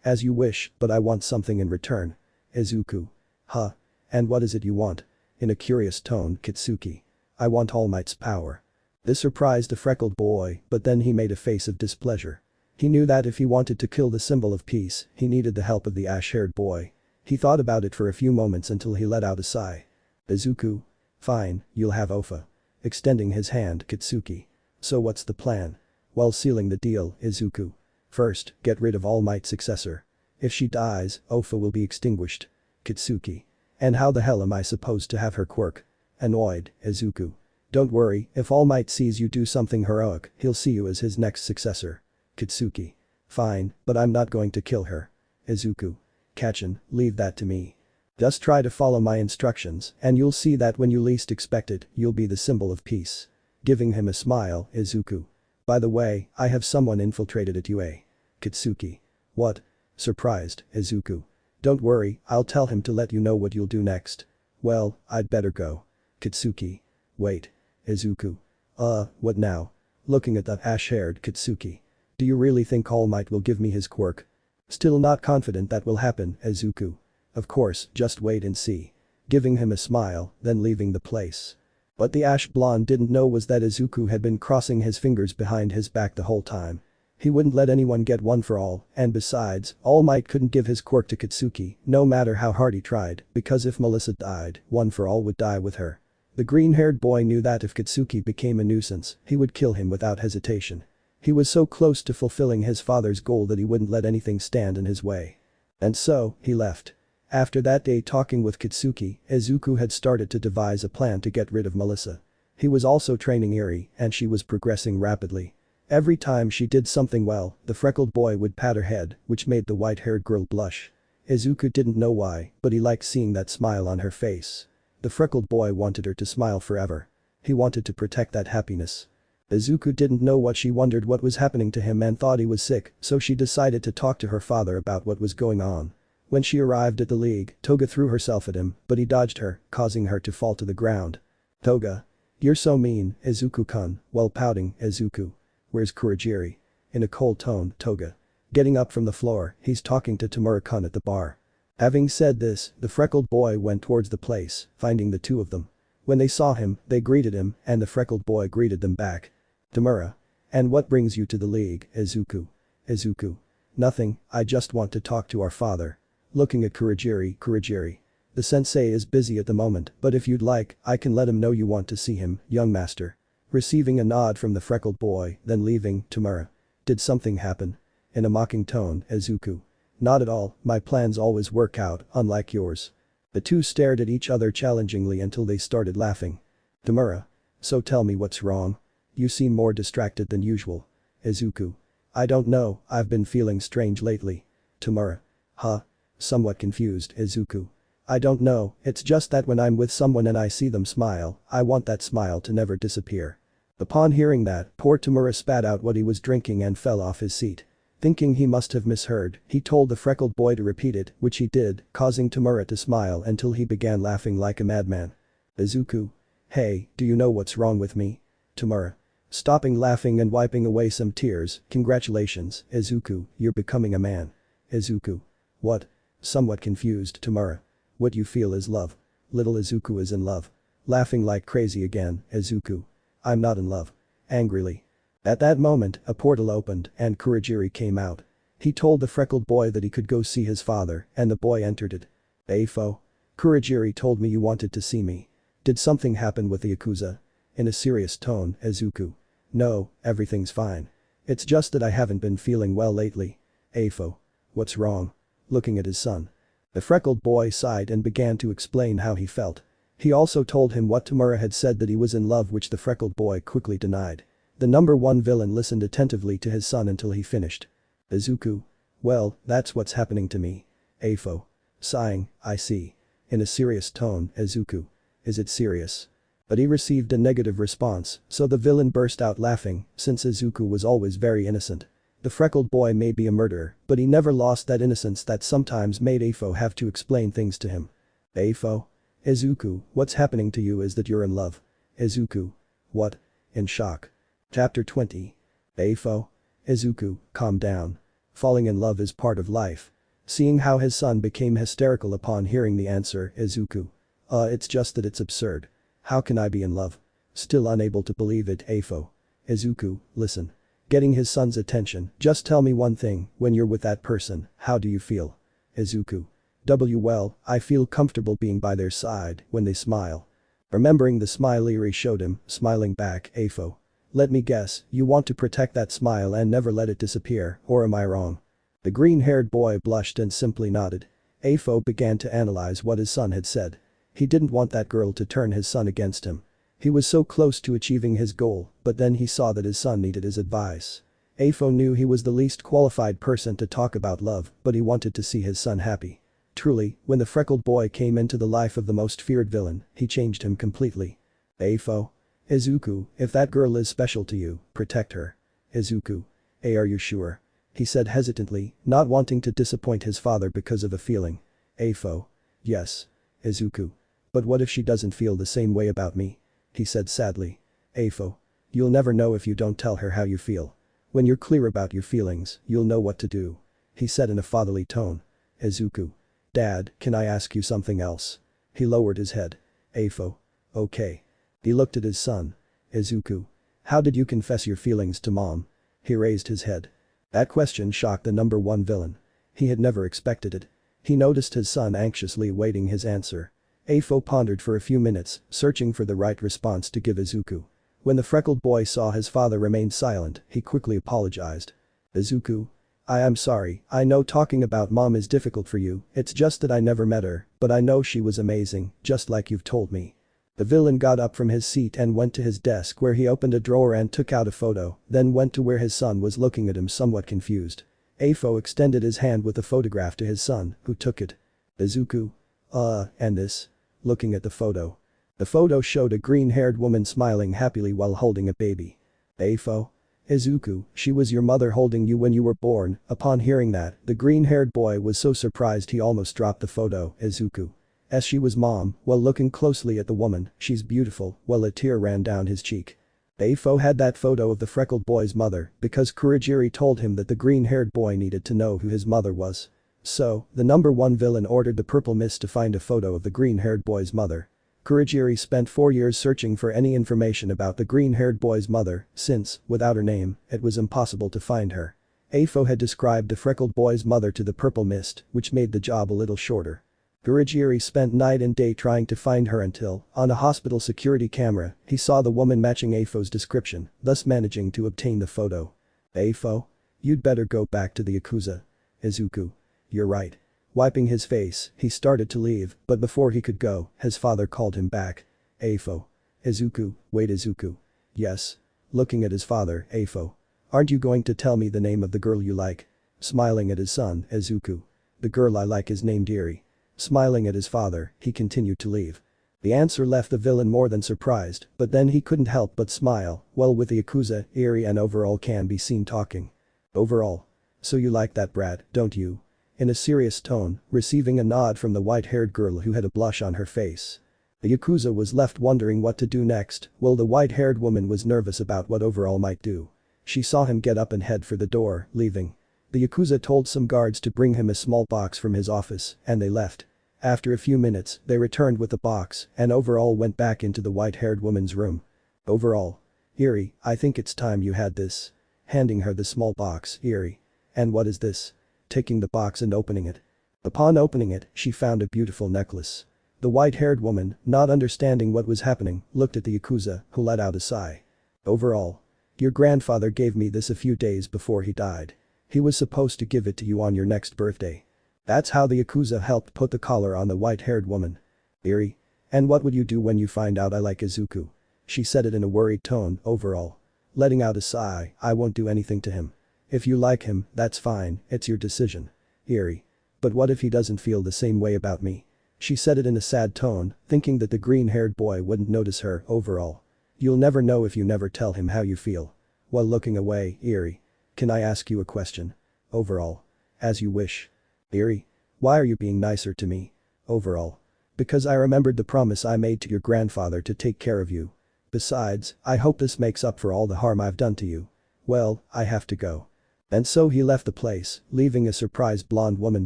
As you wish, but I want something in return. Izuku. Huh? And what is it you want? In a curious tone, Kitsuki. I want All Might's power. This surprised the freckled boy, but then he made a face of displeasure. He knew that if he wanted to kill the symbol of peace, he needed the help of the ash-haired boy. He thought about it for a few moments until he let out a sigh. Izuku. Fine, you'll have Ofa. Extending his hand, Kitsuki. So what's the plan? While sealing the deal, Izuku. First, get rid of All Might's successor. If she dies, Ofa will be extinguished. Kitsuki. And how the hell am I supposed to have her quirk? Annoyed, Izuku. Don't worry, if All Might sees you do something heroic, he'll see you as his next successor. Kitsuki. Fine, but I'm not going to kill her. Izuku. Kachin, leave that to me. Just try to follow my instructions, and you'll see that when you least expect it, you'll be the symbol of peace. Giving him a smile, Izuku. By the way, I have someone infiltrated at UA. Kitsuki. What? Surprised, Izuku. Don't worry, I'll tell him to let you know what you'll do next. Well, I'd better go. Kitsuki. Wait. Izuku. What now? Looking at the ash-haired Kitsuki. Do you really think All Might will give me his quirk? Still not confident that will happen, Izuku. Of course, just wait and see. Giving him a smile, then leaving the place. What the ash blonde didn't know was that Izuku had been crossing his fingers behind his back the whole time. He wouldn't let anyone get one for all, and besides, All Might couldn't give his quirk to Katsuki, no matter how hard he tried, because if Melissa died, One for All would die with her. The green-haired boy knew that if Katsuki became a nuisance, he would kill him without hesitation. He was so close to fulfilling his father's goal that he wouldn't let anything stand in his way. And so, he left. After that day talking with Katsuki, Izuku had started to devise a plan to get rid of Melissa. He was also training Erie, and she was progressing rapidly. Every time she did something well, the freckled boy would pat her head, which made the white-haired girl blush. Izuku didn't know why, but he liked seeing that smile on her face. The freckled boy wanted her to smile forever. He wanted to protect that happiness. Izuku didn't know what she wondered what was happening to him and thought he was sick, so she decided to talk to her father about what was going on. When she arrived at the league, Toga threw herself at him, but he dodged her, causing her to fall to the ground. Toga. You're so mean, Izuku-kun, while pouting, Izuku. Where's Kurogiri? In a cold tone, Toga. Getting up from the floor, he's talking to Tamura-kun at the bar. Having said this, the freckled boy went towards the place, finding the two of them. When they saw him, they greeted him, and the freckled boy greeted them back. Tamura. And what brings you to the league, Izuku? Izuku. Nothing, I just want to talk to our father. Looking at Kurogiri. The sensei is busy at the moment, but if you'd like, I can let him know you want to see him, young master. Receiving a nod from the freckled boy, then leaving, Tamura. Did something happen? In a mocking tone, Izuku. Not at all, my plans always work out, unlike yours. The two stared at each other challengingly until they started laughing. Tamura. So tell me what's wrong. You seem more distracted than usual. Izuku. I don't know, I've been feeling strange lately. Tamura. Huh? Somewhat confused, Izuku. I don't know, it's just that when I'm with someone and I see them smile, I want that smile to never disappear. Upon hearing that, poor Tamura spat out what he was drinking and fell off his seat. Thinking he must have misheard, he told the freckled boy to repeat it, which he did, causing Tamura to smile until he began laughing like a madman. Izuku. Hey, do you know what's wrong with me? Tamura. Stopping laughing and wiping away some tears, congratulations, Izuku, you're becoming a man. Izuku. What? Somewhat confused, Tamura. What you feel is love. Little Izuku is in love. Laughing like crazy again, Izuku. I'm not in love. Angrily. At that moment, a portal opened and Kurogiri came out. He told the freckled boy that he could go see his father, and the boy entered it. Afo. Kurogiri told me you wanted to see me. Did something happen with the Yakuza? In a serious tone, Izuku. No, everything's fine. It's just that I haven't been feeling well lately. Afo. What's wrong? Looking at his son. The freckled boy sighed and began to explain how he felt. He also told him what Tamura had said that he was in love, which the freckled boy quickly denied. The number one villain listened attentively to his son until he finished. Izuku. Well, that's what's happening to me. Afo. Sighing, I see. In a serious tone, Izuku. Is it serious? But he received a negative response, so the villain burst out laughing, since Izuku was always very innocent. The freckled boy may be a murderer, but he never lost that innocence that sometimes made Afo have to explain things to him. Afo. Izuku, what's happening to you is that you're in love. Izuku. What? In shock. Chapter 20. Afo. Izuku, calm down. Falling in love is part of life. Seeing how his son became hysterical upon hearing the answer, Izuku. It's just that it's absurd. How can I be in love? Still unable to believe it, Afo. Izuku, listen. Getting his son's attention, just tell me one thing, when you're with that person, how do you feel? Izuku. Well, I feel comfortable being by their side when they smile. Remembering the smile Erie showed him, smiling back, Afo. Let me guess, you want to protect that smile and never let it disappear, or am I wrong? The green-haired boy blushed and simply nodded. Afo began to analyze what his son had said. He didn't want that girl to turn his son against him. He was so close to achieving his goal, but then he saw that his son needed his advice. Afo knew he was the least qualified person to talk about love, but he wanted to see his son happy. Truly, when the freckled boy came into the life of the most feared villain, he changed him completely. Afo. Izuku, if that girl is special to you, protect her. Izuku. Are you sure? He said hesitantly, not wanting to disappoint his father because of a feeling. Afo. Yes. Izuku. But what if she doesn't feel the same way about me? He said sadly. Afo. You'll never know if you don't tell her how you feel. When you're clear about your feelings, you'll know what to do. He said in a fatherly tone. Izuku. Dad, can I ask you something else? He lowered his head. Afo. Okay. He looked at his son. Izuku. How did you confess your feelings to mom? He raised his head. That question shocked the number one villain. He had never expected it. He noticed his son anxiously awaiting his answer. Afo pondered for a few minutes, searching for the right response to give Izuku. When the freckled boy saw his father remain silent, he quickly apologized. Izuku? I am sorry, I know talking about mom is difficult for you, it's just that I never met her, but I know she was amazing, just like you've told me. The villain got up from his seat and went to his desk where he opened a drawer and took out a photo, then went to where his son was looking at him somewhat confused. Afo extended his hand with the photograph to his son, who took it. Izuku? And this? Looking at the photo. The photo showed a green-haired woman smiling happily while holding a baby. Afo? Izuku, she was your mother holding you when you were born. Upon hearing that, the green-haired boy was so surprised he almost dropped the photo. Izuku. As she was mom, while looking closely at the woman, she's beautiful, while a tear ran down his cheek. Afo had that photo of the freckled boy's mother because Kurogiri told him that the green-haired boy needed to know who his mother was. So, the number one villain ordered the purple mist to find a photo of the green-haired boy's mother. Kurogiri spent 4 years searching for any information about the green-haired boy's mother, since, without her name, it was impossible to find her. Afo had described the freckled boy's mother to the purple mist, which made the job a little shorter. Kurogiri spent night and day trying to find her until, on a hospital security camera, he saw the woman matching Afo's description, thus managing to obtain the photo. Afo? You'd better go back to the Yakuza. Izuku. You're right. Wiping his face, he started to leave, but before he could go, his father called him back. Afo. Izuku, wait Izuku. Yes. Looking at his father, Afo. Aren't you going to tell me the name of the girl you like? Smiling at his son, Izuku. The girl I like is named Erie. Smiling at his father, he continued to leave. The answer left the villain more than surprised, but then he couldn't help but smile. Well, with the Yakuza, Erie and Overall can be seen talking. Overall. So you like that brat, don't you? In a serious tone, receiving a nod from the white-haired girl who had a blush on her face. The Yakuza was left wondering what to do next, while the white-haired woman was nervous about what Overall might do. She saw him get up and head for the door, leaving. The Yakuza told some guards to bring him a small box from his office, and they left. After a few minutes, they returned with the box, and Overall went back into the white-haired woman's room. Overall. Erie, I think it's time you had this. Handing her the small box, Erie. And what is this? Taking the box and opening it. Upon opening it, she found a beautiful necklace. The white-haired woman, not understanding what was happening, looked at the Yakuza, who let out a sigh. Overall. Your grandfather gave me this a few days before he died. He was supposed to give it to you on your next birthday. That's how the Yakuza helped put the collar on the white-haired woman. Erie. And what would you do when you find out I like Izuku? She said it in a worried tone. Overall. Letting out a sigh, I won't do anything to him. If you like him, that's fine, it's your decision. Erie. But what if he doesn't feel the same way about me? She said it in a sad tone, thinking that the green-haired boy wouldn't notice her. Overall. You'll never know if you never tell him how you feel. While looking away, Erie. Can I ask you a question? Overall. As you wish. Erie. Why are you being nicer to me? Overall. Because I remembered the promise I made to your grandfather to take care of you. Besides, I hope this makes up for all the harm I've done to you. Well, I have to go. And so he left the place, leaving a surprised blonde woman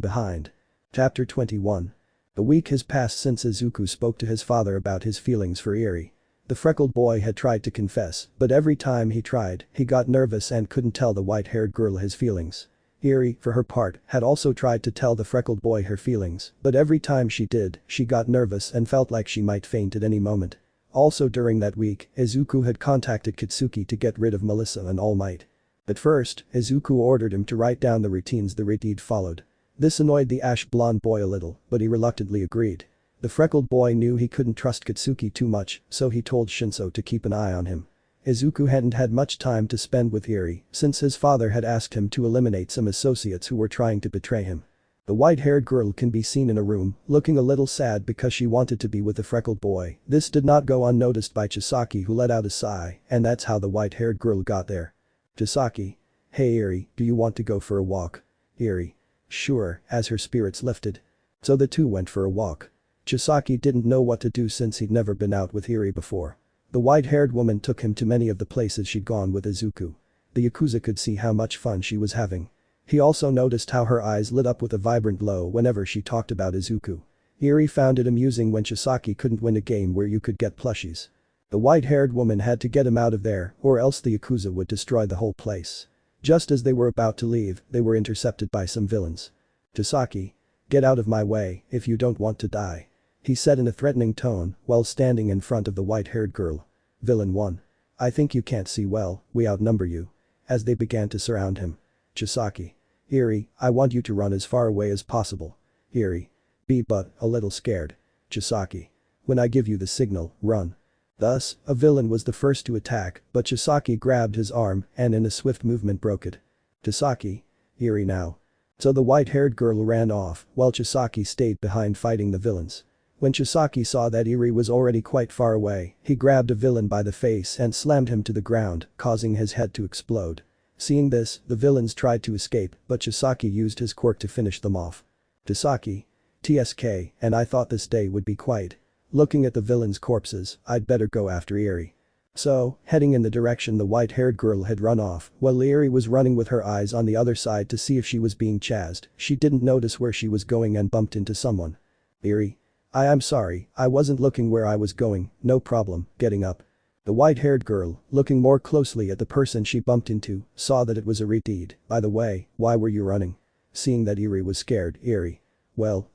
behind. Chapter 21. A week has passed since Izuku spoke to his father about his feelings for Erie. The freckled boy had tried to confess, but every time he tried, he got nervous and couldn't tell the white-haired girl his feelings. Erie, for her part, had also tried to tell the freckled boy her feelings, but every time she did, she got nervous and felt like she might faint at any moment. Also during that week, Izuku had contacted Kitsuki to get rid of Melissa and Almight. At first, Izuku ordered him to write down the routines the Redeed followed. This annoyed the ash-blonde boy a little, but he reluctantly agreed. The freckled boy knew he couldn't trust Kitsuki too much, so he told Shinso to keep an eye on him. Izuku hadn't had much time to spend with Erie, since his father had asked him to eliminate some associates who were trying to betray him. The white-haired girl can be seen in a room, looking a little sad because she wanted to be with the freckled boy. This did not go unnoticed by Chisaki, who let out a sigh, and that's how the white-haired girl got there. Chisaki. Hey Erie, do you want to go for a walk? Erie. Sure, as her spirits lifted. So the two went for a walk. Chisaki didn't know what to do since he'd never been out with Erie before. The white-haired woman took him to many of the places she'd gone with Izuku. The Yakuza could see how much fun she was having. He also noticed how her eyes lit up with a vibrant glow whenever she talked about Izuku. Erie found it amusing when Chisaki couldn't win a game where you could get plushies. The white-haired woman had to get him out of there, or else the Yakuza would destroy the whole place. Just as they were about to leave, they were intercepted by some villains. "Tasaki. Get out of my way if you don't want to die," he said in a threatening tone while standing in front of the white-haired girl. Villain 1. "I think you can't see well, we outnumber you." As they began to surround him. Chisaki. "Erie, I want you to run as far away as possible." Erie. "Be but a little scared." Chisaki. "When I give you the signal, run." Thus, a villain was the first to attack, but Chisaki grabbed his arm and in a swift movement broke it. Tasaki. "Erie now." So the white-haired girl ran off while Chisaki stayed behind fighting the villains. When Chisaki saw that Erie was already quite far away, he grabbed a villain by the face and slammed him to the ground, causing his head to explode. Seeing this, the villains tried to escape, but Chisaki used his quirk to finish them off. Tasaki. "TSK, and I thought this day would be quiet. Looking at the villains' corpses, I'd better go after Erie." So, heading in the direction the white-haired girl had run off, while Erie was running with her eyes on the other side to see if she was being chased, she didn't notice where she was going and bumped into someone. "Erie. I'm sorry, I wasn't looking where I was going, no problem," getting up. The white-haired girl, looking more closely at the person she bumped into, saw that it was Deity. "By the way, why were you running?" Seeing that Erie was scared, Erie. "Well,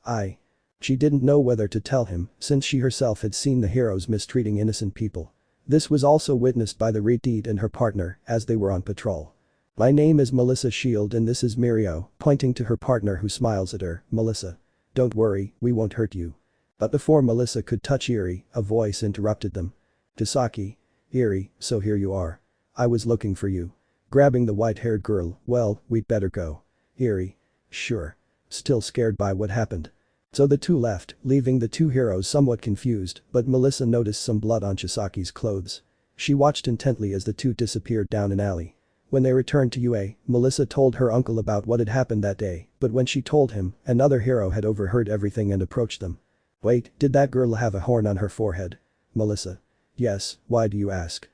She didn't know whether to tell him, since she herself had seen the heroes mistreating innocent people. This was also witnessed by the Deity and her partner as they were on patrol. "My name is Melissa Shield and this is Mirio," pointing to her partner who smiles at her. "Melissa. Don't worry, we won't hurt you." But before Melissa could touch Erie, a voice interrupted them. Tasaki. "Erie, so here you are. I was looking for you." Grabbing the white-haired girl, "Well, we'd better go." Erie. "Sure." Still scared by what happened. So the two left, leaving the two heroes somewhat confused, but Melissa noticed some blood on Chisaki's clothes. She watched intently as the two disappeared down an alley. When they returned to UA, Melissa told her uncle about what had happened that day, but when she told him, another hero had overheard everything and approached them. "Wait, did that girl have a horn on her forehead?" Melissa. "Yes, why do you ask?"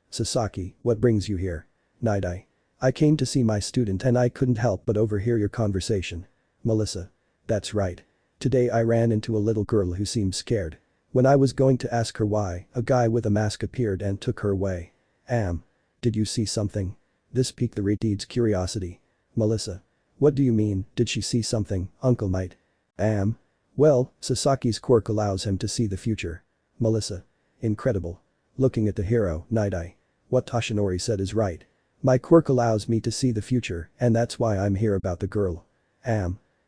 Sasaki, what brings you here? Nidai. "I came to see my student and I couldn't help but overhear your conversation." Melissa. "That's right. Today I ran into a little girl who seemed scared. When I was going to ask her why, a guy with a mask appeared and took her away." Did you see something?" This piqued the Deity's curiosity. Melissa. "What do you mean, did she see something, Uncle Might?" Well, Sasaki's quirk allows him to see the future." Melissa. "Incredible." Looking at the hero, Nidai. "What Toshinori said is right. My quirk allows me to see the future and that's why I'm here about the girl."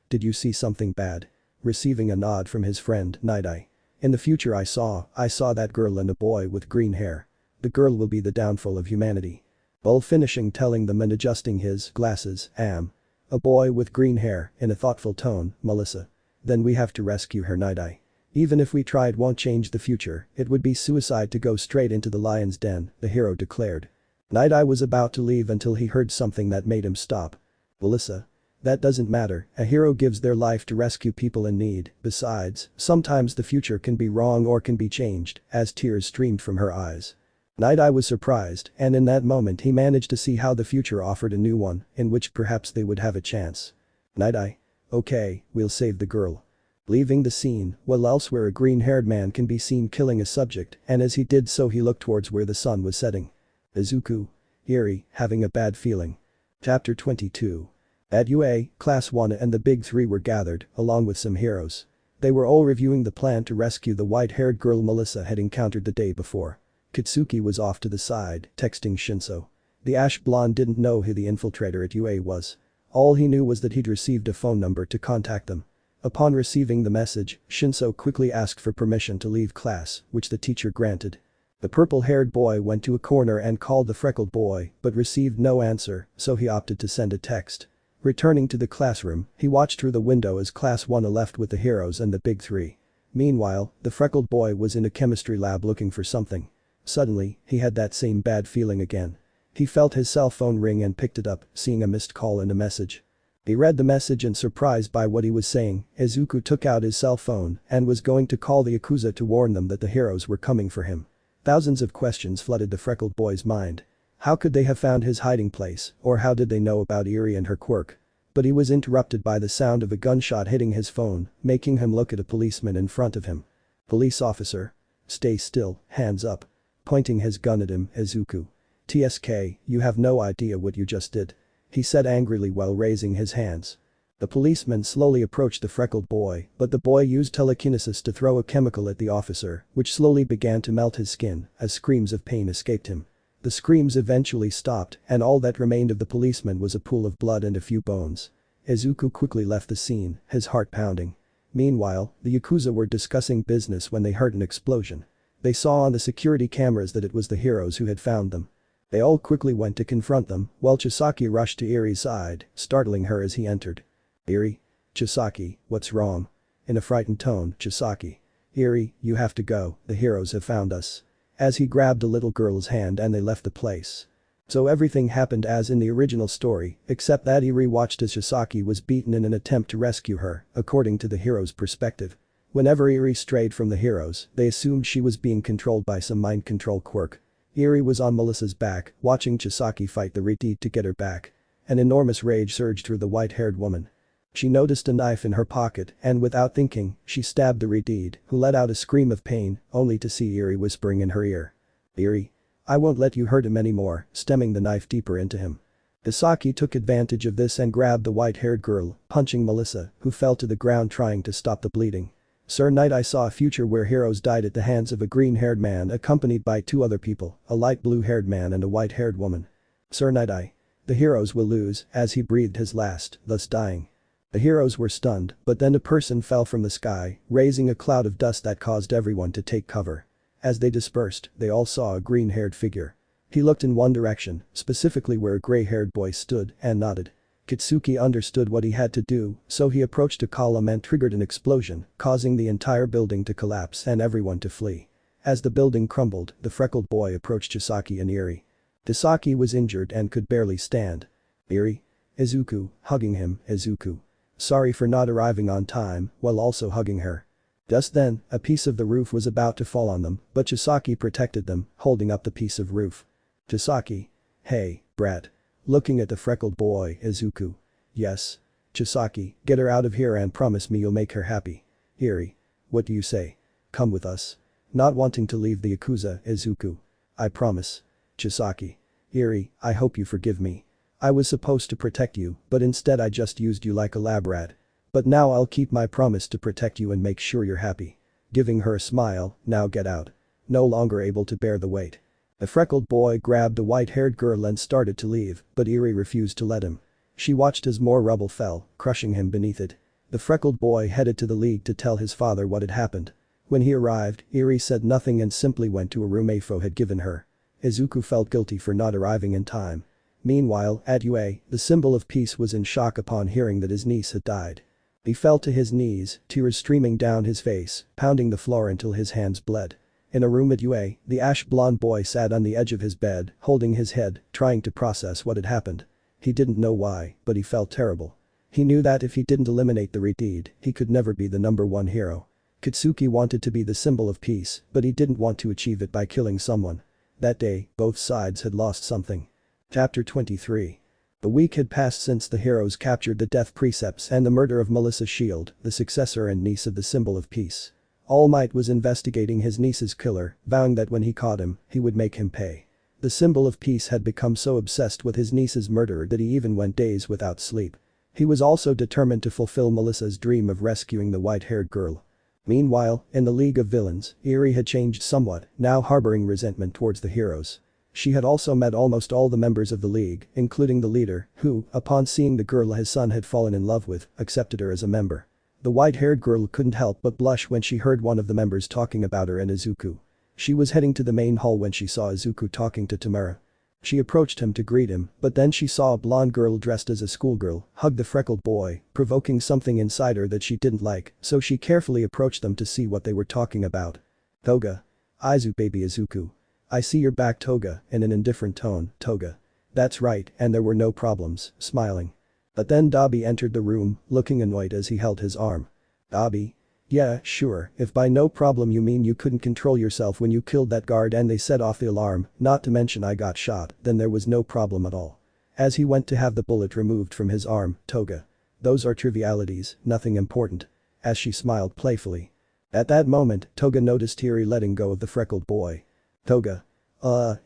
Did you see something bad?" Receiving a nod from his friend, Nidai. "In the future I saw that girl and a boy with green hair. The girl will be the downfall of humanity." While finishing telling them and adjusting his glasses, "A boy with green hair," in a thoughtful tone, Melissa. "Then we have to rescue her, Nidai. Even if we try it won't change the future, it would be suicide to go straight into the lion's den," the hero declared. Nidai was about to leave until he heard something that made him stop. Melissa. "That doesn't matter, a hero gives their life to rescue people in need, besides, sometimes the future can be wrong or can be changed," as tears streamed from her eyes. Nidai was surprised, and in that moment he managed to see how the future offered a new one, in which perhaps they would have a chance. Nidai. "Okay, we'll save the girl." Leaving the scene, while elsewhere a green-haired man can be seen killing a subject, and as he did so he looked towards where the sun was setting. Izuku. Erie, having a bad feeling. Chapter 22. At UA, Class 1 and the Big Three were gathered, along with some heroes. They were all reviewing the plan to rescue the white-haired girl Melissa had encountered the day before. Kitsuki was off to the side, texting Shinso. The ash blonde didn't know who the infiltrator at UA was. All he knew was that he'd received a phone number to contact them. Upon receiving the message, Shinso quickly asked for permission to leave class, which the teacher granted. The purple-haired boy went to a corner and called the freckled boy, but received no answer, so he opted to send a text. Returning to the classroom, he watched through the window as Class 1 left with the heroes and the Big Three. Meanwhile, the freckled boy was in a chemistry lab looking for something. Suddenly, he had that same bad feeling again. He felt his cell phone ring and picked it up, seeing a missed call and a message. He read the message and surprised by what he was saying, Izuku took out his cell phone and was going to call the Yakuza to warn them that the heroes were coming for him. Thousands of questions flooded the freckled boy's mind. How could they have found his hiding place, or how did they know about Erie and her quirk? But he was interrupted by the sound of a gunshot hitting his phone, making him look at a policeman in front of him. "Police officer. Stay still, hands up." Pointing his gun at him, Izuku. "TSK, you have no idea what you just did," he said angrily while raising his hands. The policeman slowly approached the freckled boy, but the boy used telekinesis to throw a chemical at the officer, which slowly began to melt his skin as screams of pain escaped him. The screams eventually stopped, and all that remained of the policeman was a pool of blood and a few bones. Izuku quickly left the scene, his heart pounding. Meanwhile, the Yakuza were discussing business when they heard an explosion. They saw on the security cameras that it was the heroes who had found them. They all quickly went to confront them, while Chisaki rushed to Erie's side, startling her as he entered. "Erie? Chisaki, what's wrong?" In a frightened tone, Chisaki. "Erie, you have to go, the heroes have found us." As he grabbed a little girl's hand and they left the place. So everything happened as in the original story, except that Erie watched as Chisaki was beaten in an attempt to rescue her, according to the hero's perspective. Whenever Erie strayed from the heroes, they assumed she was being controlled by some mind control quirk. Erie was on Melissa's back, watching Chisaki fight the Deity to get her back. An enormous rage surged through the white-haired woman. She noticed a knife in her pocket and without thinking, she stabbed the Deity, who let out a scream of pain, only to see Erie whispering in her ear. "Erie. I won't let you hurt him anymore," stemming the knife deeper into him. Chisaki took advantage of this and grabbed the white-haired girl, punching Melissa, who fell to the ground trying to stop the bleeding. "Sir Knight, I saw a future where heroes died at the hands of a green-haired man accompanied by two other people, a light blue-haired man and a white-haired woman. Sir Knight, the heroes will lose," as he breathed his last, thus dying. The heroes were stunned, but then a person fell from the sky, raising a cloud of dust that caused everyone to take cover. As they dispersed, they all saw a green-haired figure. He looked in one direction, specifically where a gray-haired boy stood, and nodded. Kitsuki understood what he had to do, so he approached a column and triggered an explosion, causing the entire building to collapse and everyone to flee. As the building crumbled, the freckled boy approached Chisaki and Erie. Chisaki was injured and could barely stand. "Erie?" Izuku, hugging him, "Izuku. Sorry for not arriving on time," while also hugging her. Just then, a piece of the roof was about to fall on them, but Chisaki protected them, holding up the piece of roof. Chisaki. "Hey, brat." Looking at the freckled boy, Izuku. "Yes. Chisaki, get her out of here and promise me you'll make her happy." "Erie. What do you say? Come with us." Not wanting to leave the Yakuza, Izuku. "I promise." Chisaki. "Erie, I hope you forgive me. I was supposed to protect you, but instead I just used you like a lab rat. But now I'll keep my promise to protect you and make sure you're happy." Giving her a smile, "Now get out." No longer able to bear the weight. The freckled boy grabbed the white-haired girl and started to leave, but Erie refused to let him. She watched as more rubble fell, crushing him beneath it. The freckled boy headed to the league to tell his father what had happened. When he arrived, Erie said nothing and simply went to a room Afo had given her. Izuku felt guilty for not arriving in time. Meanwhile, at UA, the symbol of peace was in shock upon hearing that his niece had died. He fell to his knees, tears streaming down his face, pounding the floor until his hands bled. In a room at UA, the ash-blonde boy sat on the edge of his bed, holding his head, trying to process what had happened. He didn't know why, but he felt terrible. He knew that if he didn't eliminate the Deity, he could never be the #1 hero. Kitsuki wanted to be the symbol of peace, but he didn't want to achieve it by killing someone. That day, both sides had lost something. Chapter 23. The week had passed since the heroes captured the death precepts and the murder of Melissa Shield, the successor and niece of the symbol of peace. Almight was investigating his niece's killer, vowing that when he caught him, he would make him pay. The symbol of peace had become so obsessed with his niece's murder that he even went days without sleep. He was also determined to fulfill Melissa's dream of rescuing the white-haired girl. Meanwhile, in the League of Villains, Erie had changed somewhat, now harboring resentment towards the heroes. She had also met almost all the members of the league, including the leader, who, upon seeing the girl his son had fallen in love with, accepted her as a member. The white-haired girl couldn't help but blush when she heard one of the members talking about her and Izuku. She was heading to the main hall when she saw Izuku talking to Tamara. She approached him to greet him, but then she saw a blonde girl dressed as a schoolgirl hug the freckled boy, provoking something inside her that she didn't like, so she carefully approached them to see what they were talking about. "Toga. Izu baby Izuku. I see you're back Toga," in an indifferent tone, "Toga. That's right, and there were no problems," smiling. But then Dabi entered the room, looking annoyed as he held his arm. "Dabi? Yeah, sure, if by no problem you mean you couldn't control yourself when you killed that guard and they set off the alarm, not to mention I got shot, then there was no problem at all." As he went to have the bullet removed from his arm, "Toga. Those are trivialities, nothing important." As she smiled playfully. At that moment, Toga noticed Erie letting go of the freckled boy. "Toga.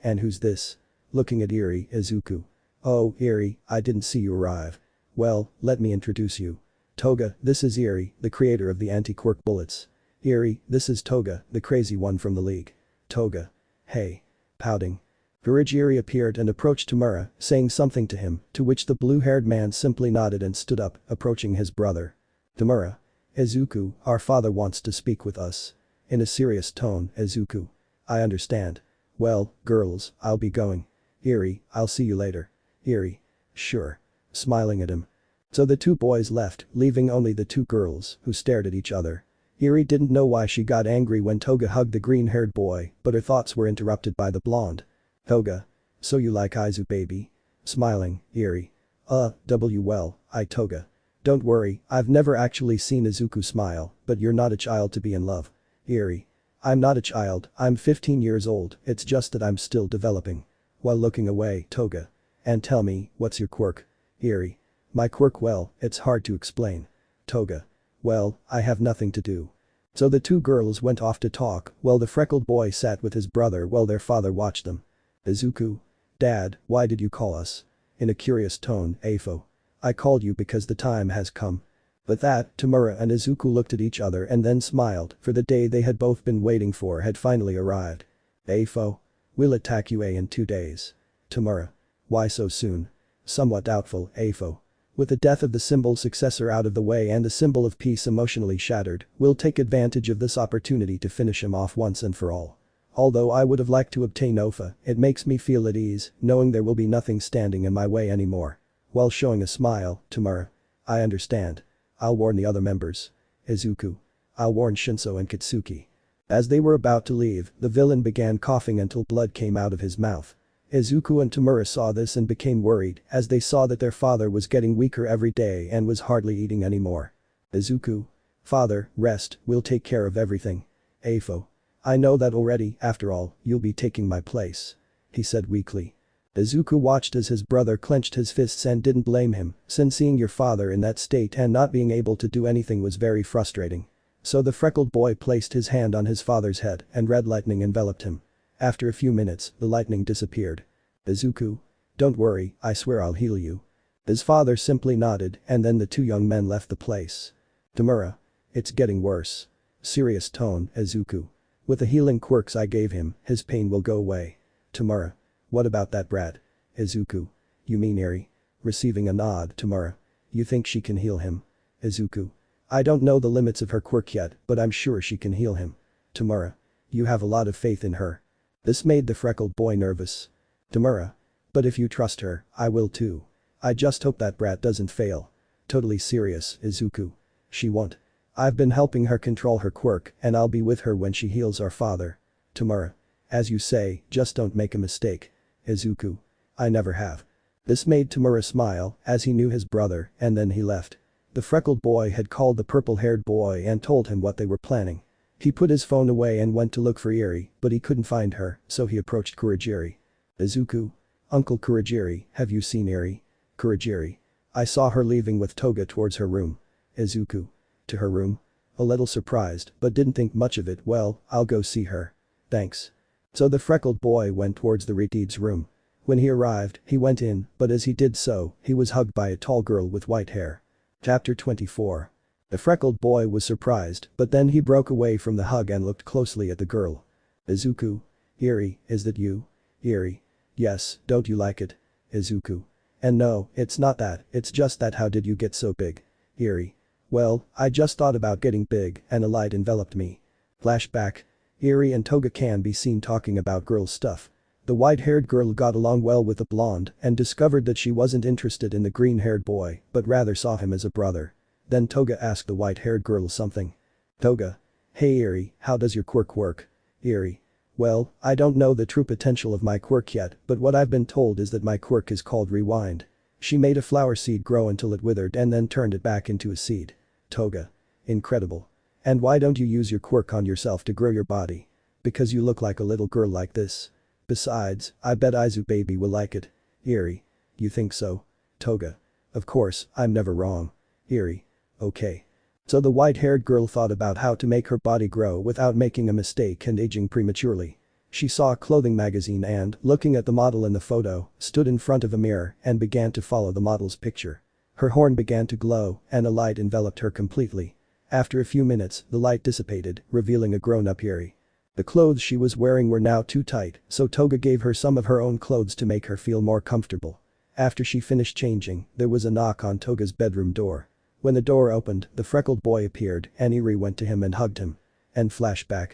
And who's this?" Looking at Erie, Izuku. Oh, Erie, I didn't see you arrive. Well, let me introduce you. Toga, this is Erie, the creator of the anti-quirk bullets. Erie, this is Toga, the crazy one from the league. Toga. Hey. Pouting. Erie appeared and approached Tamura, saying something to him, to which the blue-haired man simply nodded and stood up, approaching his brother. Tamura. Izuku, our father wants to speak with us. In a serious tone, Izuku. I understand. Well, girls, I'll be going. Erie, I'll see you later. Erie. Sure. Smiling at him. So the two boys left, leaving only the two girls, who stared at each other. Erie didn't know why she got angry when Toga hugged the green-haired boy, but her thoughts were interrupted by the blonde. Toga. So you like Izu baby? Smiling, Erie. Well, Toga. Don't worry, I've never actually seen Izuku smile, but you're not a child to be in love. Erie. I'm not a child, I'm 15 years old, it's just that I'm still developing. While looking away, Toga. And tell me, what's your quirk? Erie. My quirk, well, it's hard to explain. Toga. Well, I have nothing to do. So the two girls went off to talk while the freckled boy sat with his brother while their father watched them. Izuku. Dad, why did you call us? In a curious tone, Afo. I called you because the time has come. With that, Tamura and Izuku looked at each other and then smiled, for the day they had both been waiting for had finally arrived. Afo. We'll attack you in 2 days. Tamura. Why so soon? Somewhat doubtful, Afo. With the death of the symbol successor out of the way and the symbol of peace emotionally shattered, we'll take advantage of this opportunity to finish him off once and for all. Although I would have liked to obtain Ofa, it makes me feel at ease, knowing there will be nothing standing in my way anymore. While showing a smile, Tamura. I understand. I'll warn the other members. Izuku. I'll warn Shinso and Kitsuki. As they were about to leave, the villain began coughing until blood came out of his mouth. Izuku and Tamura saw this and became worried as they saw that their father was getting weaker every day and was hardly eating anymore. Izuku. Father, rest, we'll take care of everything. Afo. I know that already, after all, you'll be taking my place. He said weakly. Izuku watched as his brother clenched his fists and didn't blame him, since seeing your father in that state and not being able to do anything was very frustrating. So the freckled boy placed his hand on his father's head and red lightning enveloped him. After a few minutes, the lightning disappeared. Izuku. Don't worry, I swear I'll heal you. His father simply nodded and then the two young men left the place. Tamura. It's getting worse. Serious tone, Izuku. With the healing quirks I gave him, his pain will go away. Tamura. What about that brat? Izuku. You mean Erie? Receiving a nod, Tamura. You think she can heal him? Izuku. I don't know the limits of her quirk yet, but I'm sure she can heal him. Tamura. You have a lot of faith in her. This made the freckled boy nervous. Tamura. But if you trust her, I will too. I just hope that brat doesn't fail. Totally serious, Izuku. She won't. I've been helping her control her quirk and I'll be with her when she heals our father. Tamura. As you say, just don't make a mistake. Izuku. I never have. This made Tamura smile as he knew his brother and then he left. The freckled boy had called the purple-haired boy and told him what they were planning. He put his phone away and went to look for Erie, but he couldn't find her, so he approached Kurogiri. Izuku. Uncle Kurogiri, have you seen Erie? Kurogiri. I saw her leaving with Toga towards her room. Izuku. To her room? A little surprised, but didn't think much of it. Well, I'll go see her. Thanks. So the freckled boy went towards the Retied's room. When he arrived, he went in, but as he did so, he was hugged by a tall girl with white hair. Chapter 24. The freckled boy was surprised, but then he broke away from the hug and looked closely at the girl. Izuku. Erie, is that you? Erie. Yes, don't you like it? Izuku. And no, it's not that, it's just that how did you get so big? Erie. Well, I just thought about getting big and a light enveloped me. Flashback. Erie and Toga can be seen talking about girl stuff. The white-haired girl got along well with the blonde and discovered that she wasn't interested in the green-haired boy, but rather saw him as a brother. Then Toga asked the white-haired girl something. Toga. Hey Erie, how does your quirk work? Erie. Well, I don't know the true potential of my quirk yet, but what I've been told is that my quirk is called Rewind. She made a flower seed grow until it withered and then turned it back into a seed. Toga. Incredible. And why don't you use your quirk on yourself to grow your body? Because you look like a little girl like this. Besides, I bet Izu baby will like it. Erie. You think so? Toga. Of course, I'm never wrong. Erie. Okay. So the white-haired girl thought about how to make her body grow without making a mistake and aging prematurely. She saw a clothing magazine and, looking at the model in the photo, stood in front of a mirror and began to follow the model's picture. Her horn began to glow and a light enveloped her completely. After a few minutes, the light dissipated, revealing a grown-up Erie. The clothes she was wearing were now too tight, so Toga gave her some of her own clothes to make her feel more comfortable. After she finished changing, there was a knock on Toga's bedroom door. When the door opened, the freckled boy appeared and Erie went to him and hugged him. End flashback.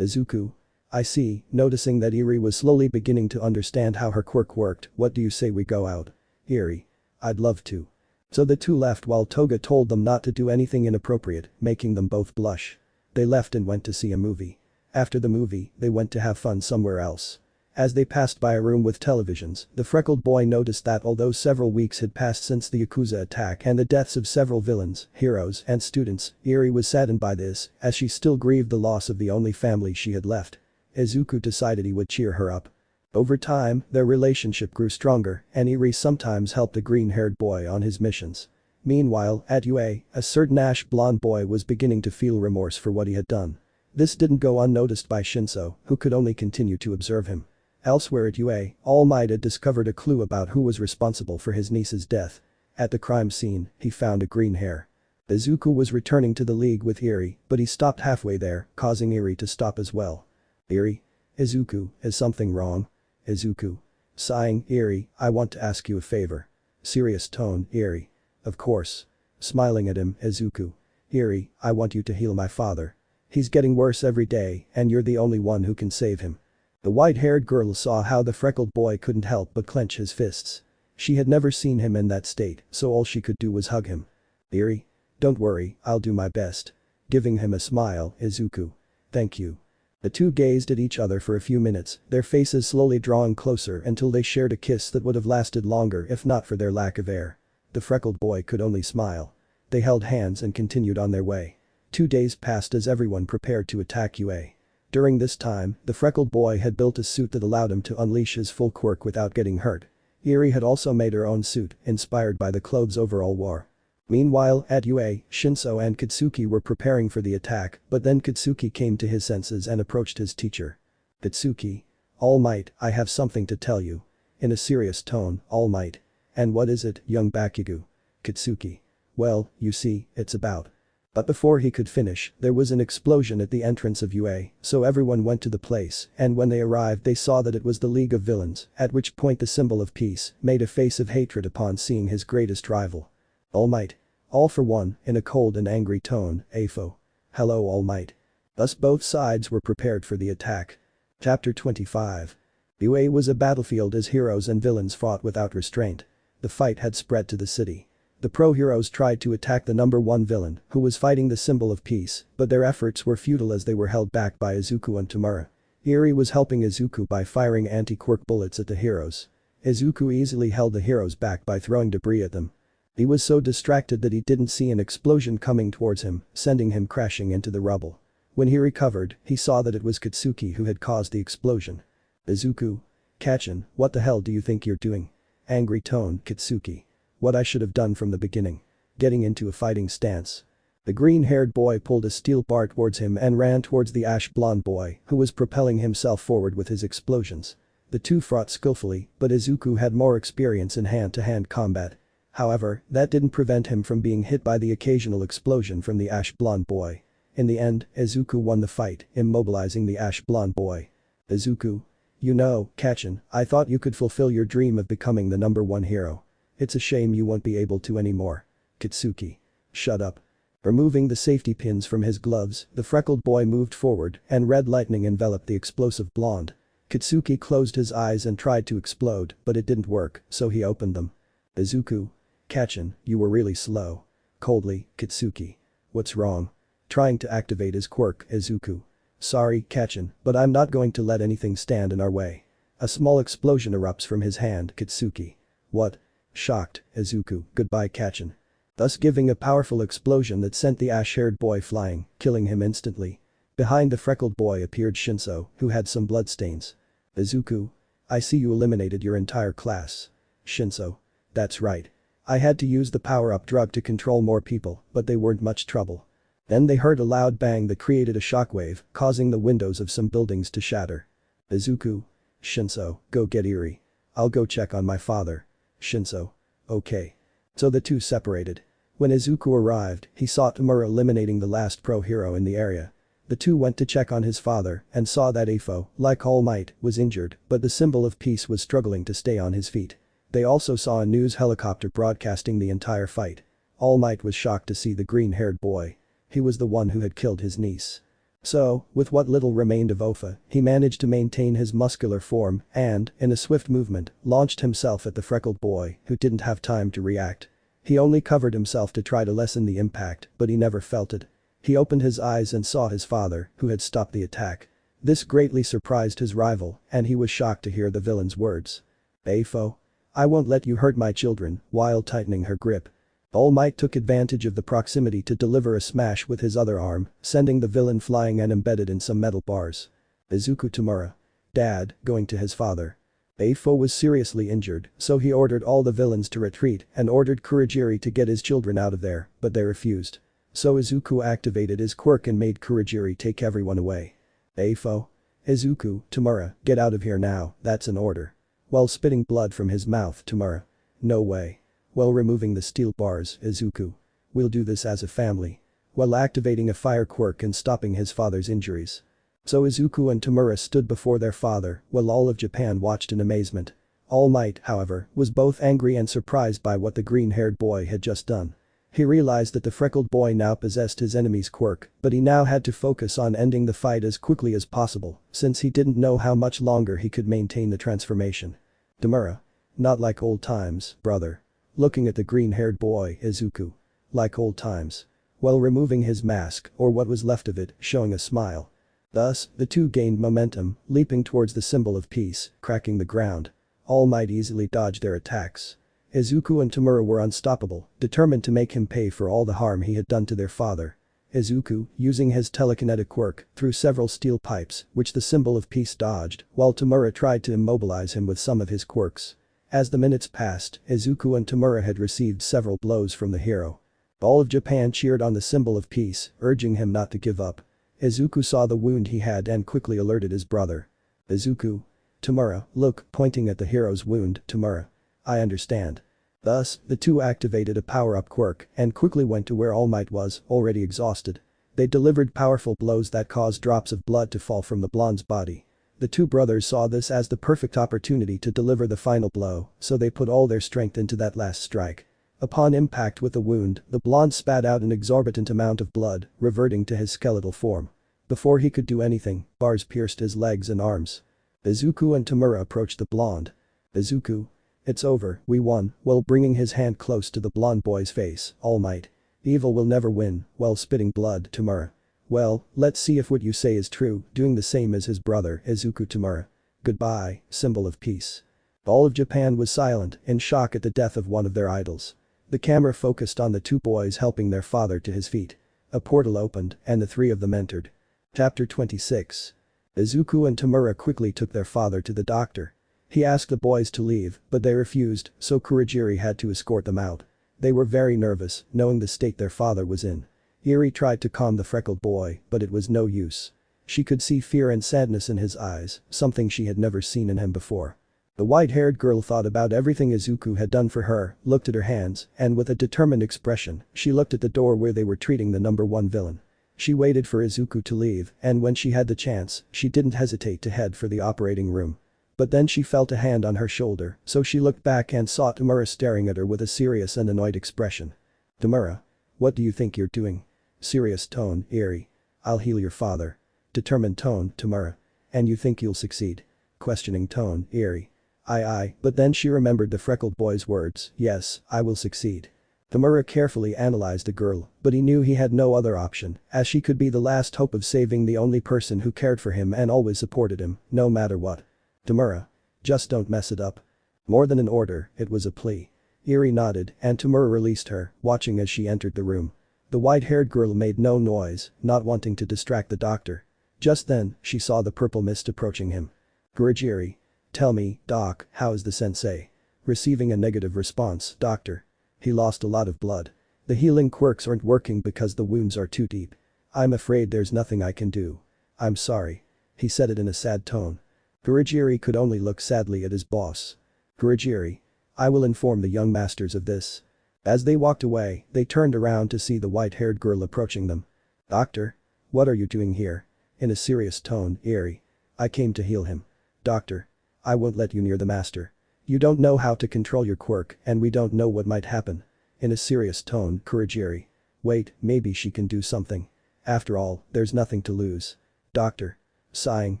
Izuku. I see, noticing that Erie was slowly beginning to understand how her quirk worked, what do you say we go out? Erie. I'd love to. So the two left while Toga told them not to do anything inappropriate, making them both blush. They left and went to see a movie. After the movie, they went to have fun somewhere else. As they passed by a room with televisions, the freckled boy noticed that although several weeks had passed since the Yakuza attack and the deaths of several villains, heroes, and students, Erie was saddened by this, as she still grieved the loss of the only family she had left. Izuku decided he would cheer her up. Over time, their relationship grew stronger, and Erie sometimes helped a green-haired boy on his missions. Meanwhile, at UA, a certain ash-blonde boy was beginning to feel remorse for what he had done. This didn't go unnoticed by Shinso, who could only continue to observe him. Elsewhere at UA, Almight had discovered a clue about who was responsible for his niece's death. At the crime scene, he found a green hair. Izuku was returning to the league with Erie, but he stopped halfway there, causing Erie to stop as well. Erie? Izuku, is something wrong? Izuku. Sighing, Erie, I want to ask you a favor. Serious tone, Erie. Of course. Smiling at him, Izuku. Erie, I want you to heal my father. He's getting worse every day, and you're the only one who can save him. The white-haired girl saw how the freckled boy couldn't help but clench his fists. She had never seen him in that state, so all she could do was hug him. Erie? Don't worry, I'll do my best. Giving him a smile, Izuku. Thank you. The two gazed at each other for a few minutes, their faces slowly drawing closer until they shared a kiss that would have lasted longer if not for their lack of air. The freckled boy could only smile. They held hands and continued on their way. 2 days passed as everyone prepared to attack UA. During this time, the freckled boy had built a suit that allowed him to unleash his full quirk without getting hurt. Erie had also made her own suit, inspired by the clothes overall wore. Meanwhile, at UA, Shinso and Katsuki were preparing for the attack, but then Katsuki came to his senses and approached his teacher. Katsuki. All Might, I have something to tell you. In a serious tone, All Might. And what is it, young Bakugo? Katsuki. Well, you see, it's about. But before he could finish, there was an explosion at the entrance of UA, so everyone went to the place, and when they arrived they saw that it was the League of Villains, at which point the symbol of peace made a face of hatred upon seeing his greatest rival. All Might. All for one, in a cold and angry tone, AFO. Hello All Might. Thus both sides were prepared for the attack. Chapter 25. UA was a battlefield as heroes and villains fought without restraint. The fight had spread to the city. The pro-heroes tried to attack the number one villain, who was fighting the symbol of peace, but their efforts were futile as they were held back by Izuku and Tamura. Erie was helping Izuku by firing anti-quirk bullets at the heroes. Izuku easily held the heroes back by throwing debris at them. He was so distracted that he didn't see an explosion coming towards him, sending him crashing into the rubble. When he recovered, he saw that it was Katsuki who had caused the explosion. Izuku. Kachin, what the hell do you think you're doing? Angry tone, Katsuki. What I should have done from the beginning. Getting into a fighting stance. The green-haired boy pulled a steel bar towards him and ran towards the ash-blonde boy, who was propelling himself forward with his explosions. The two fought skillfully, but Izuku had more experience in hand-to-hand combat. However, that didn't prevent him from being hit by the occasional explosion from the ash-blonde boy. In the end, Izuku won the fight, immobilizing the ash-blonde boy. Izuku. You know, Kachin, I thought you could fulfill your dream of becoming the number one hero. It's a shame you won't be able to anymore. Katsuki. Shut up. Removing the safety pins from his gloves, the freckled boy moved forward and red lightning enveloped the explosive blonde. Katsuki closed his eyes and tried to explode, but it didn't work, so he opened them. Izuku. Kachin, you were really slow. Coldly, Katsuki. What's wrong? Trying to activate his quirk, Izuku. Sorry, Kachin, but I'm not going to let anything stand in our way. A small explosion erupts from his hand, Katsuki. What? Shocked, Izuku, goodbye Kachin. Thus giving a powerful explosion that sent the ash-haired boy flying, killing him instantly. Behind the freckled boy appeared Shinso, who had some bloodstains. Izuku. I see you eliminated your entire class. Shinso. That's right. I had to use the power-up drug to control more people, but they weren't much trouble. Then they heard a loud bang that created a shockwave, causing the windows of some buildings to shatter. Izuku. Shinso, go get Erie. I'll go check on my father. Shinso. Okay. So the two separated. When Izuku arrived, he saw Tamura eliminating the last pro hero in the area. The two went to check on his father and saw that Afo, like All Might, was injured, but the symbol of peace was struggling to stay on his feet. They also saw a news helicopter broadcasting the entire fight. All Might was shocked to see the green-haired boy. He was the one who had killed his niece. So, with what little remained of Ofa, he managed to maintain his muscular form and, in a swift movement, launched himself at the freckled boy, who didn't have time to react. He only covered himself to try to lessen the impact, but he never felt it. He opened his eyes and saw his father, who had stopped the attack. This greatly surprised his rival, and he was shocked to hear the villain's words. Afo. I won't let you hurt my children, while tightening her grip. All Might took advantage of the proximity to deliver a smash with his other arm, sending the villain flying and embedded in some metal bars. Izuku Tamura. Dad, going to his father. Afo was seriously injured, so he ordered all the villains to retreat and ordered Kurogiri to get his children out of there, but they refused. So Izuku activated his quirk and made Kurogiri take everyone away. Afo. Izuku, Tamura, get out of here now, that's an order. While spitting blood from his mouth, Tamura. No way. While removing the steel bars, Izuku. We'll do this as a family. While activating a fire quirk and stopping his father's injuries. So Izuku and Tamura stood before their father, while all of Japan watched in amazement. All Might, however, was both angry and surprised by what the green-haired boy had just done. He realized that the freckled boy now possessed his enemy's quirk, but he now had to focus on ending the fight as quickly as possible, since he didn't know how much longer he could maintain the transformation. Tamura. Not like old times, brother. Looking at the green-haired boy, Izuku. Like old times. While removing his mask, or what was left of it, showing a smile. Thus, the two gained momentum, leaping towards the symbol of peace, cracking the ground. All Might easily dodged their attacks. Izuku and Tamura were unstoppable, determined to make him pay for all the harm he had done to their father. Izuku, using his telekinetic quirk, threw several steel pipes, which the symbol of peace dodged, while Tamura tried to immobilize him with some of his quirks. As the minutes passed, Izuku and Tamura had received several blows from the hero. All of Japan cheered on the symbol of peace, urging him not to give up. Izuku saw the wound he had and quickly alerted his brother. Izuku. Tamura, look, pointing at the hero's wound, Tamura. I understand. Thus, the two activated a power-up quirk and quickly went to where All Might was, already exhausted. They delivered powerful blows that caused drops of blood to fall from the blonde's body. The two brothers saw this as the perfect opportunity to deliver the final blow, so they put all their strength into that last strike. Upon impact with the wound, the blonde spat out an exorbitant amount of blood, reverting to his skeletal form. Before he could do anything, bars pierced his legs and arms. Izuku and Tamura approached the blonde. Izuku. It's over, we won, while bringing his hand close to the blonde boy's face, All Might. Evil will never win, while spitting blood, Tamura. Well, let's see if what you say is true, doing the same as his brother, Izuku Tamura. Goodbye, symbol of peace. All of Japan was silent, in shock at the death of one of their idols. The camera focused on the two boys helping their father to his feet. A portal opened, and the three of them entered. Chapter 26. Izuku and Tamura quickly took their father to the doctor. He asked the boys to leave, but they refused, so Kurogiri had to escort them out. They were very nervous, knowing the state their father was in. Erie tried to calm the freckled boy, but it was no use. She could see fear and sadness in his eyes, something she had never seen in him before. The white-haired girl thought about everything Izuku had done for her, looked at her hands, and with a determined expression, she looked at the door where they were treating the number one villain. She waited for Izuku to leave, and when she had the chance, she didn't hesitate to head for the operating room. But then she felt a hand on her shoulder, so she looked back and saw Tamura staring at her with a serious and annoyed expression. Tamura. What do you think you're doing? Serious tone, Erie. I'll heal your father. Determined tone, Tamura. And you think you'll succeed? Questioning tone, Erie. Aye, but then she remembered the freckled boy's words, yes, I will succeed. Tamura carefully analyzed the girl, but he knew he had no other option, as she could be the last hope of saving the only person who cared for him and always supported him, no matter what. Tamura. Just don't mess it up. More than an order, it was a plea. Erie nodded, and Tamura released her, watching as she entered the room. The white-haired girl made no noise, not wanting to distract the doctor. Just then, she saw the purple mist approaching him. Kurogiri. Tell me, Doc, how is the sensei? Receiving a negative response, Doctor. He lost a lot of blood. The healing quirks aren't working because the wounds are too deep. I'm afraid there's nothing I can do. I'm sorry. He said it in a sad tone. Kurogiri could only look sadly at his boss. Kurogiri. I will inform the young masters of this. As they walked away, they turned around to see the white-haired girl approaching them. Doctor? What are you doing here? In a serious tone, Erie. I came to heal him. Doctor. I won't let you near the master. You don't know how to control your quirk and we don't know what might happen. In a serious tone, Kurogiri. Wait, maybe she can do something. After all, there's nothing to lose. Doctor. Sighing,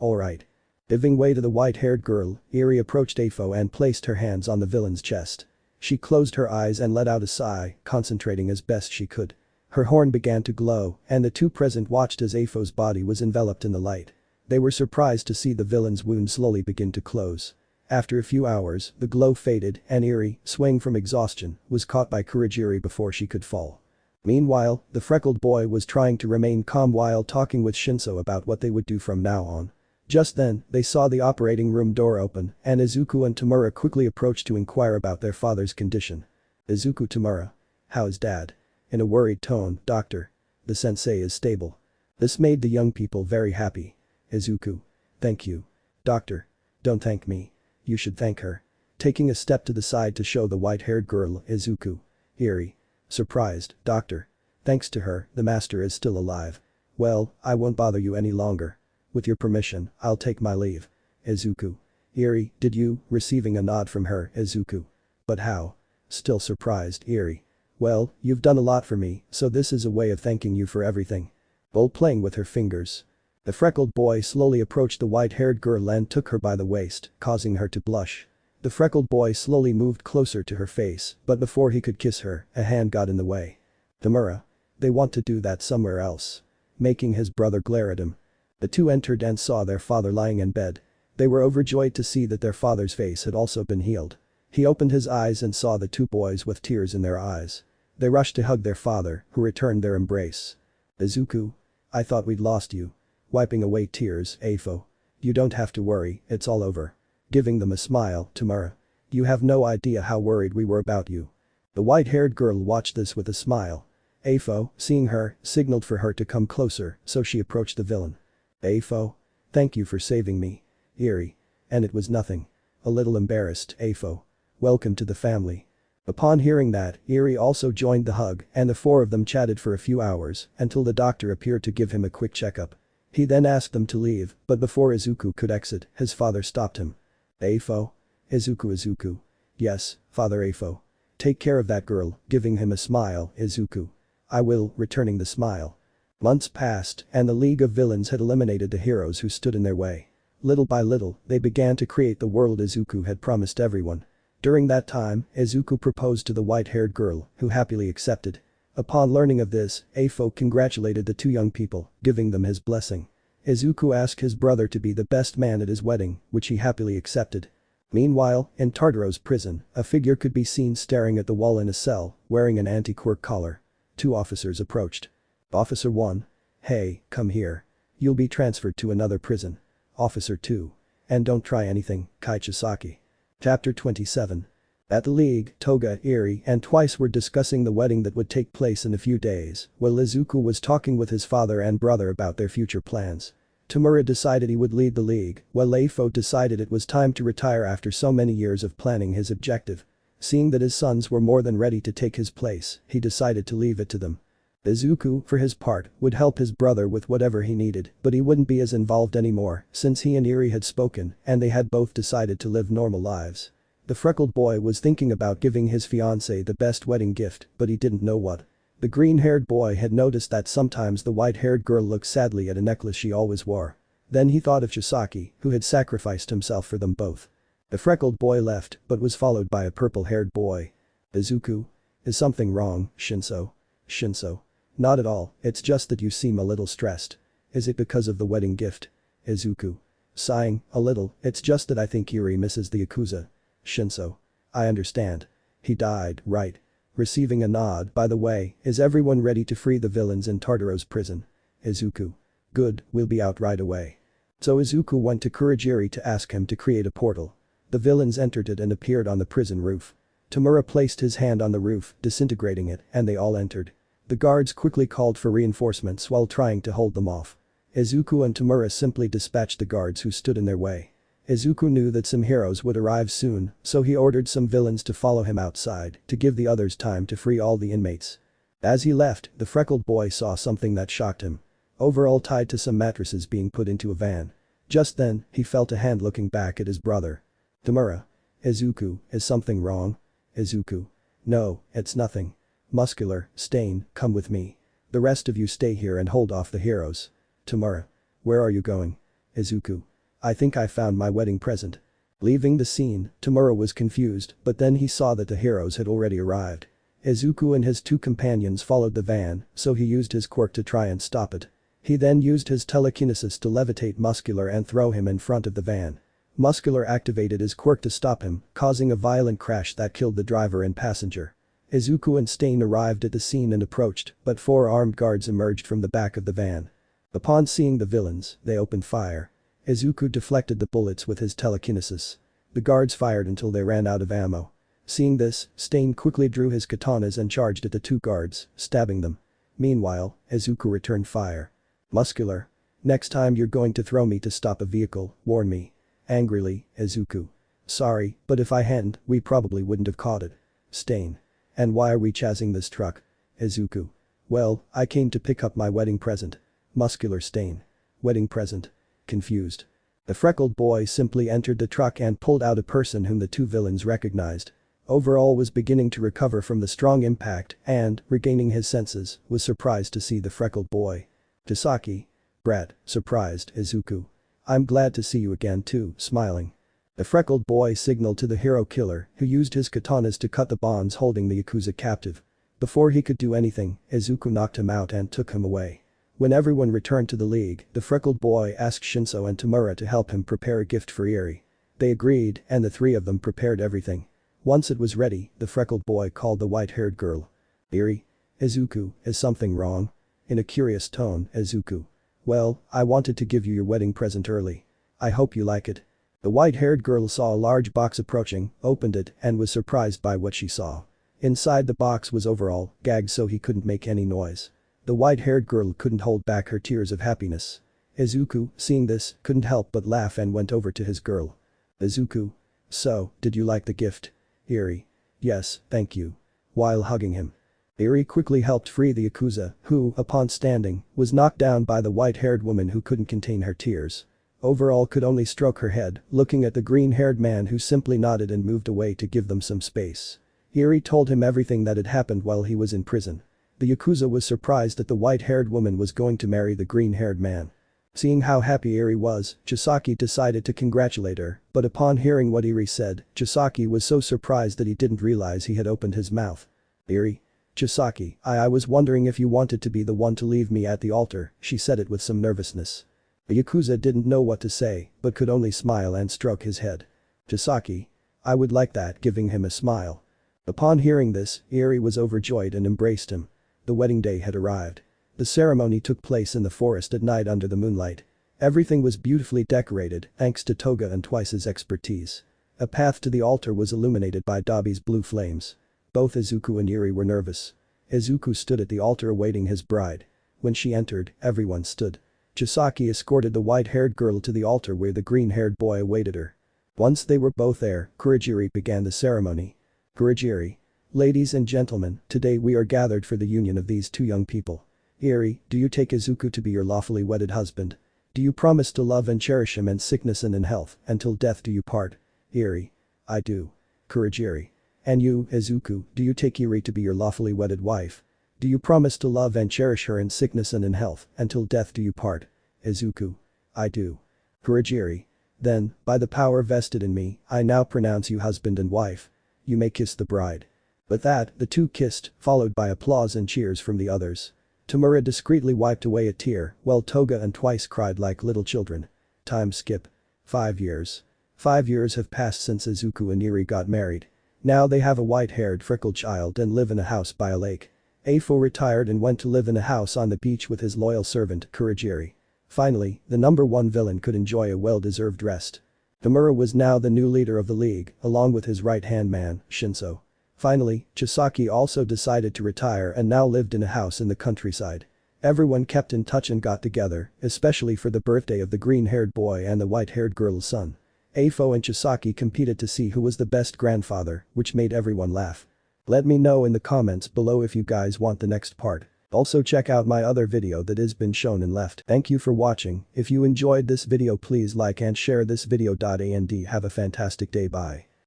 alright. Giving way to the white-haired girl, Erie approached Afo and placed her hands on the villain's chest. She closed her eyes and let out a sigh, concentrating as best she could. Her horn began to glow, and the two present watched as Afo's body was enveloped in the light. They were surprised to see the villain's wound slowly begin to close. After a few hours, the glow faded and Erie, swaying from exhaustion, was caught by Kurogiri before she could fall. Meanwhile, the freckled boy was trying to remain calm while talking with Shinso about what they would do from now on. Just then, they saw the operating room door open, and Izuku and Tamura quickly approached to inquire about their father's condition. Izuku. Tamura. How's dad? In a worried tone, Doctor. The sensei is stable. This made the young people very happy. Izuku. Thank you. Doctor. Don't thank me. You should thank her. Taking a step to the side to show the white-haired girl, Izuku. Erie. Surprised, Doctor. Thanks to her, the master is still alive. Well, I won't bother you any longer. With your permission, I'll take my leave. Izuku. Erie, did you? Receiving a nod from her, Izuku. But how? Still surprised, Erie. Well, you've done a lot for me, so this is a way of thanking you for everything. Bull playing with her fingers. The freckled boy slowly approached the white-haired girl and took her by the waist, causing her to blush. The freckled boy slowly moved closer to her face, but before he could kiss her, a hand got in the way. Tamura. They want to do that somewhere else. Making his brother glare at him. The two entered and saw their father lying in bed. They were overjoyed to see that their father's face had also been healed. He opened his eyes and saw the two boys with tears in their eyes. They rushed to hug their father, who returned their embrace. Izuku. I thought we'd lost you. Wiping away tears, Afo. You don't have to worry, it's all over. Giving them a smile, Tamura. You have no idea how worried we were about you. The white-haired girl watched this with a smile. Afo, seeing her, signaled for her to come closer, so she approached the villain. Afo. Thank you for saving me. Erie. And it was nothing. A little embarrassed, Afo. Welcome to the family. Upon hearing that, Erie also joined the hug and the four of them chatted for a few hours until the doctor appeared to give him a quick checkup. He then asked them to leave, but before Izuku could exit, his father stopped him. Afo? Izuku. Yes, Father Afo. Take care of that girl, giving him a smile, Izuku. I will, returning the smile. Months passed, and the League of Villains had eliminated the heroes who stood in their way. Little by little, they began to create the world Izuku had promised everyone. During that time, Izuku proposed to the white-haired girl, who happily accepted. Upon learning of this, Afo congratulated the two young people, giving them his blessing. Izuku asked his brother to be the best man at his wedding, which he happily accepted. Meanwhile, in Tartaro's prison, a figure could be seen staring at the wall in a cell, wearing an anti-quirk collar. Two officers approached. Officer 1. Hey, come here. You'll be transferred to another prison. Officer 2. And don't try anything, Kaichisaki. Chapter 27. At the League, Toga, Erie, and Twice were discussing the wedding that would take place in a few days, while Izuku was talking with his father and brother about their future plans. Tamura decided he would lead the League, while Afo decided it was time to retire after so many years of planning his objective. Seeing that his sons were more than ready to take his place, he decided to leave it to them. Izuku, for his part, would help his brother with whatever he needed, but he wouldn't be as involved anymore since he and Erie had spoken and they had both decided to live normal lives. The freckled boy was thinking about giving his fiancée the best wedding gift, but he didn't know what. The green-haired boy had noticed that sometimes the white-haired girl looked sadly at a necklace she always wore. Then he thought of Chisaki, who had sacrificed himself for them both. The freckled boy left, but was followed by a purple-haired boy. Izuku? Is something wrong, Shinso? Shinso. Not at all, it's just that you seem a little stressed. Is it because of the wedding gift? Izuku. Sighing, a little, it's just that I think Erie misses the Yakuza. Shinso. I understand. He died, right? Receiving a nod, by the way, is everyone ready to free the villains in Tartaro's prison? Izuku. Good, we'll be out right away. So Izuku went to Kurogiri to ask him to create a portal. The villains entered it and appeared on the prison roof. Tamura placed his hand on the roof, disintegrating it, and they all entered. The guards quickly called for reinforcements while trying to hold them off. Izuku and Tamura simply dispatched the guards who stood in their way. Izuku knew that some heroes would arrive soon, so he ordered some villains to follow him outside to give the others time to free all the inmates. As he left, the freckled boy saw something that shocked him. Overall tied to some mattresses being put into a van. Just then, he felt a hand looking back at his brother. Tamura. Izuku, is something wrong? Izuku. No, it's nothing. Muscular, Stain, come with me. The rest of you stay here and hold off the heroes. Tamura. Where are you going? Izuku. I think I found my wedding present. Leaving the scene, Tamura was confused, but then he saw that the heroes had already arrived. Izuku and his two companions followed the van, so he used his quirk to try and stop it. He then used his telekinesis to levitate Muscular and throw him in front of the van. Muscular activated his quirk to stop him, causing a violent crash that killed the driver and passenger. Izuku and Stain arrived at the scene and approached, but 4 armed guards emerged from the back of the van. Upon seeing the villains, they opened fire. Izuku deflected the bullets with his telekinesis. The guards fired until they ran out of ammo. Seeing this, Stain quickly drew his katanas and charged at the 2 guards, stabbing them. Meanwhile, Izuku returned fire. Muscular. Next time you're going to throw me to stop a vehicle, warn me. Angrily, Izuku. Sorry, but if I hadn't, we probably wouldn't have caught it. Stain. And why are we chasing this truck? Izuku. Well, I came to pick up my wedding present. Muscular. Stain. Wedding present. Confused. The freckled boy simply entered the truck and pulled out a person whom the 2 villains recognized. Overall was beginning to recover from the strong impact and, regaining his senses, was surprised to see the freckled boy. Tasaki. Brat, surprised, Izuku. I'm glad to see you again too, smiling. The freckled boy signaled to the hero killer, who used his katanas to cut the bonds holding the Yakuza captive. Before he could do anything, Izuku knocked him out and took him away. When everyone returned to the league, the freckled boy asked Shinso and Tamura to help him prepare a gift for Erie. They agreed, and the 3 of them prepared everything. Once it was ready, the freckled boy called the white-haired girl. Erie? Izuku, is something wrong? In a curious tone, Izuku. Well, I wanted to give you your wedding present early. I hope you like it. The white-haired girl saw a large box approaching, opened it, and was surprised by what she saw. Inside the box was overall, gagged so he couldn't make any noise. The white-haired girl couldn't hold back her tears of happiness. Izuku, seeing this, couldn't help but laugh and went over to his girl. Izuku. So, did you like the gift? Erie. Yes, thank you. While hugging him. Erie quickly helped free the Yakuza, who, upon standing, was knocked down by the white-haired woman who couldn't contain her tears. Overall could only stroke her head, looking at the green-haired man who simply nodded and moved away to give them some space. Erie told him everything that had happened while he was in prison. The Yakuza was surprised that the white-haired woman was going to marry the green-haired man. Seeing how happy Erie was, Chisaki decided to congratulate her, but upon hearing what Erie said, Chisaki was so surprised that he didn't realize he had opened his mouth. Erie. Chisaki, I was wondering if you wanted to be the one to leave me at the altar, she said it with some nervousness. The Yakuza didn't know what to say, but could only smile and stroke his head. Chisaki. I would like that, giving him a smile. Upon hearing this, Erie was overjoyed and embraced him. The wedding day had arrived. The ceremony took place in the forest at night under the moonlight. Everything was beautifully decorated, thanks to Toga and Twice's expertise. A path to the altar was illuminated by Dabi's blue flames. Both Izuku and Erie were nervous. Izuku stood at the altar awaiting his bride. When she entered, everyone stood. Chisaki escorted the white-haired girl to the altar where the green-haired boy awaited her. Once they were both there, Kurogiri began the ceremony. Kurogiri. Ladies and gentlemen, today we are gathered for the union of these 2 young people. Erie, do you take Izuku to be your lawfully wedded husband? Do you promise to love and cherish him in sickness and in health, until death do you part? Erie. I do. Kurogiri. And you, Izuku, do you take Erie to be your lawfully wedded wife? Do you promise to love and cherish her in sickness and in health, until death do you part? Izuku. I do. Kurogiri. Then, by the power vested in me, I now pronounce you husband and wife. You may kiss the bride. With that, the 2 kissed, followed by applause and cheers from the others. Tamura discreetly wiped away a tear, while Toga and Twice cried like little children. Time skip. 5 years. 5 years have passed since Izuku and Erie got married. Now they have a white-haired freckled child and live in a house by a lake. Afo retired and went to live in a house on the beach with his loyal servant, Kurogiri. Finally, the number 1 villain could enjoy a well-deserved rest. Tamura was now the new leader of the league, along with his right-hand man, Shinso. Finally, Chisaki also decided to retire and now lived in a house in the countryside. Everyone kept in touch and got together, especially for the birthday of the green-haired boy and the white-haired girl's son. Afo and Chisaki competed to see who was the best grandfather, which made everyone laugh. Let me know in the comments below if you guys want the next part. Also check out my other video that has been shown and left. Thank you for watching. If you enjoyed this video please like and share this video. And have a fantastic day. Bye.